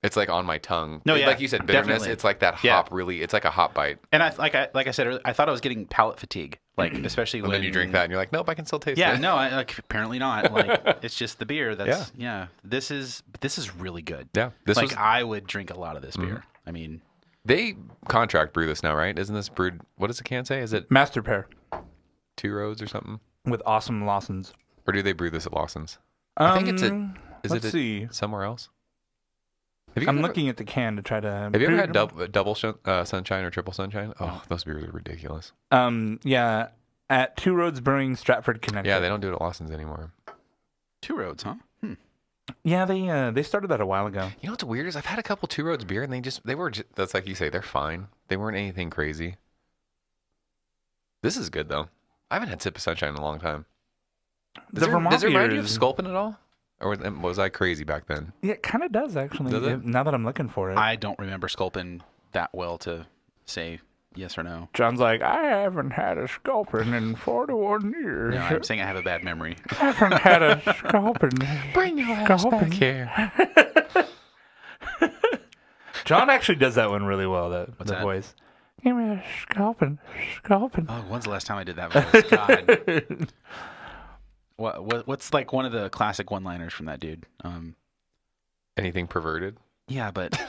It's like on my tongue. No, yeah, like you said, bitterness. definitely. It's like that hop. Really, it's like a hop bite. And like I said earlier, I thought I was getting palate fatigue, like especially And when then you drink that, and you're like, nope, I can still taste it. Yeah, no, apparently not. Like it's just the beer. That's This is really good. Yeah, I would drink a lot of this beer. I mean, they contract brew this now, right? Isn't this brewed? What does the can say? Is it Master Pair 2 Roads or something? with awesome Lawsons. Or do they brew this at Lawson's? I think it's let's see. Somewhere else? I'm looking at the can to try to. Have you ever had double sunshine or triple sunshine? Oh, those beers are ridiculous. Yeah, at Two Roads Brewing, Stratford, Connecticut. Yeah, they don't do it at Lawson's anymore. 2 Roads, huh? Yeah, they started that a while ago. You know what's weird is I've had a couple Two Roads beer and that's like you say, they're fine. They weren't anything crazy. This is good though. I haven't had Sip of Sunshine in a long time. Does it remind you of Sculpin at all? Or was I crazy back then? Yeah, it kind of does, actually. Does it? Now that I'm looking for it. I don't remember Sculpin that well to say yes or no. John's like, I haven't had a Sculpin in 41 years. No, I'm saying I have a bad memory. I haven't had a Sculpin. Bring your ass back here. John actually does that one really well, the that? voice. Give me a Sculpin. Oh, when's the last time I did that voice? God. What's like one of the classic one-liners from that dude? Anything perverted? Yeah, but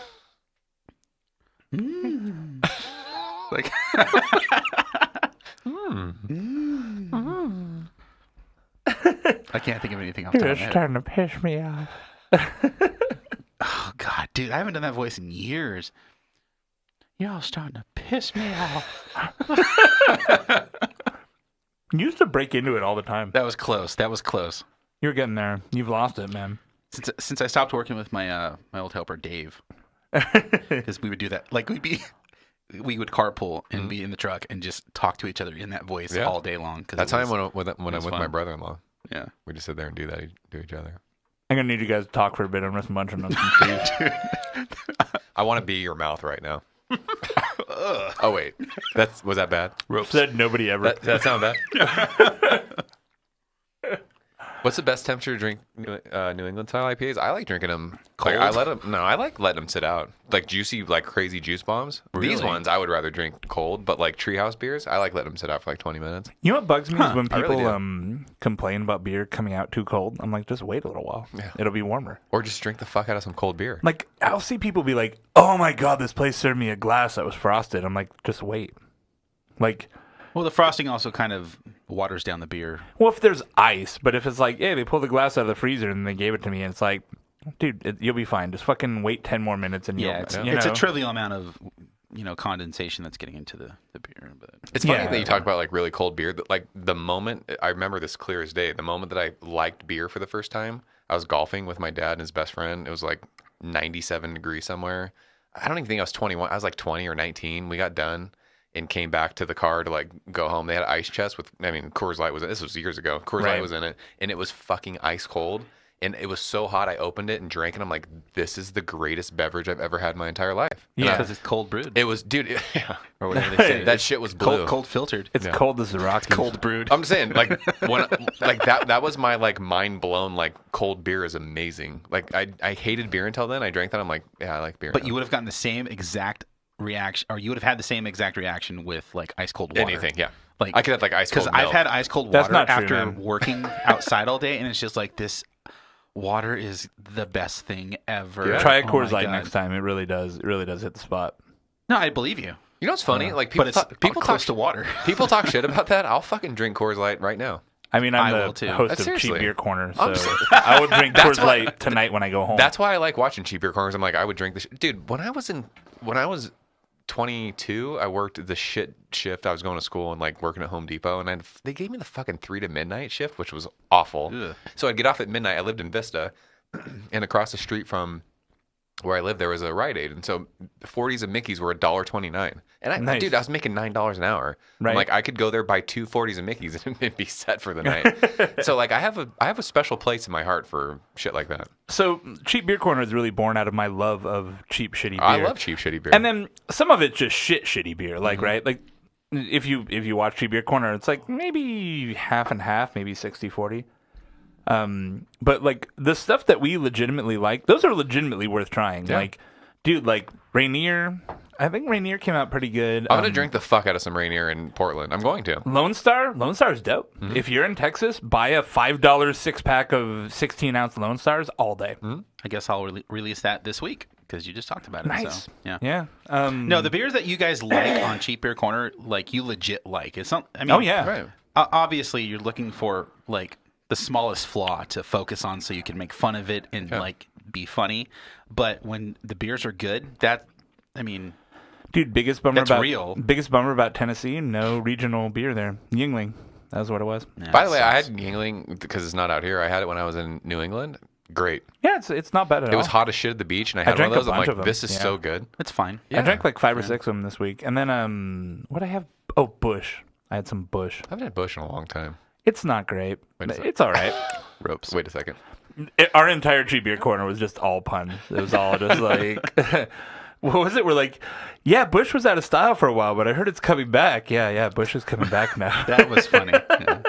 Like I can't think of anything off the top of my head. starting to piss me off. Oh God, dude, I haven't done that voice in years. Y'all starting to piss me off. You used to break into it all the time. That was close. You're getting there. You've lost it, man. Since I stopped working with my my old helper Dave, because we would do that. Like we would carpool and be in the truck and just talk to each other in that voice all day long. That's how I'm when I'm with my brother-in-law. Yeah, we just sit there and do that to each other. I'm gonna need you guys to talk for a bit. I'm just munching on some trees. I want to be your mouth right now. Oh wait, was that bad? Rope said nobody ever. That sound bad? What's the best temperature to drink New England style IPAs? I like drinking them cold. I like letting them sit out. Like juicy, like crazy juice bombs. Really? These ones I would rather drink cold, but like Treehouse beers, I like letting them sit out for like 20 minutes. You know what bugs me is when people really complain about beer coming out too cold. I'm like, just wait a little while. Yeah. It'll be warmer. Or just drink the fuck out of some cold beer. Like, I'll see people be like, oh my God, this place served me a glass that was frosted. I'm like, just wait. Like... Well, the frosting also kind of waters down the beer. Well, if there's ice, but if it's like, yeah, they pulled the glass out of the freezer and they gave it to me, and it's like, dude, you'll be fine. Just fucking wait 10 more minutes and it's a trivial amount of condensation that's getting into the beer. But it's funny that you talk about like really cold beer. Like the moment I remember this clear as day. The moment that I liked beer for the first time, I was golfing with my dad and his best friend. It was like 97 degrees somewhere. I don't even think I was 21. I was like 20 or 19. We got done and came back to the car to like go home. They had an ice chest with, Coors Light was in it. This was years ago. Coors Light was in it, and it was fucking ice cold. and it was so hot. I opened it and drank it. I'm like, this is the greatest beverage I've ever had in my entire life. Yeah, because it's cold brewed. It was, dude. Yeah, or whatever they say. That shit was blue. Cold filtered. It's cold as the Rockies. Cold brewed. I'm saying, like, when, like that was my like mind blown. Like, cold beer is amazing. Like, I hated beer until then. I drank that. I'm like, yeah, I like beer. But now. you would have gotten the same exact reaction, or you would have had the same exact reaction with like ice cold water. Anything, yeah. Like I could have like ice cold. Because I've had ice cold water not true, after man. working outside all day, and it's just like this. Water is the best thing ever. Yeah. Try a Oh Coors my Light God. next time. It really does. It really does hit the spot. No, I believe you. You know what's funny? Like people, But it's people close talk to water. people talk shit about that. I'll fucking drink Coors Light right now. I mean, I I'm will the too. host of Seriously. Cheap Beer Corner, I'm so saying- I would drink That's Coors why- Light tonight when I go home. That's why I like watching Cheap Beer Corners. I'm like, I would drink this. Dude, when I was 22, I worked the shit shift. I was going to school and like working at Home Depot, and they gave me the fucking 3 to midnight shift, which was awful. Ugh. So I'd get off at midnight. I lived in Vista, and across the street from where I lived, there was a Rite Aid, and so 40s and Mickeys were $1.29. And Nice. dude, I was making $9 an hour. I'm Right. like, I could go there, buy 2 40s and Mickeys, and it'd be set for the night. So like, I have a special place in my heart for shit like that. So Cheap Beer Corner is really born out of my love of cheap, shitty beer. I love cheap shitty beer. And then some of it's just shitty beer, like Mm-hmm. right, like if you watch Cheap Beer Corner, it's like maybe half and half, maybe 60-40. But like the stuff that we legitimately like, those are legitimately worth trying. Yeah. Like, dude, like Rainier. I think Rainier came out pretty good. I'm gonna drink the fuck out of some Rainier in Portland. I'm going to. Lone Star is dope. Mm-hmm. If you're in Texas, buy a $5 6-pack of 16-ounce Lone Stars all day. I guess I'll release that this week because you just talked about it. Nice. So, yeah. Yeah. No, the beers that you guys like on Cheap Beer Corner, like you legit like. It's not. I mean, Oh yeah. Right. Obviously, you're looking for like the smallest flaw to focus on, so you can make fun of it and like be funny. But when the beers are good, I mean. Dude, biggest bummer That's about Tennessee, no regional beer there. Yingling. That was what it was. Yeah, By the way, I sucks. had Yingling because it's not out here. I had it when I was in New England. Great. Yeah, it's not bad at all. It was hot as shit at the beach, and I had one drank of a those. I'm bunch like, of 'em. this is Yeah. so good. It's fine. I drank like 5 or 6 of them this week. And then, what I have? Oh, Bush. I had some Bush. I haven't had Bush in a long time. It's not great. Wait a But second. it's all right. Ropes. Wait a second. Our entire Cheap Beer Corner was just all puns. It was all just like, what was it? We're like, yeah, Bush was out of style for a while, but I heard it's coming back. Yeah, Bush is coming back now. That was funny. Yeah.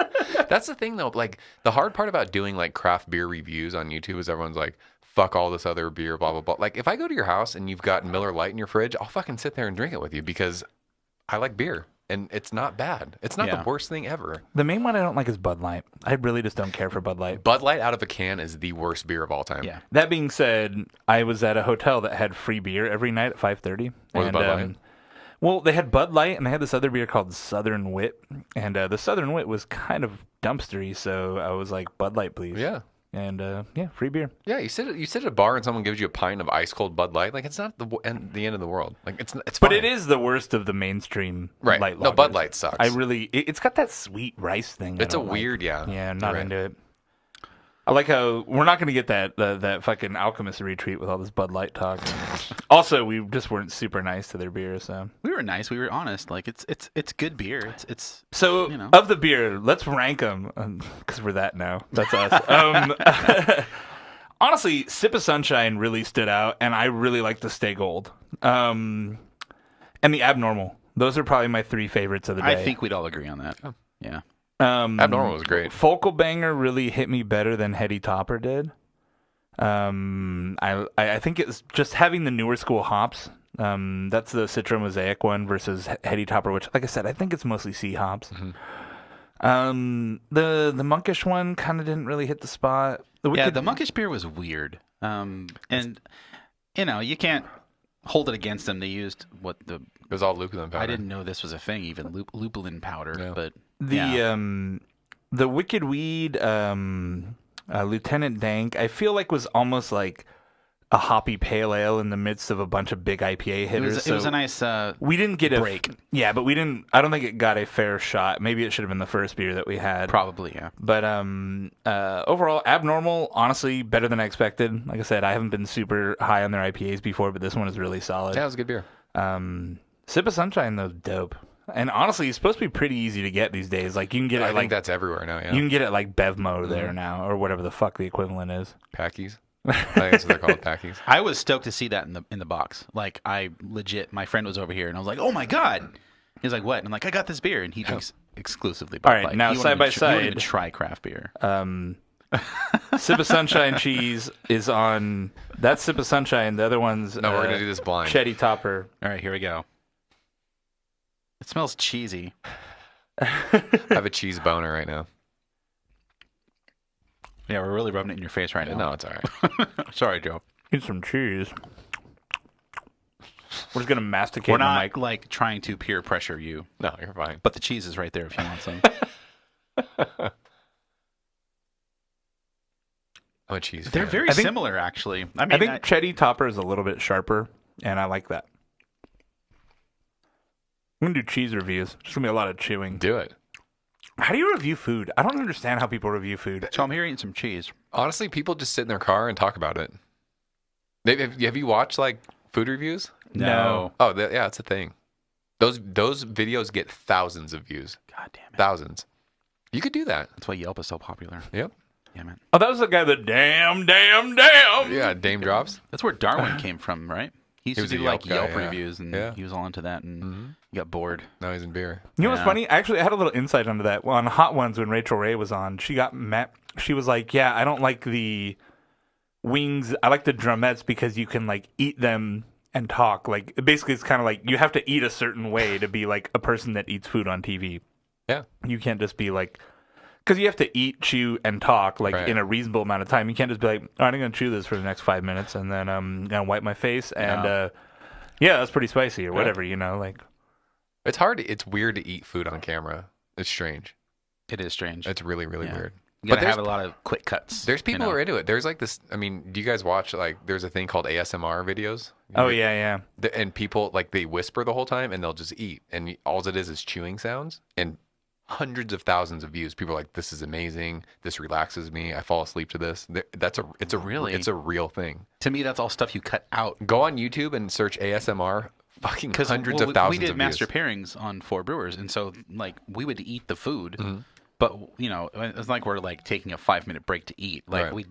That's the thing, though. Like, the hard part about doing like craft beer reviews on YouTube is everyone's like, fuck all this other beer, blah, blah, blah. Like, if I go to your house and you've got Miller Lite in your fridge, I'll fucking sit there and drink it with you because I like beer. And it's not bad. It's not Yeah. the worst thing ever. The main one I don't like is Bud Light. I really just don't care for Bud Light. Bud Light out of a can is the worst beer of all time. Yeah. That being said, I was at a hotel that had free beer every night at 5:30. Was it Bud Light? Well, they had Bud Light, and they had this other beer called Southern Wit. And the Southern Wit was kind of dumpstery, so I was like, Bud Light, please. Yeah. And, yeah, free beer. Yeah, you sit at a bar and someone gives you a pint of ice cold Bud Light. Like, it's not the end of the world. Like, it's But fine. it is the worst of the mainstream Right. light No, Bud lagers. Light sucks. It's got that sweet rice thing. It's I a don't weird, like. yeah. Yeah, I'm You're not right. into it. I like how we're not going to get that fucking Alchemist retreat with all this Bud Light talk. Also, we just weren't super nice to their beer, so. We were nice. We were honest. Like it's good beer. It's So, you know. of the beer, let's rank them, because we're that now. That's us. Honestly, Sip of Sunshine really stood out, and I really like the Stay Gold. And the Abnormal. Those are probably my 3 favorites of the day. I think we'd all agree on that. Yeah. Abnormal was great. Focal Banger really hit me better than Heady Topper did. I think it's just having the newer school hops. That's the Citra Mosaic one versus Heady Topper, which, like I said, I think it's mostly C hops. The Monkish one kind of didn't really hit the spot. The Monkish beer was weird. And you can't hold it against them. They used It was all lupulin powder. I didn't know this was a thing, even lupulin powder. Yeah. But the Wicked Weed Lieutenant Dank, I feel like was almost like a hoppy pale ale in the midst of a bunch of big IPA hitters. it was a nice we didn't get break. Yeah, but we didn't. I don't think it got a fair shot. Maybe it should have been the first beer that we had. probably, yeah. But overall, Abnormal, honestly, better than I expected. Like I said, I haven't been super high on their IPAs before, but this one is really solid. Yeah, it was a good beer. Sip of Sunshine, though, dope. And honestly, it's supposed to be pretty easy to get these days. Like you can get it. I think that's everywhere now. Yeah. You can get it like Bevmo there now, or whatever the fuck the equivalent is. Packies. I think that's what they're called, Packies. I was stoked to see that in the box. Like I legit, my friend was over here, and I was like, "Oh my god!" He's like, "What?" And I'm like, "I got this beer," and he drinks exclusively Bud All right, Light. now He side won't by even he won't side. even try craft beer. Sip of Sunshine cheese is on. That's Sip of Sunshine. The other one's No, we're gonna do this blind. Cheady Topper. All right, here we go. It smells cheesy. I have a cheese boner right now. Yeah, we're really rubbing it in your face right now. No, it's all right. Sorry, Joe. Eat some cheese. We're just gonna masticate. We're the not mic. like trying to peer pressure you, No, you're fine. but the cheese is right there if you want some. I'm a cheese They're fan. very I think- similar, actually. I I think Cheady Topper is a little bit sharper, and I like that. I'm gonna do cheese reviews. There's gonna be a lot of chewing. Do it. How do you review food? I don't understand how people review food. So I'm here eating some cheese. Honestly, people just sit in their car and talk about it. Have you watched like food reviews? No. Oh, yeah, it's a thing. Those videos get thousands of views. God damn it. Thousands. You could do that. That's why Yelp is so popular. Yep. Yeah, man. Oh, that was the guy that damn. Yeah, Dame Drops. That's where Darwin came from, right? He used was to a do like Yelp guy, Yelp yeah. reviews, and Yeah. he was all into that, and he got bored. Now he's in beer. You know what's Yeah. funny? Actually, I had a little insight into that. Well, on Hot Ones, when Rachel Ray was on, she got mad. She was like, "Yeah, I don't like the wings. I like the drumettes because you can like eat them and talk. Like basically, it's kind of like you have to eat a certain way to be like a person that eats food on TV. Yeah. You can't just be like." Because you have to eat, chew, and talk like Right. in a reasonable amount of time. You can't just be like, "All right, I'm going to chew this for the next 5 minutes, and then I'm going to wipe my face, and yeah, that's pretty spicy or whatever, you know." Like, It's hard. It's weird to eat food on camera. It's strange. It is strange. It's really, really Yeah. weird. You gotta there's- have a lot of quick cuts. There's people you know? who are into it. There's like this. I mean, do you guys watch like? There's a thing called ASMR videos. oh yeah. And people like they whisper the whole time and they'll just eat, and all it is chewing sounds and hundreds of thousands of views. People are like, "This is amazing. This relaxes me. I fall asleep to this." It's a real thing. To me, that's all stuff you cut out. Go on YouTube and search ASMR. Fucking hundreds of we thousands did of master views. pairings on Four Brewers, and so like we would eat the food, Mm-hmm. but you know, it's like we're like taking a 5-minute break to eat. Like Right. we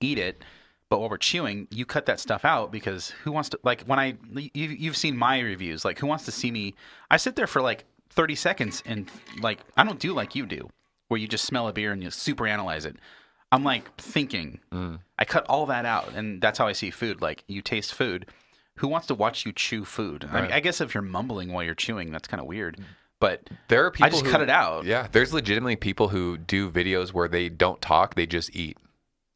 eat it, but while we're chewing, you cut that stuff out because who wants to like when you've seen my reviews, like who wants to see me? I sit there for like 30 seconds and like I don't do like you do, where you just smell a beer and you super analyze it. I'm like thinking. I cut all that out, and that's how I see food. Like you taste food. Who wants to watch you chew food? I mean, I guess if you're mumbling while you're chewing, that's kind of weird. But There are people I just who, cut it out. Yeah, there's legitimately people who do videos where they don't talk, they just eat,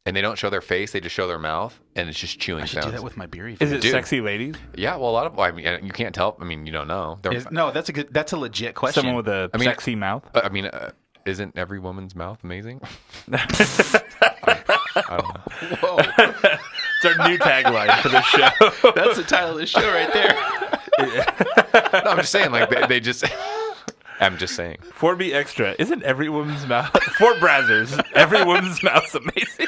and they don't show their face, they just show their mouth, and it's just chewing I should sounds. do that with my beer. Is it Dude. sexy ladies? Yeah, well, a lot of. I mean, you can't tell. I mean, you don't know. No, that's a legit question. Someone with a sexy mouth? I mean, isn't every woman's mouth amazing? I don't know. Whoa, It's our new tagline for the show. that's the title of the show right there. No, I'm just saying, like they just. I'm just saying. 4B Extra. Isn't every woman's mouth... 4 Brazzers. Every woman's mouth's amazing.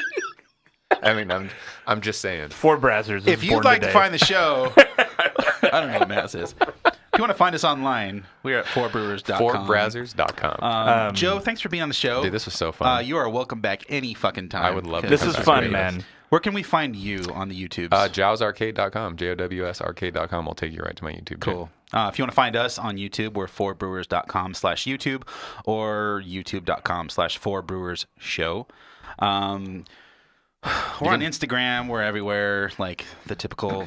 I mean, I'm just saying. 4 Brazzers. If you'd like to find the show, I don't know what Matt says. If you want to find us online, we're at fourbrewers.com. Fourbrazzers.com. Joe, thanks for being on the show. Dude, this was so fun. You are welcome back any fucking time. I would love to. This is That's fun, great. man. Where can we find you on the YouTubes? JowsArcade.com. JOWSarcade.com will take you right to my YouTube. Cool. If you want to find us on YouTube, we're fourbrewers.com/YouTube or youtube.com/fourbrewers-show. We're on Instagram. We're everywhere. Like the typical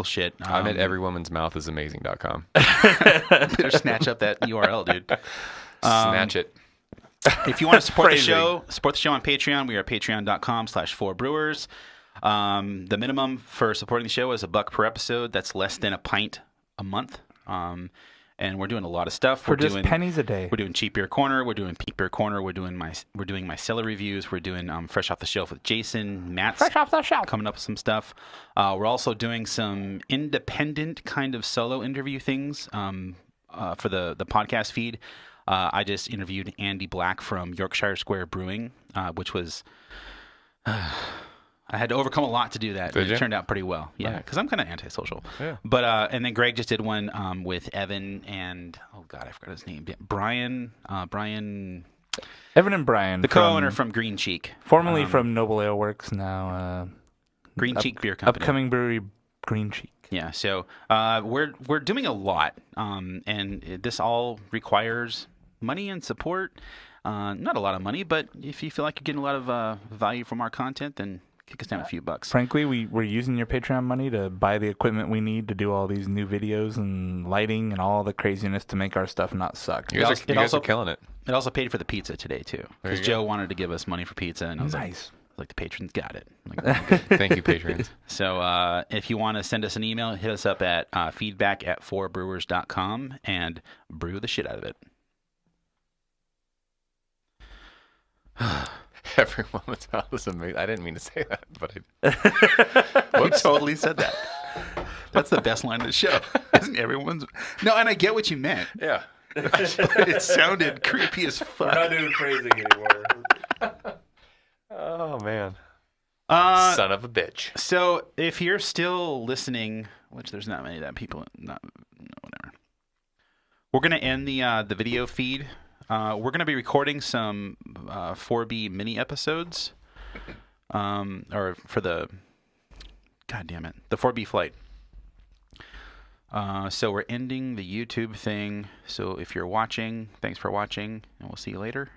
shit. I'm at everywoman'smouthIsamazing.com. Better snatch up that URL, dude. Snatch it. If you want to support the Phrasing. show on Patreon. We are patreon.com/fourbrewers. The minimum for supporting the show is $1 per episode. That's less than a pint a month. And we're doing a lot of stuff. For just pennies a day. We're doing Cheap Beer Corner. We're doing Peak Beer Corner. We're doing my cellar reviews. We're doing Fresh Off the Shelf with Jason. Matt's Fresh off the shelf. coming up with some stuff. We're also doing some independent kind of solo interview things for the podcast feed. I just interviewed Andy Black from Yorkshire Square Brewing, which was... I I had to overcome a lot to do that. Did you? It turned out pretty well. Yeah, because I'm kind of antisocial. Yeah. But and then Greg just did one with Evan and oh god, I forgot his name. Brian. Evan and Brian, the co-owner from Green Cheek, formerly from Noble Ale Works, now Green Cheek Beer Company, upcoming brewery Green Cheek. Yeah, so we're doing a lot, and this all requires money and support. Not a lot of money, but if you feel like you're getting a lot of value from our content, then kick us down a few bucks. Frankly, we're using your Patreon money to buy the equipment we need to do all these new videos and lighting and all the craziness to make our stuff not suck. You guys are killing it. It also paid for the pizza today, too, because Joe wanted to give us money for pizza, and I was like, the patrons got it. Thank you, patrons. So if you want to send us an email, hit us up at feedback@4brewers.com and brew the shit out of it. Every moment's out is amazing. I didn't mean to say that, but you totally said that. That's the best line of the show. Isn't everyone's? No, and I get what you meant. Yeah. It sounded creepy as fuck. We're not doing phrasing anymore. Oh, man. Son of a bitch. So if you're still listening, which there's not many of that people, whatever. We're going to end the video feed. We're going to be recording some 4B mini episodes, or for the 4B flight. So we're ending the YouTube thing. So if you're watching, thanks for watching, and we'll see you later.